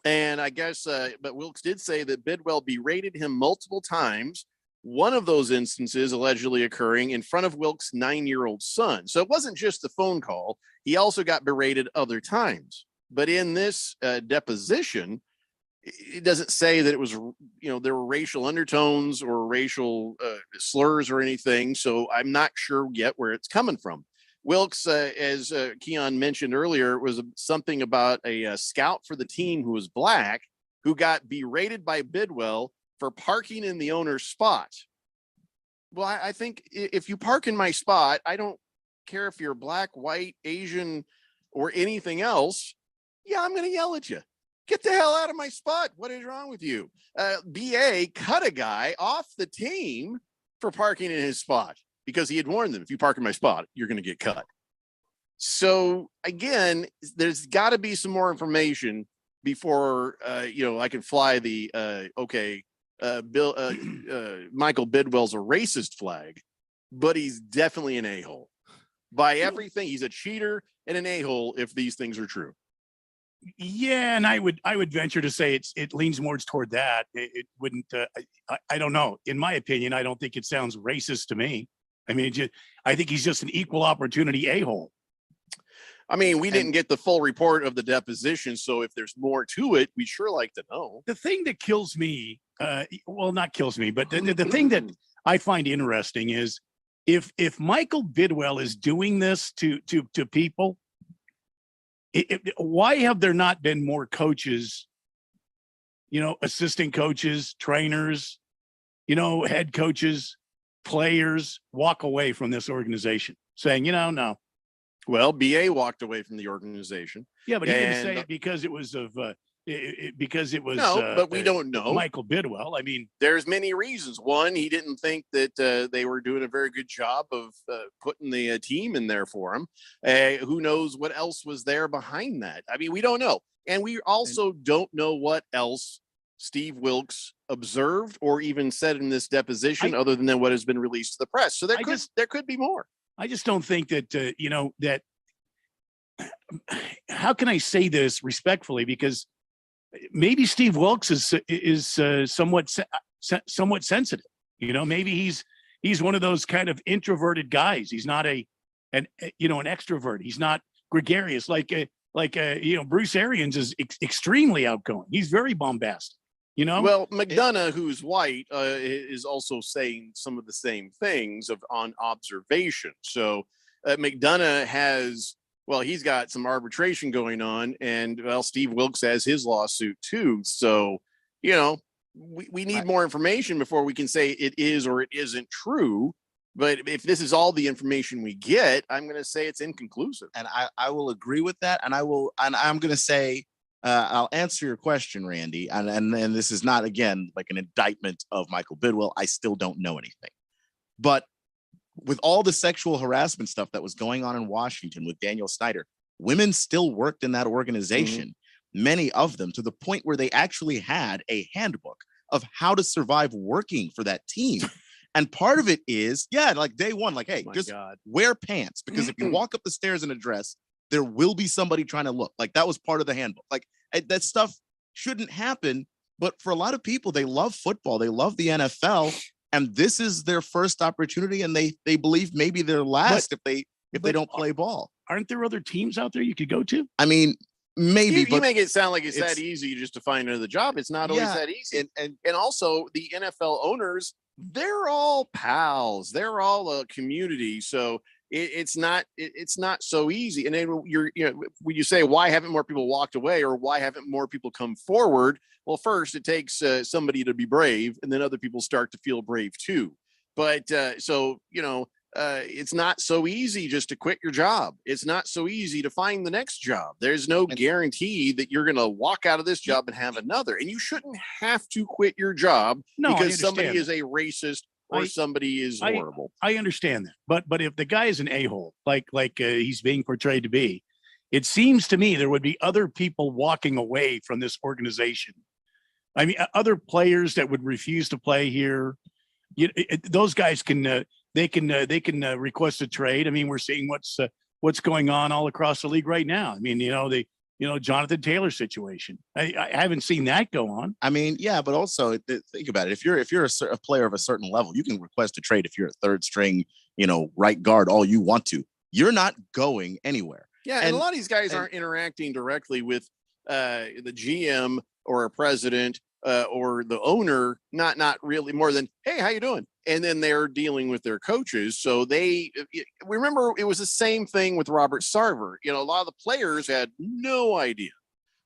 And I guess, but Wilkes did say that Bidwell berated him multiple times, one of those instances allegedly occurring in front of Wilkes' 9-year-old son. So it wasn't just the phone call. He also got berated other times. But in this deposition, it doesn't say that it was, there were racial undertones or racial slurs or anything. So I'm not sure yet where it's coming from. Wilkes, as Keon mentioned earlier, was something about a scout for the team who was black, who got berated by Bidwell for parking in the owner's spot. Well, I think if you park in my spot, I don't care if you're black, white, Asian, or anything else. Yeah, I'm going to yell at you. Get the hell out of my spot. What is wrong with you? BA cut a guy off the team for parking in his spot. because he had warned them, if you park in my spot, you're going to get cut. So again, there's got to be some more information before I can fly the Michael Bidwell's a racist flag, but he's definitely an a-hole. By everything, he's a cheater and an a-hole if these things are true. Yeah, and I would venture to say it leans more toward that. It wouldn't. I don't know. In my opinion, I don't think it sounds racist to me. I mean, I think he's just an equal opportunity a-hole. I mean, we didn't get the full report of the deposition, so if there's more to it, we'd sure like to know. The thing that kills me, well, not kills me, but the thing that I find interesting is if Michael Bidwell is doing this to people, why have there not been more coaches, assistant coaches, trainers, head coaches, players walk away from this organization saying, no. Well, BA walked away from the organization. Yeah, but he didn't say it because it was no, but we don't know Michael Bidwell. I mean, there's many reasons. One, he didn't think that they were doing a very good job of putting the team in there for him. Who knows what else was there behind that? I mean, we don't know, and we also don't know what else Steve Wilks observed or even said in this deposition, other than what has been released to the press. So there could be more. I just don't think that, that how can I say this respectfully? Because maybe Steve Wilks is somewhat sensitive. Maybe he's one of those kind of introverted guys. He's not an extrovert. He's not gregarious like Bruce Arians is extremely outgoing. He's very bombastic. Well, McDonough, who's white, is also saying some of the same things on observation. So McDonough he's got some arbitration going on, and Steve Wilks has his lawsuit too. So, we need more information before we can say it is or it isn't true. But if this is all the information we get, I'm going to say it's inconclusive. And I will agree with that. And I'm going to say, I'll answer your question, Randy. And this is not, again, like an indictment of Michael Bidwell. I still don't know anything. But with all the sexual harassment stuff that was going on in Washington with Daniel Snyder, women still worked in that organization, many of them, to the point where they actually had a handbook of how to survive working for that team. And part of it is, like day one, like, hey, wear pants, because if you walk up the stairs in a dress, there will be somebody trying to look. Like, that was part of the handbook. Like, that stuff shouldn't happen. But for a lot of people, they love football. They love the NFL. And this is their first opportunity. And they believe maybe their last if they don't play ball. Aren't there other teams out there you could go to? I mean, maybe. You make it sound like it's that easy just to find another job. It's not always that easy. And also the NFL owners, they're all pals. They're all a community. So it's not so easy. And then when you say, why haven't more people walked away, or why haven't more people come forward? Well, first it takes somebody to be brave, and then other people start to feel brave too. But it's not so easy just to quit your job. It's not so easy to find the next job. There's no guarantee that you're going to walk out of this job and have another. And you shouldn't have to quit your job because somebody is a racist or somebody is horrible. I understand that. But if the guy is an a-hole, like he's being portrayed to be, it seems to me there would be other people walking away from this organization. I mean, other players that would refuse to play here. Those guys can they can request a trade. I mean, we're seeing what's going on all across the league right now. I mean, the Jonathan Taylor situation. I haven't seen that go on. I mean, yeah, but also think about it. If you're a player of a certain level, you can request a trade if you're a third string, right guard, all you want to. You're not going anywhere. Yeah, and a lot of these guys aren't interacting directly with the GM or a president or the owner. Not really, more than, hey, how you doing? And then they're dealing with their coaches. So remember, it was the same thing with Robert Sarver. A lot of the players had no idea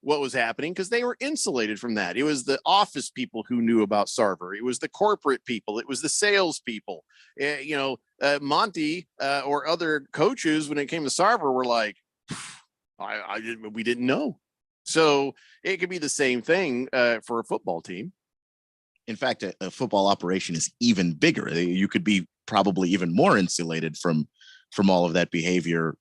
what was happening because they were insulated from that. It was the office people who knew about Sarver. It was the corporate people. It was the sales people. Monty or other coaches, when it came to Sarver, were like, we didn't know. So it could be the same thing for a football team. In fact, a football operation is even bigger. You could be probably even more insulated from all of that behavior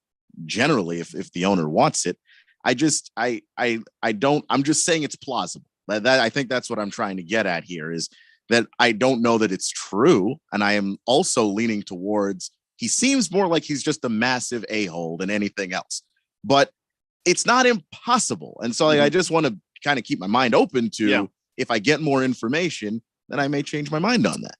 generally if the owner wants it. I'm just saying it's plausible. That I think that's what I'm trying to get at here, is that I don't know that it's true. And I am also leaning towards, he seems more like he's just a massive a-hole than anything else, but it's not impossible. And so I just want to kind of keep my mind open to, if I get more information, then I may change my mind on that.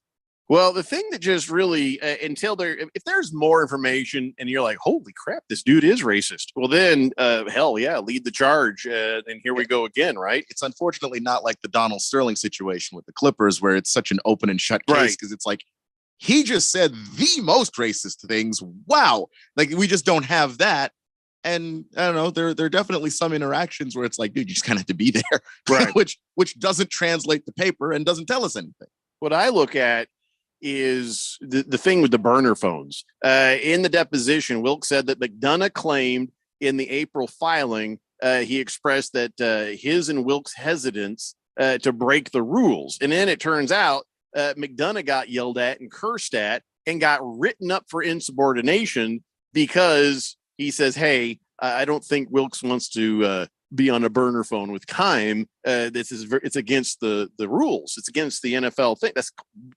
Well, the thing that just really, if there's more information and you're like, holy crap, this dude is racist. Well, then, hell yeah, lead the charge. And here we go again, right? It's unfortunately not like the Donald Sterling situation with the Clippers, where it's such an open and shut case, because it's like, he just said the most racist things. Wow. Like, we just don't have that. And I don't know, there are definitely some interactions where it's like, dude, you just kind of have to be there, right? which doesn't translate to paper and doesn't tell us anything. What I look at is the thing with the burner phones. In the deposition, Wilkes said that McDonough claimed in the April filing, he expressed that his and Wilkes' hesitance to break the rules. And then it turns out McDonough got yelled at and cursed at and got written up for insubordination because he says, hey, I don't think Wilkes wants to be on a burner phone with Keim. It's against the rules. It's against the NFL thing.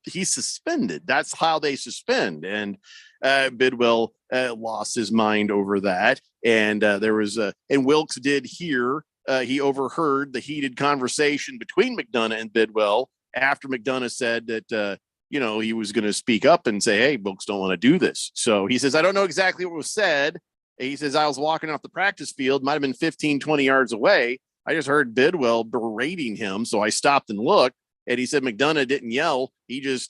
He's suspended. That's how they suspend. And Bidwell lost his mind over that. And there was and Wilkes did hear, he overheard the heated conversation between McDonough and Bidwell after McDonough said that, he was going to speak up and say, hey, Wilkes don't want to do this. So he says, I don't know exactly what was said. He says, I was walking off the practice field, might have been 15, 20 yards away. I just heard Bidwell berating him. So I stopped and looked, and he said McDonough didn't yell. He was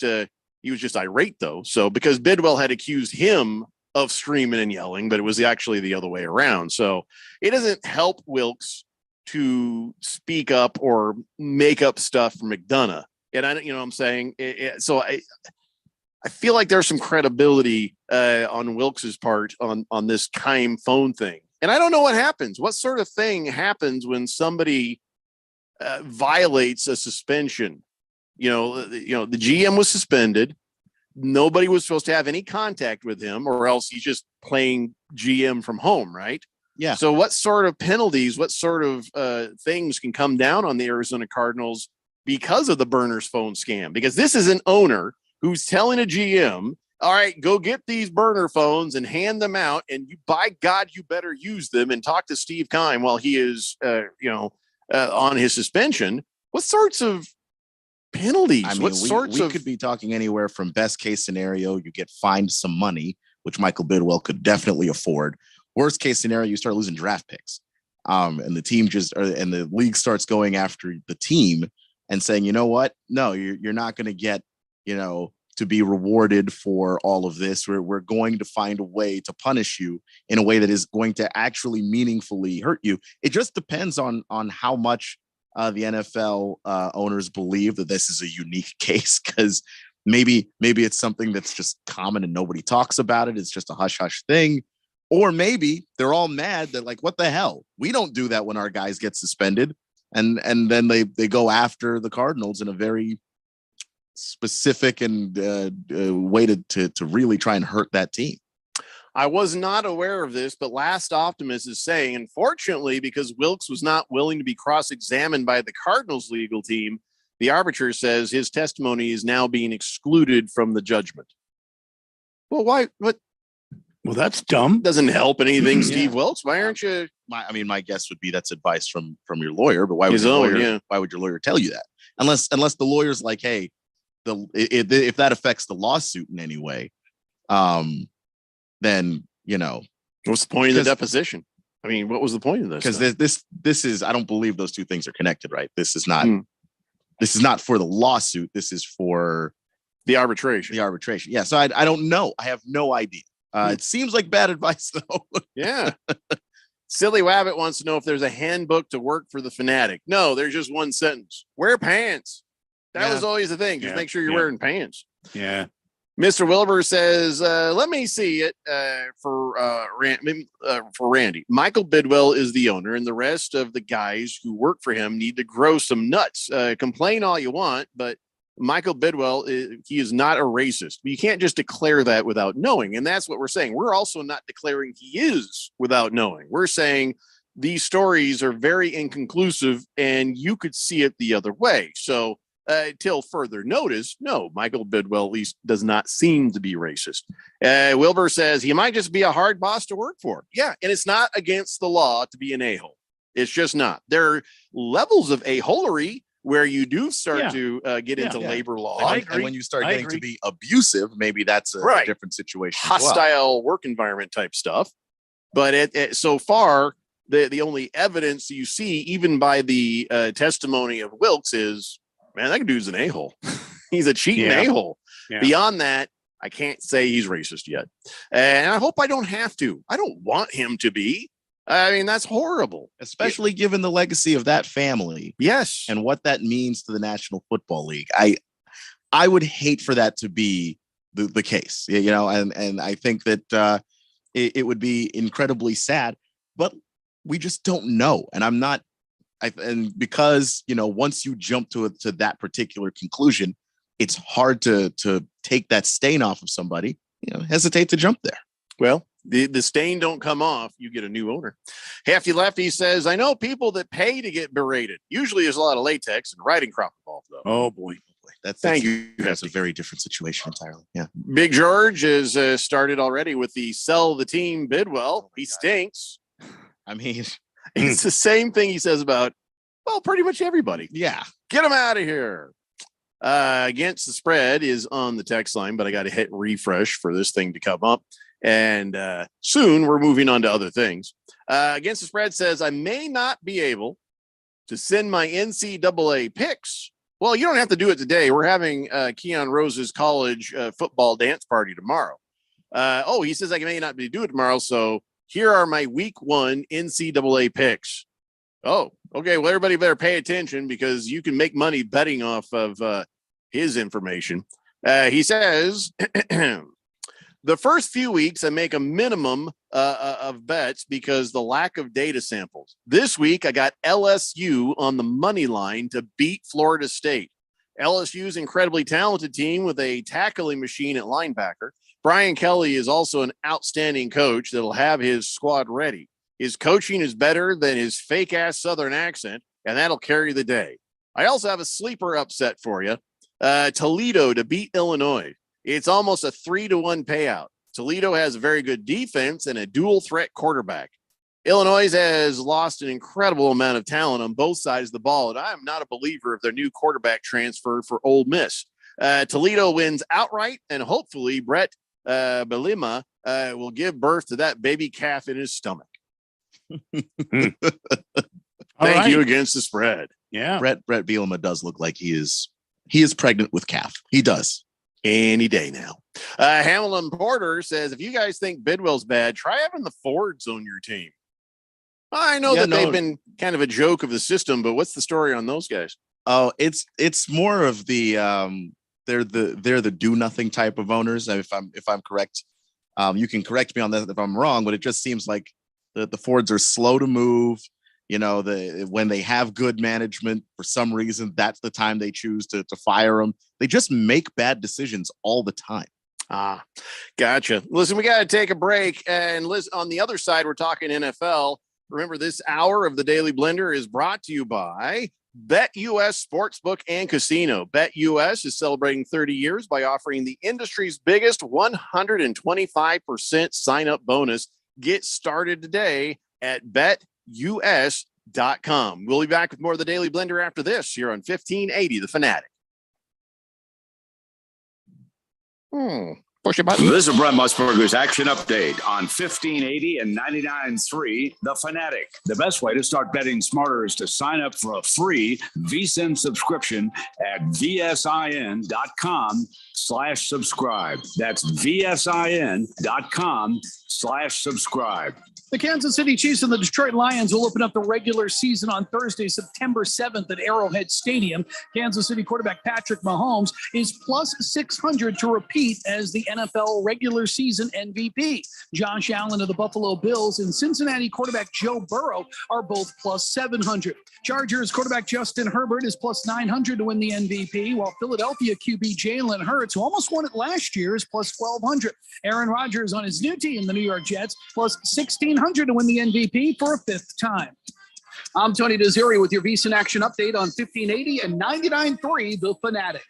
just irate though. So because Bidwell had accused him of screaming and yelling, but it was actually the other way around. So it doesn't help Wilkes to speak up or make up stuff for McDonough. And I, what I'm saying. So I feel like there's some credibility on Wilkes's part on this Keim phone thing. And I don't know what happens. What sort of thing happens when somebody violates a suspension? The GM was suspended. Nobody was supposed to have any contact with him, or else he's just playing GM from home, right? Yeah. So what sort of penalties, what sort of things can come down on the Arizona Cardinals because of the burners phone scam? Because this is an owner who's telling a GM, all right, go get these burner phones and hand them out. And by God, you better use them, and talk to Steve Keim while he is, on his suspension. What sorts of penalties? I mean, we could be talking anywhere from best case scenario, you get fined some money, which Michael Bidwell could definitely afford. Worst case scenario, you start losing draft picks. And the team and the league starts going after the team and saying, you know what? No, you're not going to get, to be rewarded for all of this. We're going to find a way to punish you in a way that is going to actually meaningfully hurt you. It just depends on how much the NFL owners believe that this is a unique case, because maybe it's something that's just common and nobody talks about it. It's just a hush hush thing. Or maybe they're all mad that, like, what the hell? We don't do that when our guys get suspended. And then they go after the Cardinals in a very specific and way to really try and hurt that team. I was not aware of this, but Last Optimist is saying, unfortunately, because Wilkes was not willing to be cross-examined by the Cardinals legal team, the arbiter says his testimony is now being excluded from the judgment. Well, why? What? Well, that's dumb. Doesn't help anything, Steve Wilkes. Why aren't you? My guess would be that's advice from your lawyer, but why would your lawyer tell you that? Unless the lawyer's like, hey, if that affects the lawsuit in any way, then what's the point of the deposition? I mean, what was the point of this? Because this is, I don't believe those two things are connected, right? This is not for the lawsuit. This is for the arbitration. Yeah. So I don't know. I have no idea. It seems like bad advice though. Yeah. Silly Wabbit wants to know if there's a handbook to work for the Fanatic. No, there's just one sentence: wear pants. That was always the thing. Just make sure you're wearing pants. Yeah. Mr. Wilbur says, let me see it for Randy. Michael Bidwell is the owner, and the rest of the guys who work for him need to grow some nuts. Complain all you want, but Michael Bidwell, he is not a racist. You can't just declare that without knowing. And that's what we're saying. We're also not declaring he is without knowing. We're saying these stories are very inconclusive and you could see it the other way. So till further notice, no, Michael Bidwell at least does not seem to be racist. Wilbur says he might just be a hard boss to work for. Yeah, and it's not against the law to be an a-hole. It's just not. There are levels of a-holery where you do start to get into labor law. And when you start getting to be abusive, maybe that's a different situation. Hostile work environment type stuff. But so far, the only evidence you see, even by the testimony of Wilkes, is, man, that dude's an a-hole. He's a cheating a-hole. Yeah. Beyond that, I can't say he's racist yet. And I hope I don't have to. I don't want him to be. I mean, that's horrible. Especially given the legacy of that family. Yes. And what that means to the National Football League. I would hate for that to be the case, you know, and I think that it would be incredibly sad, but we just don't know. And and because, you know, once you jump to that particular conclusion, it's hard to take that stain off of somebody, you know, hesitate to jump there. Well, the stain don't come off. You get a new owner. Hefty Lefty says, I know people that pay to get berated. Usually there's a lot of latex and riding crop involved, though. Oh, boy. Thank you. That's a very different situation entirely. Yeah. Big George has started already with the sell the team Bidwell. He stinks. I mean, it's the same thing he says about, well, pretty much everybody. Yeah. Get him out of here. Against the spread is on the text line, but I got to hit refresh for this thing to come up. And soon we're moving on to other things. Against the spread says, I may not be able to send my NCAA picks. Well, you don't have to do it today. We're having Keon Rose's college football dance party tomorrow. He says I may not be do it tomorrow. So here are my week 1 NCAA picks. Oh, okay. Well, everybody better pay attention because you can make money betting off of his information. He says, the first few weeks, I make a minimum of bets because the lack of data samples. This week, I got LSU on the money line to beat Florida State. LSU's incredibly talented team with a tackling machine at linebacker. Brian Kelly is also an outstanding coach that'll have his squad ready. His coaching is better than his fake-ass Southern accent, and that'll carry the day. I also have a sleeper upset for you. Toledo to beat Illinois. It's almost a 3-1 payout. Toledo has a very good defense and a dual threat quarterback. Illinois has lost an incredible amount of talent on both sides of the ball, and I am not a believer of their new quarterback transfer for Ole Miss. Toledo wins outright, and hopefully Brett Bielema will give birth to that baby calf in his stomach. Thank you against the spread. Yeah. Brett Bielema does look like he is pregnant with calf. He does. Any day now. Hamilton Porter says, if you guys think Bidwell's bad, try having the Fords on your team. I know they've been kind of a joke of the system, but what's the story on those guys? Oh, it's more of the they're the do nothing type of owners. If I'm correct, you can correct me on that if I'm wrong, but it just seems like the Fords are slow to move. You know, when they have good management, for some reason, that's the time they choose to fire them. They just make bad decisions all the time. Ah, gotcha. Listen, we got to take a break. And listen, on the other side, we're talking NFL. Remember, this hour of the Daily Blender is brought to you by BetUS Sportsbook and Casino. BetUS is celebrating 30 years by offering the industry's biggest 125% sign-up bonus. Get started today at BetUS.com. We'll be back with more of the Daily Blender after this here on 1580 The Fanatic. Push a button. This is Brent Musburger's Action Update on 1580 and 99.3 The Fanatic. The best way to start betting smarter is to sign up for a free VSiN subscription at VSIN.com/subscribe. That's VSIN.com/subscribe. The Kansas City Chiefs and the Detroit Lions will open up the regular season on Thursday, September 7th at Arrowhead Stadium. Kansas City quarterback Patrick Mahomes is plus 600 to repeat as the NFL regular season MVP. Josh Allen of the Buffalo Bills and Cincinnati quarterback Joe Burrow are both plus 700. Chargers quarterback Justin Herbert is plus 900 to win the MVP, while Philadelphia QB Jalen Hurts, who almost won it last year, is plus 1,200. Aaron Rodgers on his new team, the New York Jets, plus 1,600 to win the MVP for a fifth time. I'm Tony Desiri with your VSiN Action Update on 1580 and 99.3 The Fanatic.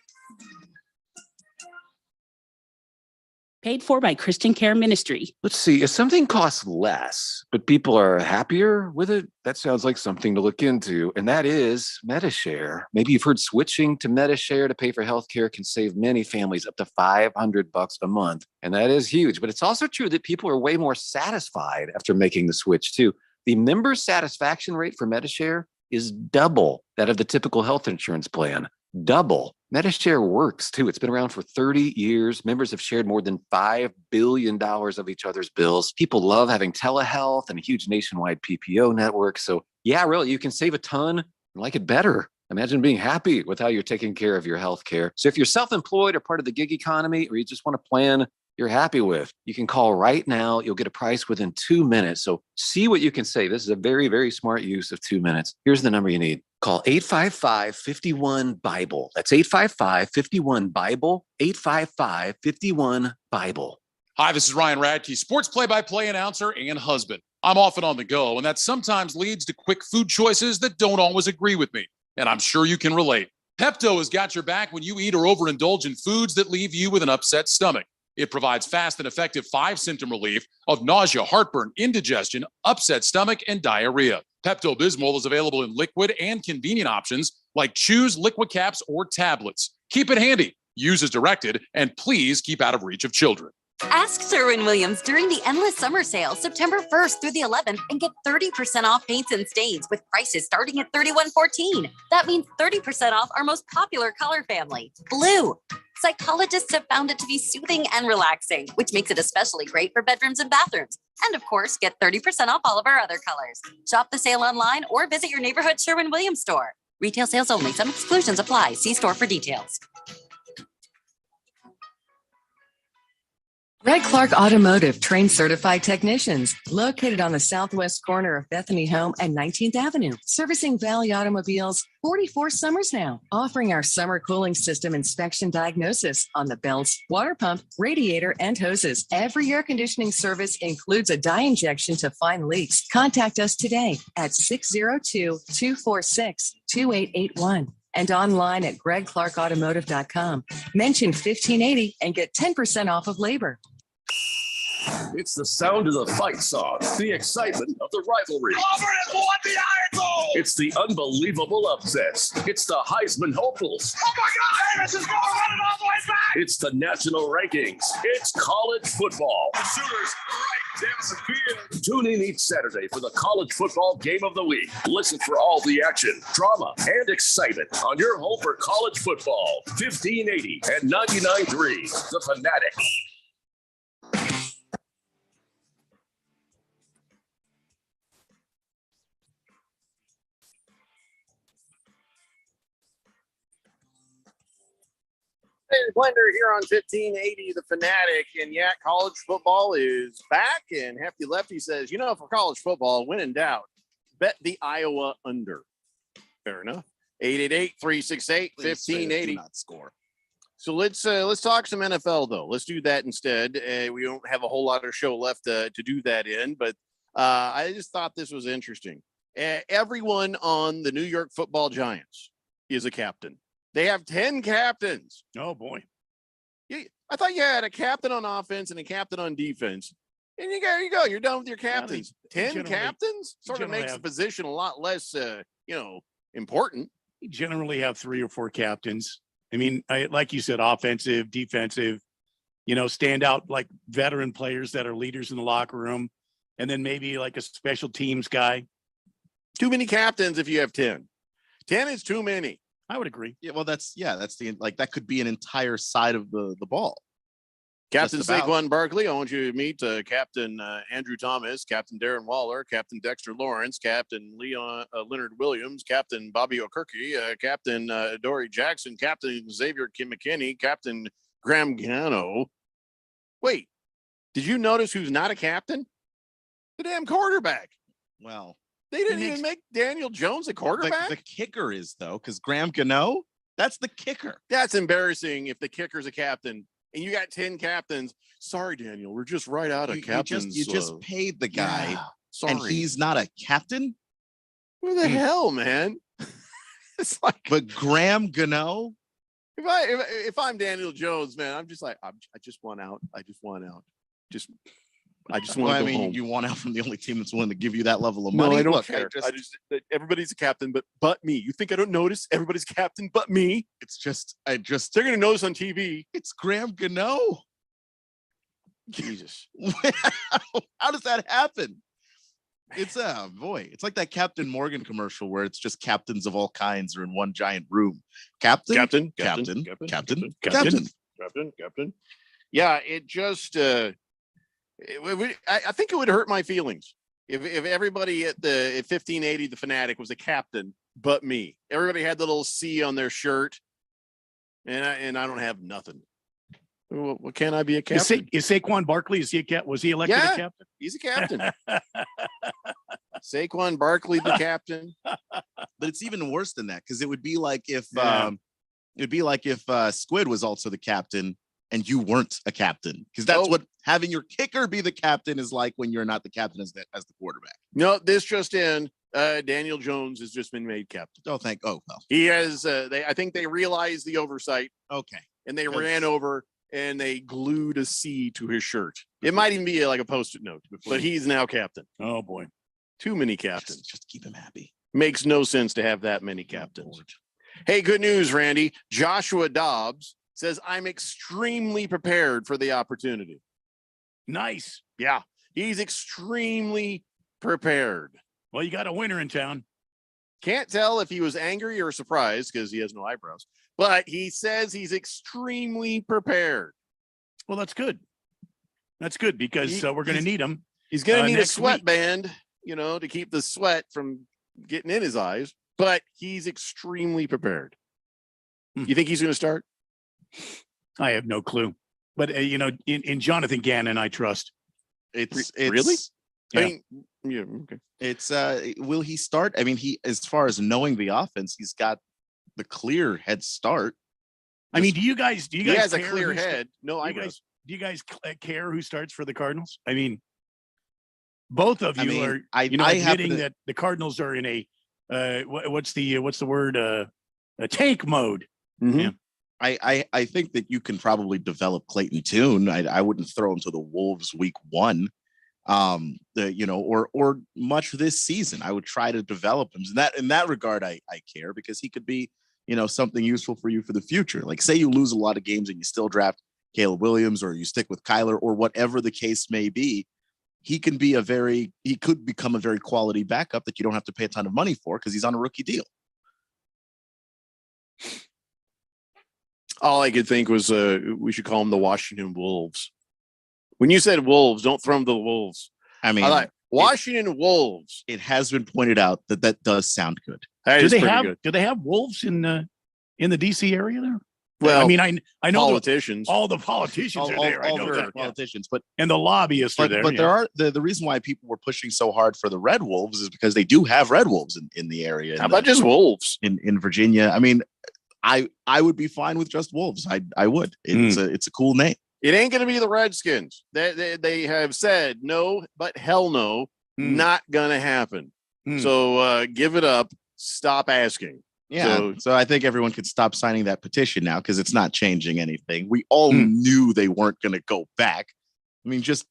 Paid for by Christian Care Ministry. Let's see. If something costs less, but people are happier with it, that sounds like something to look into. And that is Medi-Share. Maybe you've heard switching to Medi-Share to pay for healthcare can save many families up to $500 a month. And that is huge. But it's also true that people are way more satisfied after making the switch too. The member satisfaction rate for Medi-Share is double that of the typical health insurance plan. Double. Medi-Share works too. It's been around for 30 years. Members have shared more than $5 billion of each other's bills. People love having telehealth and a huge nationwide PPO network. So yeah, really, you can save a ton and like it better. Imagine being happy with how you're taking care of your health care. So if you're self-employed or part of the gig economy, or you just want a plan you're happy with, you can call right now. You'll get a price within 2 minutes. So see what you can save. This is a very, very smart use of 2 minutes. Here's the number you need. Call 855-51-BIBLE. That's 855-51-BIBLE, 855-51-BIBLE. Hi, this is Ryan Radke, sports play-by-play announcer and husband. I'm often on the go, and that sometimes leads to quick food choices that don't always agree with me. And I'm sure you can relate. Pepto has got your back when you eat or overindulge in foods that leave you with an upset stomach. It provides fast and effective 5-symptom relief of nausea, heartburn, indigestion, upset stomach, and diarrhea. Pepto-Bismol is available in liquid and convenient options like chews, liquid caps, or tablets. Keep it handy, use as directed, and please keep out of reach of children. Ask Sherwin-Williams during the Endless Summer Sale, September 1st through the 11th, and get 30% off paints and stains with prices starting at $31.14. That means 30% off our most popular color family, blue. Psychologists have found it to be soothing and relaxing, which makes it especially great for bedrooms and bathrooms. And of course, get 30% off all of our other colors. Shop the sale online or visit your neighborhood Sherwin-Williams store. Retail sales only. Some exclusions apply. See store for details. Red Clark Automotive trains certified technicians located on the southwest corner of Bethany Home and 19th Avenue, servicing Valley automobiles 44 summers now, offering our summer cooling system inspection diagnosis on the belts, water pump, radiator, and hoses. Every air conditioning service includes a dye injection to find leaks. Contact us today at 602-246-2881. And online at gregclarkautomotive.com. Mention 1580 and get 10% off of labor. It's the sound of the fight song, the excitement of the rivalry. It's the unbelievable upsets. It's the Heisman hopefuls. Oh my God, Davis is going running all the way back. It's the national rankings. It's college football. The Sooners right Davis Field. Tune in each Saturday for the college football game of the week. Listen for all the action, drama, and excitement on your home for college football. 1580 and 99.3, The Fanatic. Blender here on 1580 The Fanatic, and yeah, college football is back, and Hefty Lefty says, for college football, when in doubt, bet the Iowa under. Fair enough. 888-368-1580. Not score. So let's talk some NFL though. Let's do that instead. We don't have a whole lot of show left to do that in, but I just thought this was interesting. Everyone on the New York Football Giants is a captain. They have 10 captains. Oh, boy. I thought you had a captain on offense and a captain on defense. And you go. You're done with your captains. 10 captains sort of makes the position a lot less, important. You generally have 3 or 4 captains. I mean, like you said, offensive, defensive, stand out like veteran players that are leaders in the locker room. And then maybe like a special teams guy. Too many captains if you have 10. 10 is too many. I would agree. Yeah, well, that's that could be an entire side of the ball. Captain Just about. Saquon Barkley, I want you to meet Captain Andrew Thomas, Captain Darren Waller, Captain Dexter Lawrence, Captain Leonard Williams, Captain Bobby Okerke, Captain Dory Jackson, Captain Xavier Kim McKinney, Captain Graham Gano. Wait, did you notice who's not a captain? The damn quarterback. Well, they didn't even make Daniel Jones a quarterback. The kicker is though, because Graham Gano, that's the kicker. That's embarrassing if the kicker's a captain. And you got 10 captains. Sorry, Daniel, we're just right out of captains. You just paid the guy, sorry. and he's not a captain. Where the hell, man? It's like, but Graham Gano. If I'm Daniel Jones, man, I'm just like, I just want out. I just want out. I just want to go home. You want out from the only team that's willing to give you that level of money. No, I don't Look, care. Everybody's a captain, but me. You think I don't notice? Everybody's captain, but me. They're gonna notice on TV. It's Graham Gano. Jesus, how does that happen? It's it's like that Captain Morgan commercial where it's just captains of all kinds are in one giant room. Captain. Yeah, it just. I think it would hurt my feelings if everybody at 1580 the Fanatic was a captain, but me. Everybody had the little C on their shirt, and I don't have nothing. Well, can I be a captain? Is Saquon Barkley? Was he elected a captain? He's a captain. Saquon Barkley, the captain. But it's even worse than that because it would be like if Squid was also the captain. And you weren't a captain because that's what having your kicker be the captain is like when you're not the captain as the quarterback. No, this just in. Daniel Jones has just been made captain. Oh, well, he has. I think they realized the oversight. Okay, and they ran over and they glued a C to his shirt. It might even be like a post-it note, but he's now captain. Oh boy, too many captains. Just keep him happy. Makes no sense to have that many captains. Hey, good news, Randy. Joshua Dobbs says, I'm extremely prepared for the opportunity. Nice. Yeah, he's extremely prepared. Well, you got a winner in town. Can't tell if he was angry or surprised because he has no eyebrows, but he says he's extremely prepared. Well, that's good. That's good because we're going to need him. He's going to need a sweatband, to keep the sweat from getting in his eyes, but he's extremely prepared. You think he's going to start? I have no clue, but in Jonathan Gannon, I trust. It's really. Yeah. I mean, yeah, okay. It's will he start? I mean, as far as knowing the offense, he's got the clear head start. I mean, do you guys? He has a clear head. No, do you guys care who starts for the Cardinals? I mean, both of you are admitting that the Cardinals are in a what's the word? A tank mode. Mm-hmm. Yeah. I think that you can probably develop Clayton Tune. I wouldn't throw him to the Wolves week 1, or much this season. I would try to develop him. In that regard, I care because he could be, something useful for you for the future. Like say you lose a lot of games and you still draft Caleb Williams or you stick with Kyler or whatever the case may be. He could become a very quality backup that you don't have to pay a ton of money for because he's on a rookie deal. All I could think was we should call them the Washington Wolves. When you said Wolves, don't throw them to the Wolves. I mean, Washington Wolves. It has been pointed out that does sound good. Do they have wolves in the DC area there? Well, I mean, I know politicians. All the politicians are there. I know that. Politicians, but and the lobbyists are there. But there are the reason why people were pushing so hard for the Red Wolves is because they do have Red Wolves in the area. How about just Wolves in Virginia? I mean, I would be fine with just Wolves. I would. It's a cool name. It ain't going to be the Redskins. They have said no, but hell no, not going to happen. So give it up. Stop asking. Yeah. So I think everyone could stop signing that petition now because it's not changing anything. We all knew they weren't going to go back. I mean, just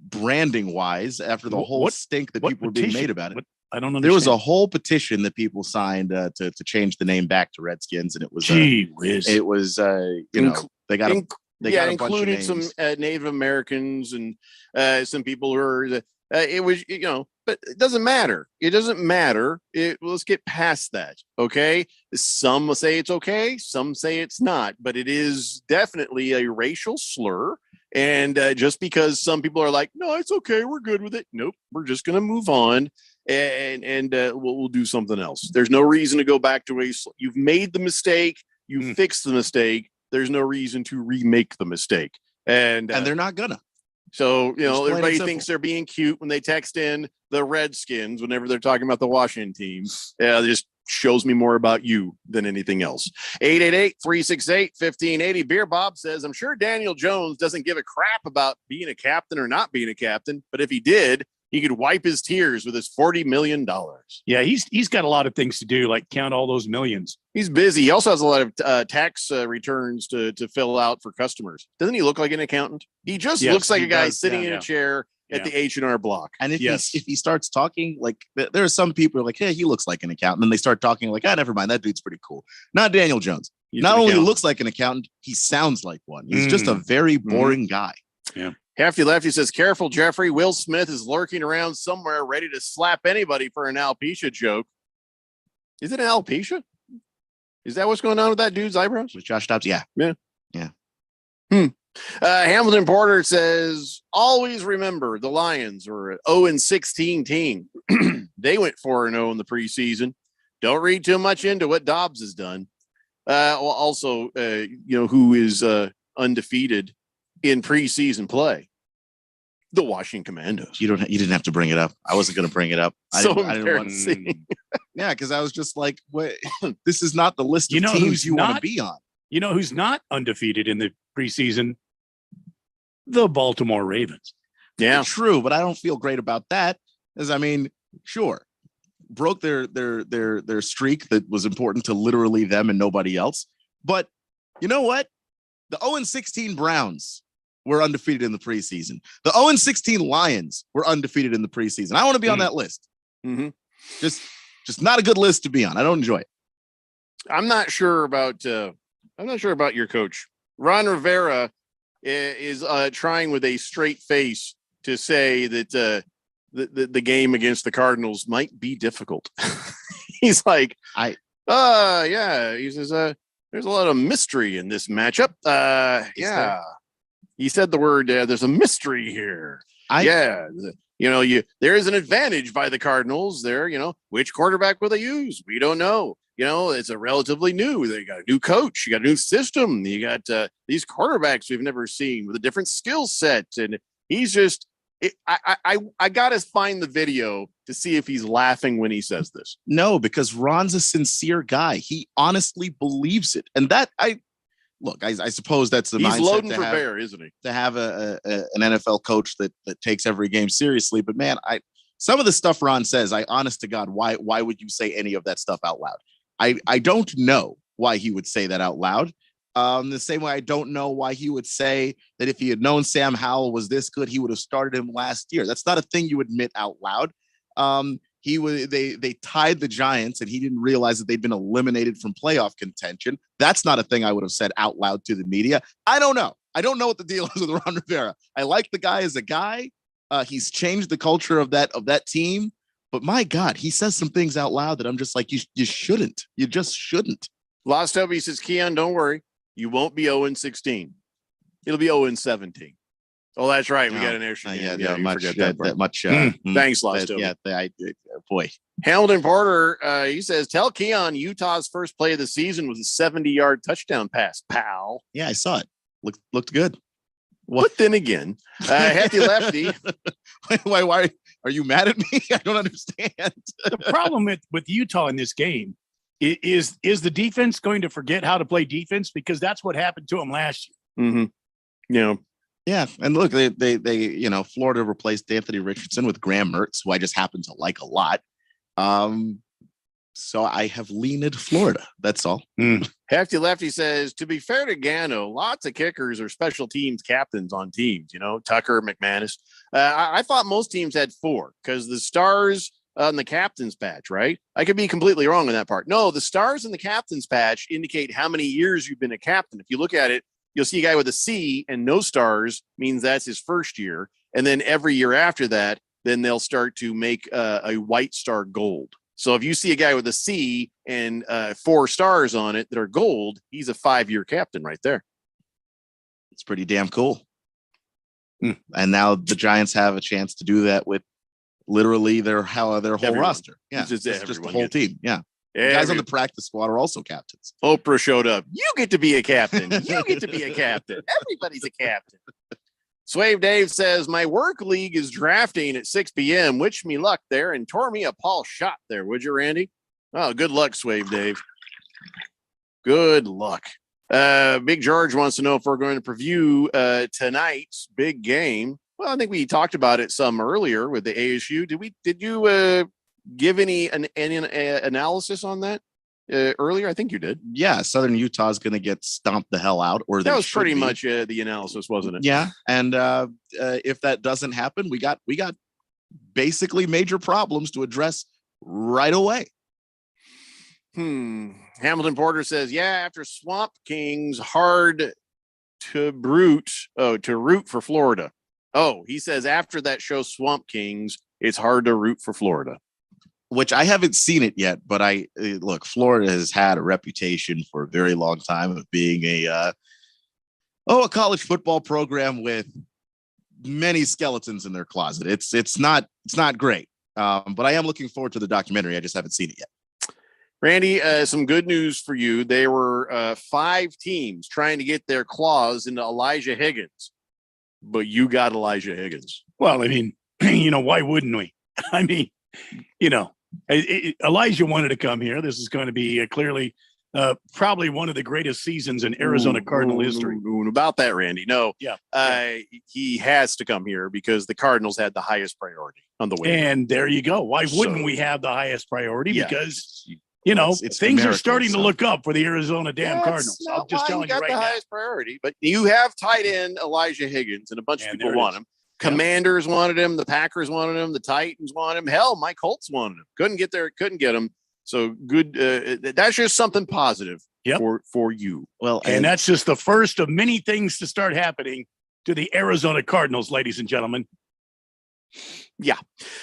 branding wise, after the whole stink that people were being made about it. I don't know. There was a whole petition that people signed to change the name back to Redskins, and it was it was they got included some Native Americans and some people who are It was, but it doesn't matter. It doesn't matter. Let's get past that. Okay. Some will say it's okay. Some say it's not, but it is definitely a racial slur. And just because some people are like, no, it's okay, we're good with it. Nope. We're just going to move on and we'll do something else. There's no reason to go back to you've made the mistake. You fixed the mistake. There's no reason to remake the mistake. And they're not gonna. So, everybody simple. thinks they're being cute when they text in the Redskins whenever they're talking about the Washington team. It just shows me more about you than anything else. 888-368-1580. Beer Bob says, I'm sure Daniel Jones doesn't give a crap about being a captain or not being a captain, but if he did, he could wipe his tears with his $40 million. Yeah, he's got a lot of things to do, like count all those millions. He's busy. He also has a lot of tax returns to fill out for customers. Doesn't he look like an accountant? He just looks like a guy sitting in a chair at the H&R Block. And if he starts talking, like there are some people who are like, hey, he looks like an accountant. And they start talking like, never mind. That dude's pretty cool. Not Daniel Jones. Not only looks like an accountant, he sounds like one. He's just a very boring guy. Yeah. Hefty Lefty says, careful, Jeffrey. Will Smith is lurking around somewhere ready to slap anybody for an alopecia joke. Is it an alopecia? Is that what's going on with that dude's eyebrows? With Josh Dobbs? Yeah. Hamilton Porter says, always remember the Lions were an 0-16 team. They went 4-0 in the preseason. Don't read too much into what Dobbs has done. Who is undefeated in preseason play? The Washington Commandos. You didn't have to bring it up. I wasn't going to bring it up. I didn't want to. Yeah, because I was just like, "What? This is not the list of teams you want to be on." You know who's not undefeated in the preseason? The Baltimore Ravens. Yeah, true, but I don't feel great about that. Sure, broke their streak that was important to literally them and nobody else. But you know what? The 0-16 Browns were undefeated in the preseason. The 0-16 Lions were undefeated in the preseason. I want to be on that list. Mm-hmm. Just not a good list to be on. I don't enjoy it. I'm not sure about your coach. Ron Rivera is trying with a straight face to say that the game against the Cardinals might be difficult. He's like, he says, there's a lot of mystery in this matchup. He said the word, there's a mystery here. There is an advantage by the Cardinals there. Which quarterback will they use? We don't know. It's a relatively new. They got a new coach. You got a new system. You got these quarterbacks we've never seen with a different skill set. And he's just, I got to find the video to see if he's laughing when he says this. No, because Ron's a sincere guy. He honestly believes it. And that I suppose that's the mindset. He's loading for bear, isn't he? To have an NFL coach that takes every game seriously. But man, some of the stuff Ron says, honest to God, why would you say any of that stuff out loud? I don't know why he would say that out loud. The same way I don't know why he would say that if he had known Sam Howell was this good, he would have started him last year. That's not a thing you admit out loud. They tied the Giants and he didn't realize that they'd been eliminated from playoff contention. That's not a thing I would have said out loud to the media. I don't know. I don't know what the deal is with Ron Rivera. I like the guy as a guy. He's changed the culture of that team. But my God, he says some things out loud that I'm just like, you shouldn't. You just shouldn't. Lost Toby says, Keon, don't worry. You won't be 0-16. It'll be 0-17. Oh, that's right. We got an air show. Thanks, Lost Toby. Boy. Hamilton Porter, he says, tell Keon Utah's first play of the season was a 70-yard touchdown pass, pal. Yeah, I saw it. Looked good. But then again, Hefty Lefty. Why are you mad at me? I don't understand. The problem with Utah in this game is the defense going to forget how to play defense? Because that's what happened to them last year. Mm-hmm. Yeah. And look, they Florida replaced Anthony Richardson with Graham Mertz, who I just happen to like a lot. So I have leaned Florida. That's all. Hefty Lefty says, to be fair to Gano, lots of kickers are special teams captains on teams, Tucker, McManus. I thought most teams had 4 because the stars on the captain's patch, right? I could be completely wrong on that part. No, the stars in the captain's patch indicate how many years you've been a captain. If you look at it, you'll see a guy with a C and no stars means that's his first year. And then every year after that then they'll start to make a white star gold. So if you see a guy with a C and 4 stars on it that are gold, he's a 5-year captain right there. It's pretty damn cool. And now the Giants have a chance to do that with literally their whole Everyone. roster. Yeah, It's just the everyone whole gets- team. Yeah. The guys on the practice squad are also captains. Oprah showed up. You get to be a captain. You get to be a captain. Everybody's a captain. Swave Dave says, my work league is drafting at 6 p.m. Wish me luck there and tore me a Paul shot there. Would you, Randy? Oh, good luck, Swave Dave. Good luck. Big George wants to know if we're going to preview tonight's big game. Well, I think we talked about it some earlier with the ASU. Did you give any analysis on that earlier? I think you did. Yeah, Southern Utah is going to get stomped the hell out, or That was pretty much the analysis, wasn't it? Yeah, and if that doesn't happen, we got basically major problems to address right away. Hamilton Porter says, yeah, after Swamp Kings, hard to root for Florida. Oh, he says after that show Swamp Kings, it's hard to root for Florida. Which I haven't seen it yet, but look, Florida has had a reputation for a very long time of being a college football program with many skeletons in their closet. It's not great, but I am looking forward to the documentary. I just haven't seen it yet. Randy, some good news for you. There were 5 teams trying to get their claws into Elijah Higgins, but you got Elijah Higgins. Well, I mean, why wouldn't we? I mean, Elijah wanted to come here. This is going to be clearly probably one of the greatest seasons in Arizona Cardinal history. About that, Randy. No, yeah. He has to come here because the Cardinals had the highest priority on the way. And there you go. Why wouldn't we have the highest priority? Yeah. Because it's things are America, starting to look up for the Arizona Cardinals. I'm just telling you got right the now. highest priority, but you have tight end Elijah Higgins, and a bunch of people want him. Commanders wanted him, the Packers wanted him, the Titans wanted him. Hell, my Colts wanted him. Couldn't get him. So good. That's just something positive for you. Well, and that's just the first of many things to start happening to the Arizona Cardinals, ladies and gentlemen. Yeah.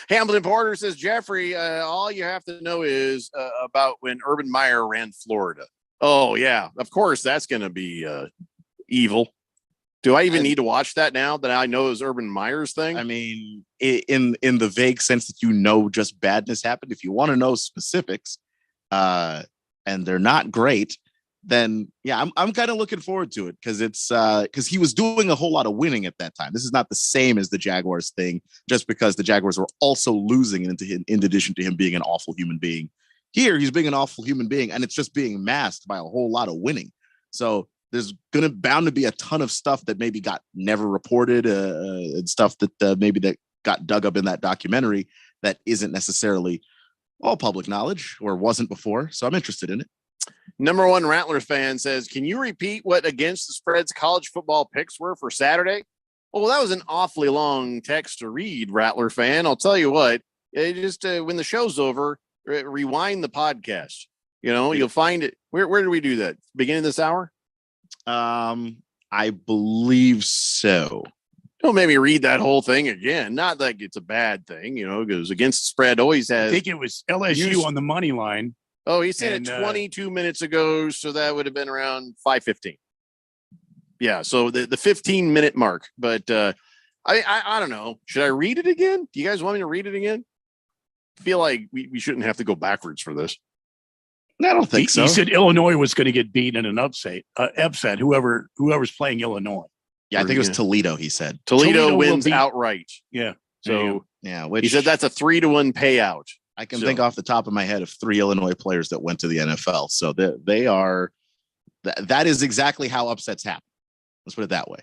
Hamilton Porter says, Jeffrey, all you have to know is about when Urban Meyer ran Florida. Oh, yeah. Of course, that's going to be evil. Do I even need to watch that now that I know is Urban Meyer's thing? I mean, in the vague sense that just badness happened. If you want to know specifics, and they're not great, then yeah, I'm kind of looking forward to it because he was doing a whole lot of winning at that time. This is not the same as the Jaguars thing, just because the Jaguars were also losing in addition to him being an awful human being. Here, he's being an awful human being, and it's just being masked by a whole lot of winning. So there's bound to be a ton of stuff that maybe got never reported and stuff that maybe that got dug up in that documentary that isn't necessarily all public knowledge or wasn't before. So I'm interested in it. Number one Rattlers fan says, can you repeat what Against the Spread's college football picks were for Saturday? Well, that was an awfully long text to read, Rattler fan. I'll tell you what, just when the show's over, rewind the podcast. You'll find it. Where did we do that? Beginning of this hour? I believe so. Don't maybe read that whole thing again. Not like it's a bad thing, because Against the Spread always has. I think it was LSU on the money line. Oh, he said it 22 minutes ago, so that would have been around 5:15. Yeah, so the 15-minute mark. But I don't know. Should I read it again? Do you guys want me to read it again? I feel like we shouldn't have to go backwards for this. I don't think so. He said Illinois was going to get beat in an upset. Whoever's playing Illinois. Yeah, I think it was Toledo. He said Toledo wins outright. Yeah. So which he said that's a 3-1 payout. I can think off the top of my head of 3 Illinois players that went to the NFL. So they are. That is exactly how upsets happen. Let's put it that way.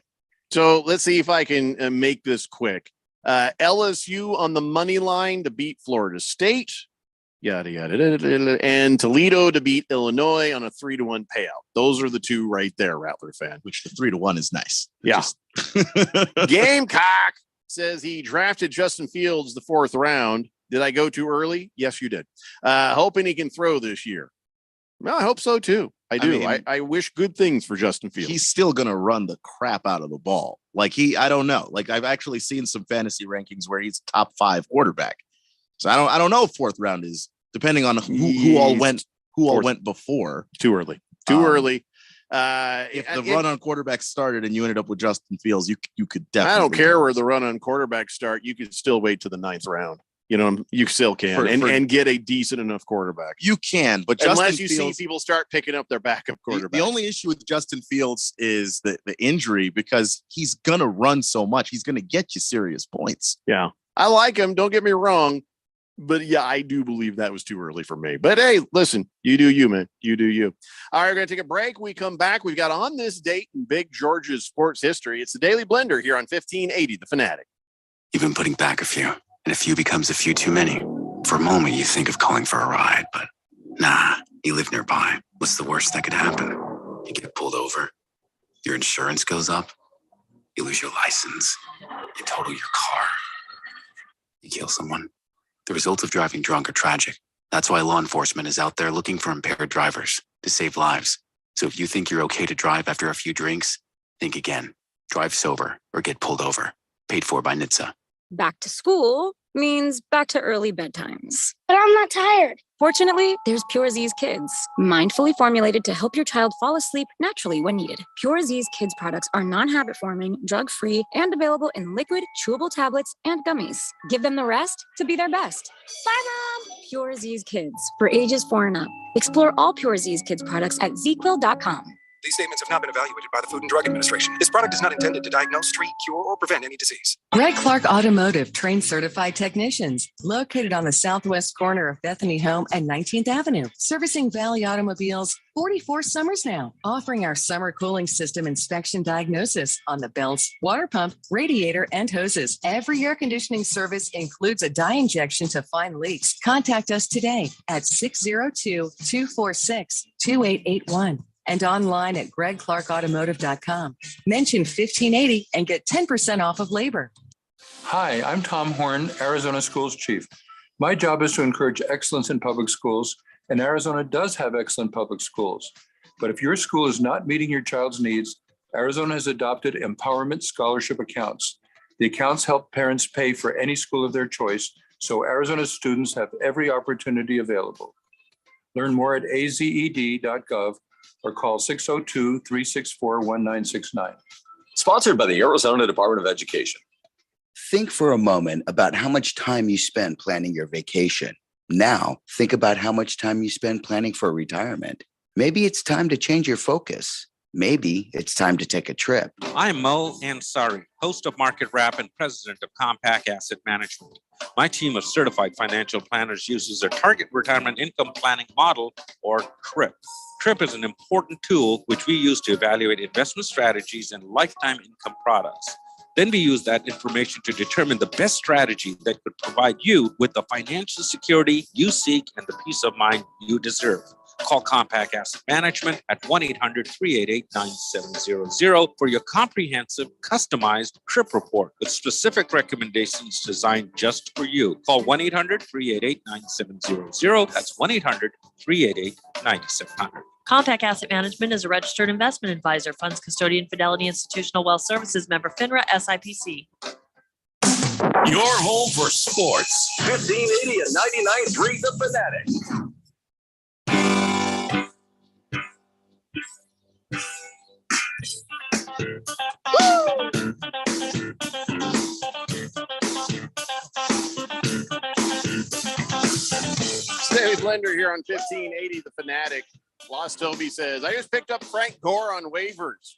So let's see if I can make this quick. LSU on the money line to beat Florida State. Yada, yada, and Toledo to beat Illinois on a 3-1 payout. Those are the two right there, Rattler fan. Which the 3-1 is nice. Yeah. Gamecock says he drafted Justin Fields the 4th round. Did I go too early? Yes, you did. Hoping he can throw this year. Well, I hope so too. I do. mean, I wish good things for Justin Fields. He's still going to run the crap out of the ball. Like I don't know. Like I've actually seen some fantasy rankings where he's top 5 quarterback. So I don't know if 4th round is, depending on who all went before. Too early. Early. If the run on quarterback started and you ended up with Justin Fields, you could definitely. I don't care where the run on quarterback start. You could still wait to the 9th round. You know, you still can and get a decent enough quarterback. You can, but unless Justin you Fields, see people start picking up their backup quarterback. The only issue with Justin Fields is the injury, because he's gonna run so much. He's gonna get you serious points. Yeah, I like him. Don't get me wrong, but yeah, I do believe that was too early for me. But hey, listen, you do you, man. You do you. All right, we're gonna take a break. We come back. We've got on this date in Big George's sports history. It's the Daily Blender here on 1580 The Fanatic. You've been putting back a few, and a few becomes a few too many. For a moment, you think of calling for a ride, but nah, you live nearby. What's the worst that could happen? You get pulled over, your insurance goes up, you lose your license, you total your car, you kill someone. The results of driving drunk are tragic. That's why law enforcement is out there looking for impaired drivers to save lives. So if you think you're okay to drive after a few drinks, think again. Drive sober or get pulled over. Paid for by NHTSA. Back to school means back to early bedtimes. But I'm not tired. Fortunately, there's Pure Z's Kids, mindfully formulated to help your child fall asleep naturally when needed. Pure Z's Kids products are non-habit forming, drug-free, and available in liquid, chewable tablets, and gummies. Give them the rest to be their best. Bye, Mom! Pure Z's Kids, for ages 4 and up. Explore all Pure Z's Kids products at ZQuil.com. These statements have not been evaluated by the Food and Drug Administration. This product is not intended to diagnose, treat, cure, or prevent any disease. Greg Clark Automotive trained certified technicians located on the southwest corner of Bethany Home and 19th Avenue, servicing Valley Automobiles 44 summers now, offering our summer cooling system inspection diagnosis on the belts, water pump, radiator, and hoses. Every air conditioning service includes a dye injection to find leaks. Contact us today at 602-246-2881. And online at gregclarkautomotive.com. Mention 1580 and get 10% off of labor. Hi, I'm Tom Horn, Arizona Schools Chief. My job is to encourage excellence in public schools, and Arizona does have excellent public schools. But if your school is not meeting your child's needs, Arizona has adopted Empowerment Scholarship accounts. The accounts help parents pay for any school of their choice, so Arizona students have every opportunity available. Learn more at azed.gov or call 602-364-1969. Sponsored by the Arizona Department of Education. Think for a moment about how much time you spend planning your vacation. Now, think about how much time you spend planning for retirement. Maybe it's time to change your focus. Maybe it's time to take a trip. I'm Mo Ansari, host of Market Wrap and president of Compact Asset Management. My team of certified financial planners uses a target retirement income planning model, or TRIP. TRIP is an important tool which we use to evaluate investment strategies and lifetime income products. Then we use that information to determine the best strategy that could provide you with the financial security you seek and the peace of mind you deserve. Call Compact Asset Management at 1-800-388-9700 for your comprehensive, customized TRIP report with specific recommendations designed just for you. Call 1-800-388-9700. That's 1-800-388-9700. Compact Asset Management is a registered investment advisor, funds custodian, Fidelity Institutional Wealth Services, member FINRA, SIPC. Your home for sports. 1580 and 99.3 The Fanatic. Daily Blender here on 1580 The Fanatic. Lost Toby says, I just picked up Frank Gore on waivers.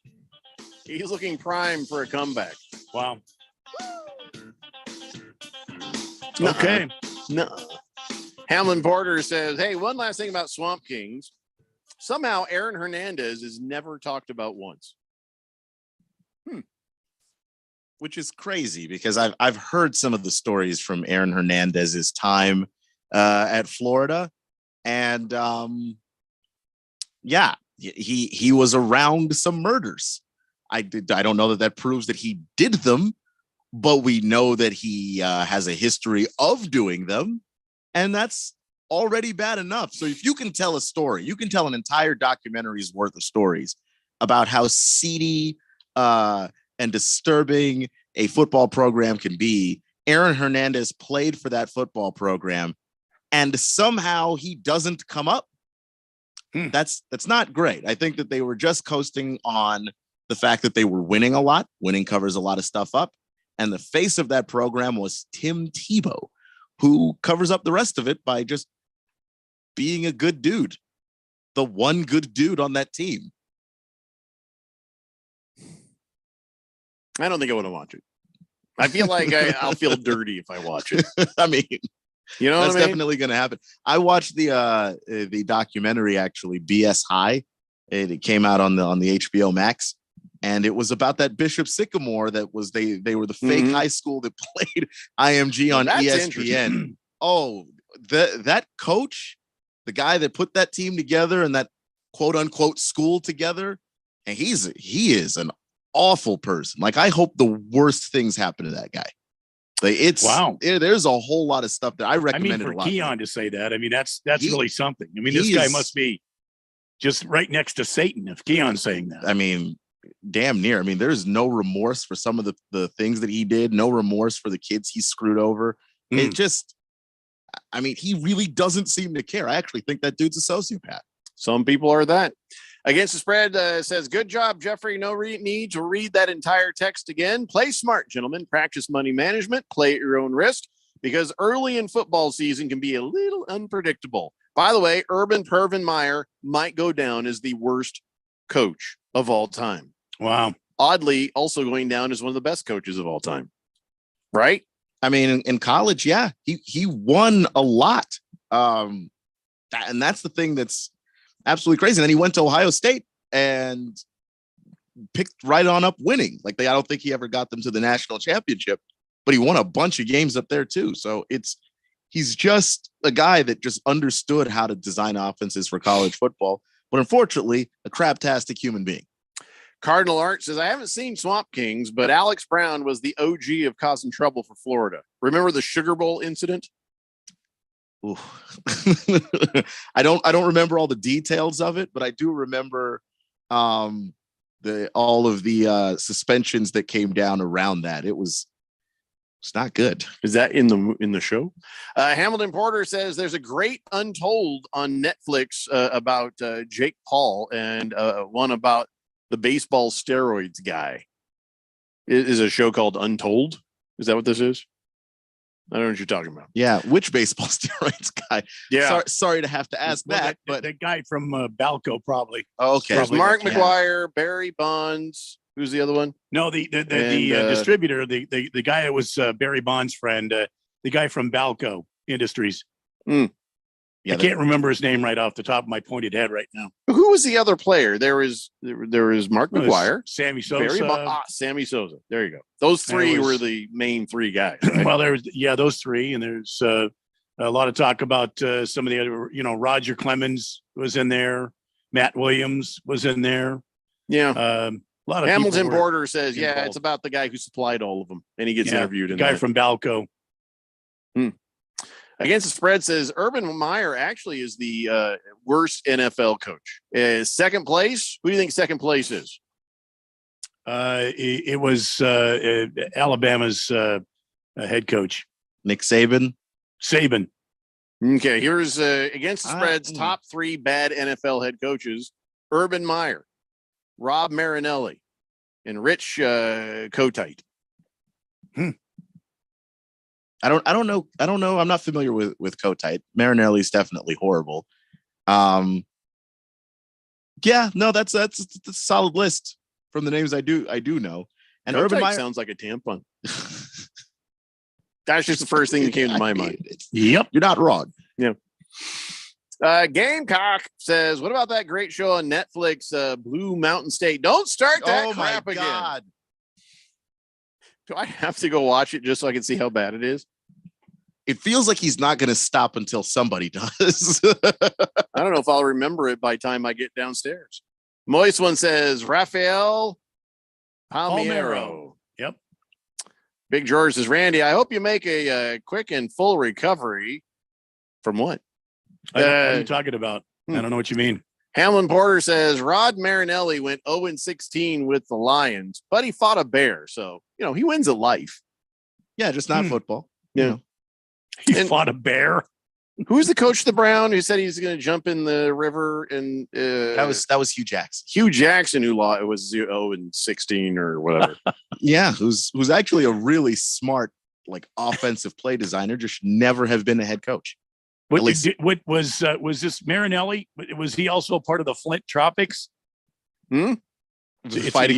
He's looking prime for a comeback. Wow. Okay. No. Hamlin Porter says, hey, one last thing about Swamp Kings. Somehow Aaron Hernandez is never talked about once. Which is crazy because I've heard some of the stories from Aaron Hernandez's time at Florida, and yeah, he was around some murders. I don't know that proves that he did them, but we know that he has a history of doing them, and that's already bad enough. So if you can tell a story, you can tell an entire documentary's worth of stories about how seedy and disturbing a football program can be. Aaron Hernandez played for that football program, and somehow he doesn't come up. That's not great. I think that they were just coasting on the fact that they were winning a lot. Winning covers a lot of stuff up. And the face of that program was Tim Tebow, who covers up the rest of it by just being a good dude. The one good dude on that team. I don't think I want to watch it. I feel like I'll feel dirty if I watch it. I mean, you know, that's what I mean? definitely going to happen. I watched the documentary, actually, BS High. It came out on the HBO Max, and it was about that Bishop Sycamore that was they were the fake high school that played IMG on ESPN. Oh, that coach, the guy that put that team together and that quote unquote school together, and he is an awful person. Like, I hope the worst things happen to that guy. Like, there's a whole lot of stuff that I recommend. For Keon to say that, I mean, that's really something. I mean, this guy must be just right next to Satan if Keon's saying that. I mean, damn near. I mean, there's no remorse for some of the things that he did, no remorse for the kids he screwed over. It just, I mean, he really doesn't seem to care. I actually think that dude's a sociopath. Some people are that. Against the Spread says, good job, Jeffrey. No need to read that entire text again. Play smart, gentlemen. Practice money management. Play at your own risk, because early in football season can be a little unpredictable. By the way, Urban Pervin Meyer might go down as the worst coach of all time. Wow. Oddly, also going down as one of the best coaches of all time. Right? I mean, in college, yeah, he won a lot. And that's the thing that's absolutely crazy. And then he went to Ohio State and picked right on up winning. Like, I don't think he ever got them to the national championship, but he won a bunch of games up there too. So he's just a guy that just understood how to design offenses for college football, but unfortunately, a craptastic human being. Cardinal Art says, I haven't seen Swamp Kings, but Alex Brown was the OG of causing trouble for Florida. Remember the Sugar Bowl incident? Ooh. I don't remember all the details of it, but I do remember all of the suspensions that came down around that. It's not good. Is that in the show? Hamilton Porter says there's a great Untold on Netflix about Jake Paul, and one about the baseball steroids guy. It is a show called Untold. Is that what this is? I don't know what you're talking about. Yeah, which baseball steroids guy? Yeah, sorry to have to ask that, but the guy from Balco probably. Oh, okay, there's Mark McGuire, Barry Bonds. Who's the other one? No, the distributor, the guy that was Barry Bonds' friend, the guy from Balco Industries. Yeah, I can't remember his name right off the top of my pointed head right now. Who was the other player? There was Mark McGuire, Sammy Sosa, Sammy Sosa. There you go. Those three were the main three guys. Right? Well, those three, and there's a lot of talk about some of the other. Roger Clemens was in there, Matt Williams was in there. Yeah, a lot of Hamilton Porter says, yeah, it's about the guy who supplied all of them, and he gets interviewed. The guy from Balco. Against the Spread says Urban Meyer actually is the worst NFL coach. Second place. Who do you think second place is? It was Alabama's head coach, Nick Saban. Okay, here's Against the Spread's top three bad NFL head coaches: Urban Meyer, Rob Marinelli, and Rich Kotite. I don't know. I'm not familiar with Kotite. Marinelli is definitely horrible. Yeah, no, that's a solid list from the names I do know. And Kotite Urban Meyer sounds like a tampon. That's just the first thing that came to my mind. Yep, you're not wrong. Yeah. Gamecock says, what about that great show on Netflix, Blue Mountain State? Don't start that crap again. Do I have to go watch it just so I can see how bad it is? It feels like he's not going to stop until somebody does. I don't know if I'll remember it by the time I get downstairs. Moist One says, Rafael Palmeiro. Yep. Big George says, Randy, I hope you make a quick and full recovery. From what? What are you talking about? I don't know what you mean. Hamlin Porter says Rod Marinelli went 0-16 with the Lions, but he fought a bear. So, he wins at life. Yeah, just not football. Yeah. He fought a bear. Who's the coach of the Brown who said he's going to jump in the river? And that was Hugh Jackson. Hugh Jackson, who lost, it was 0-16 or whatever. Yeah, who's actually a really smart, offensive play designer, just should never have been a head coach. What was this Marinelli? Was he also part of the Flint Tropics? Fighting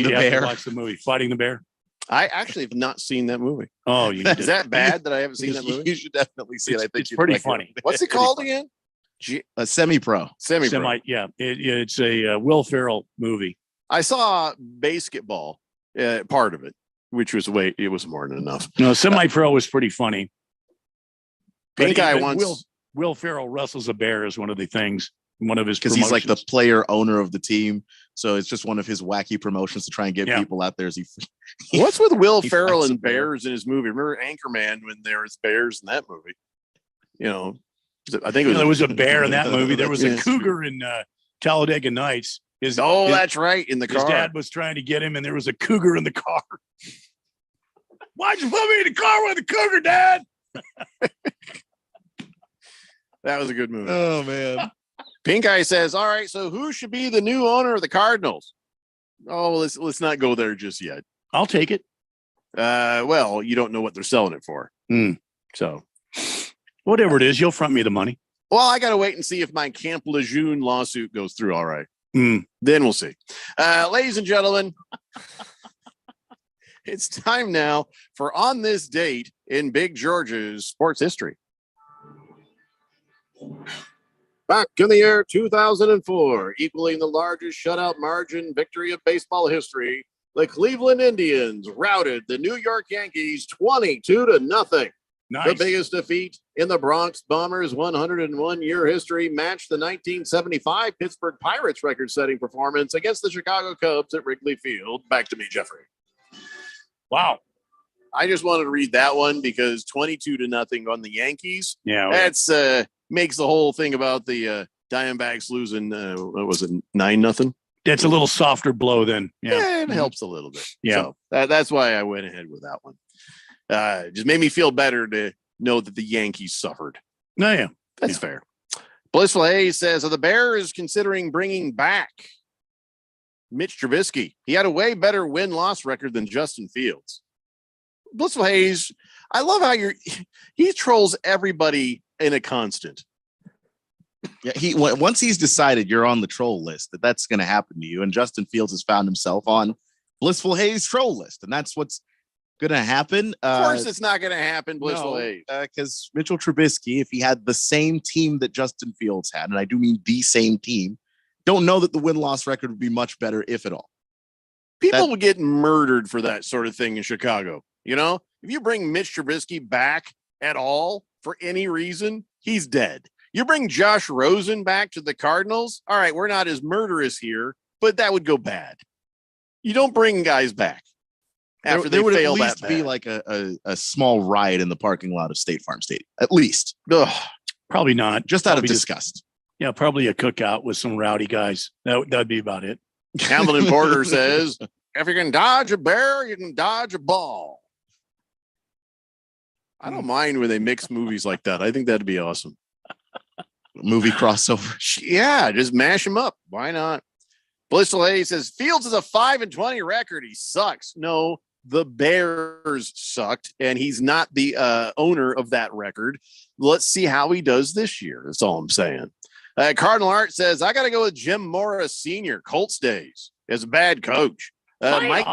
the bear. Watch the movie Fighting the Bear. I actually have not seen that movie. Oh, you is that bad that I haven't seen that movie? You should definitely see it. I think it's pretty funny. What's it called again? A semi-pro. Yeah. It's a Will Ferrell movie. I saw basketball part of it, which was it was more than enough. No, semi-pro was pretty funny. Pink guy once. Will Ferrell wrestles a bear is one of the things. One of his because he's like the player owner of the team, so it's just one of his wacky promotions to try and get people out there. What's with Will Ferrell and bears in his movie? Remember Anchorman when there was bears in that movie? I think there was a bear in that movie. There was a cougar in Talladega Nights. That's right. In the car, his dad was trying to get him, and there was a cougar in the car. Why'd you put me in the car with a cougar, Dad? That was a good movie. Oh man. Pink Eye says, all right, so who should be the new owner of the Cardinals? Oh, let's not go there just yet. I'll take it. Well, you don't know what they're selling it for. So whatever it is, you'll front me the money. Well, I got to wait and see if my Camp Lejeune lawsuit goes through. All right. Then we'll see. Ladies and gentlemen, it's time now for On This Date in Big George's sports history. Back in the year 2004, equaling the largest shutout margin victory of baseball history, the Cleveland Indians routed the New York Yankees 22-0. Nice. The biggest defeat in the Bronx Bombers' 101-year history matched the 1975 Pittsburgh Pirates record-setting performance against the Chicago Cubs at Wrigley Field. Back to me, Jeffrey. Wow. I just wanted to read that one because 22-0 on the Yankees. Yeah. That's makes the whole thing about the Diamondbacks losing, what was it, 9-0? That's a little softer blow then. Yeah. It helps a little bit. Yeah. So that's why I went ahead with that one. Just made me feel better to know that the Yankees suffered. No, yeah. That's fair. Blissful Hayes says, are the Bears considering bringing back Mitch Trubisky? He had a way better win-loss record than Justin Fields. Blissful Hayes, I love how he trolls everybody in a constant. Yeah, once he's decided you're on the troll list, that's going to happen to you. And Justin Fields has found himself on Blissful Hayes' troll list, and that's what's going to happen. Of course, it's not going to happen, Blissful Hayes, because Mitchell Trubisky, if he had the same team that Justin Fields had, and I do mean the same team, don't know that the win-loss record would be much better, if at all. People would get murdered for that sort of thing in Chicago. If you bring Mitch Trubisky back at all for any reason, he's dead. You bring Josh Rosen back to the Cardinals. All right, we're not as murderous here, but that would go bad. You don't bring guys back after there would fail at least that be like a small riot in the parking lot of State Farm Stadium, at least. Ugh. Probably not. Just out of disgust. Yeah, probably a cookout with some rowdy guys. That'd be about it. Hamilton Porter says, if you can dodge a bear, you can dodge a ball. I don't mind when they mix movies like that. I think that'd be awesome. Movie crossover. Yeah, just mash them up. Why not? Blissful A says Fields is a 5-20 record. He sucks. No, the Bears sucked, and he's not the owner of that record. Let's see how he does this year. That's all I'm saying. Cardinal Art says, I got to go with Jim Morris Sr., Colts days, as a bad coach. Mike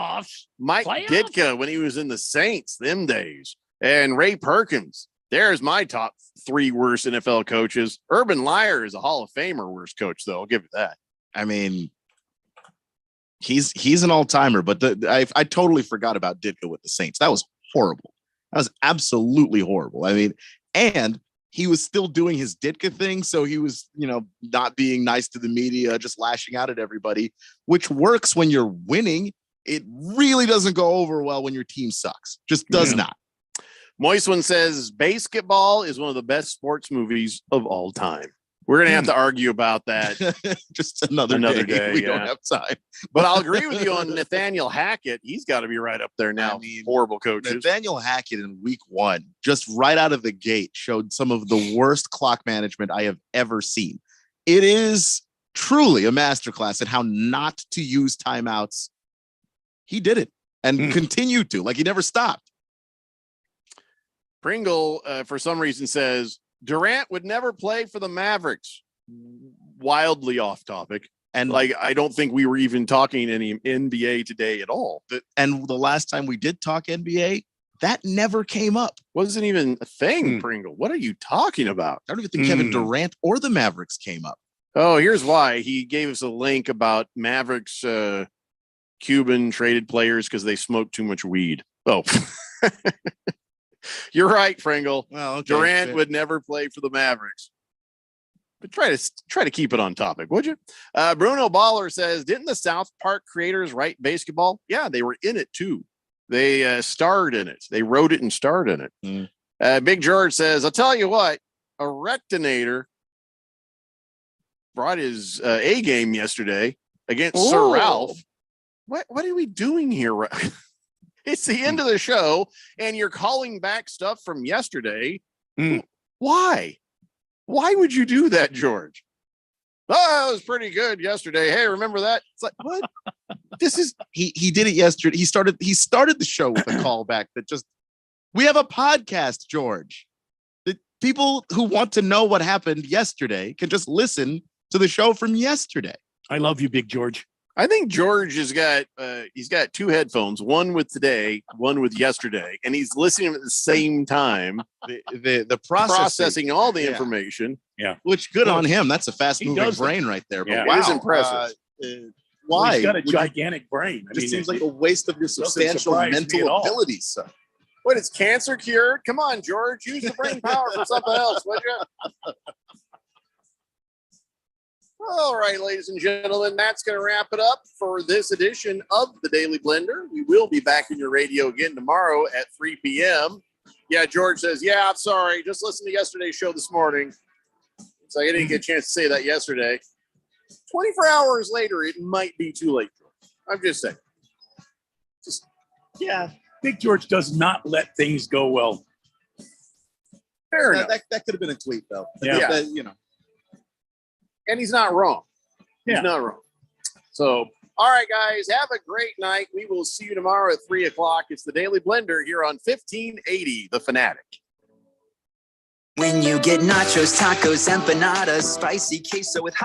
Ditka, when he was in the Saints, them days. And Ray Perkins. There's my top 3 worst NFL coaches. Urban Meyer is a Hall of Famer worst coach, though. I'll give you that. I mean, he's an all-timer, but I totally forgot about Ditka with the Saints. That was horrible. That was absolutely horrible. I mean, and he was still doing his Ditka thing, so he was, not being nice to the media, just lashing out at everybody, which works when you're winning. It really doesn't go over well when your team sucks. Just does not. Moist One says basketball is one of the best sports movies of all time. We're going to have to argue about that just another day. We don't have time. But I'll agree with you on Nathaniel Hackett. He's got to be right up there now. Horrible coaches. Nathaniel Hackett in week 1, just right out of the gate, showed some of the worst clock management I have ever seen. It is truly a masterclass in how not to use timeouts. He did it and continued to, like he never stopped. Pringle, for some reason, says Durant would never play for the Mavericks. Wildly off topic. And like, I don't think we were even talking any NBA today at all. And the last time we did talk NBA, that never came up. Wasn't even a thing, Pringle. What are you talking about? I don't even think Kevin Durant or the Mavericks came up. Oh, here's why. He gave us a link about Mavericks Cuban traded players because they smoked too much weed. Oh, you're right, Pringle. Well, okay, Durant would never play for the Mavericks. But try to keep it on topic, would you? Bruno Baller says, didn't the South Park creators write basketball? Yeah, they were in it too. They starred in it. They wrote it and starred in it. Big George says, I'll tell you what, a Rectinator brought his A game yesterday against Sir Ralph. What are we doing here? It's the end of the show, and you're calling back stuff from yesterday. Why? Why would you do that, George? Oh, it was pretty good yesterday. Hey, remember that? It's like, what? This is he did it yesterday. He started the show with a callback that just we have a podcast, George. The people who want to know what happened yesterday can just listen to the show from yesterday. I love you, Big George. I think George has got he's got 2 headphones, one with today, one with yesterday, and he's listening at the same time. The processing all the information. Yeah, which good on him. That's a fast moving brain right there. But yeah, wow, it is impressive. Why? He's got a gigantic brain. It just seems like a waste of your substantial mental abilities. So. What, is cancer cured? Come on, George, use the brain power for something else, would you? All right, ladies and gentlemen, that's going to wrap it up for this edition of the Daily Blender. We will be back in your radio again tomorrow at 3 p.m. Yeah, George says, yeah, I'm sorry. Just listen to yesterday's show this morning. So I didn't get a chance to say that yesterday. 24 hours later, it might be too late, George. I'm just saying. Yeah, Big George does not let things go well. Fair enough. That could have been a tweet, though. Yeah. You know. And he's not wrong. Yeah. He's not wrong. So, all right, guys, have a great night. We will see you tomorrow at 3 o'clock. It's the Daily Blender here on 1580, The Fanatic. When you get nachos, tacos, empanadas, spicy queso with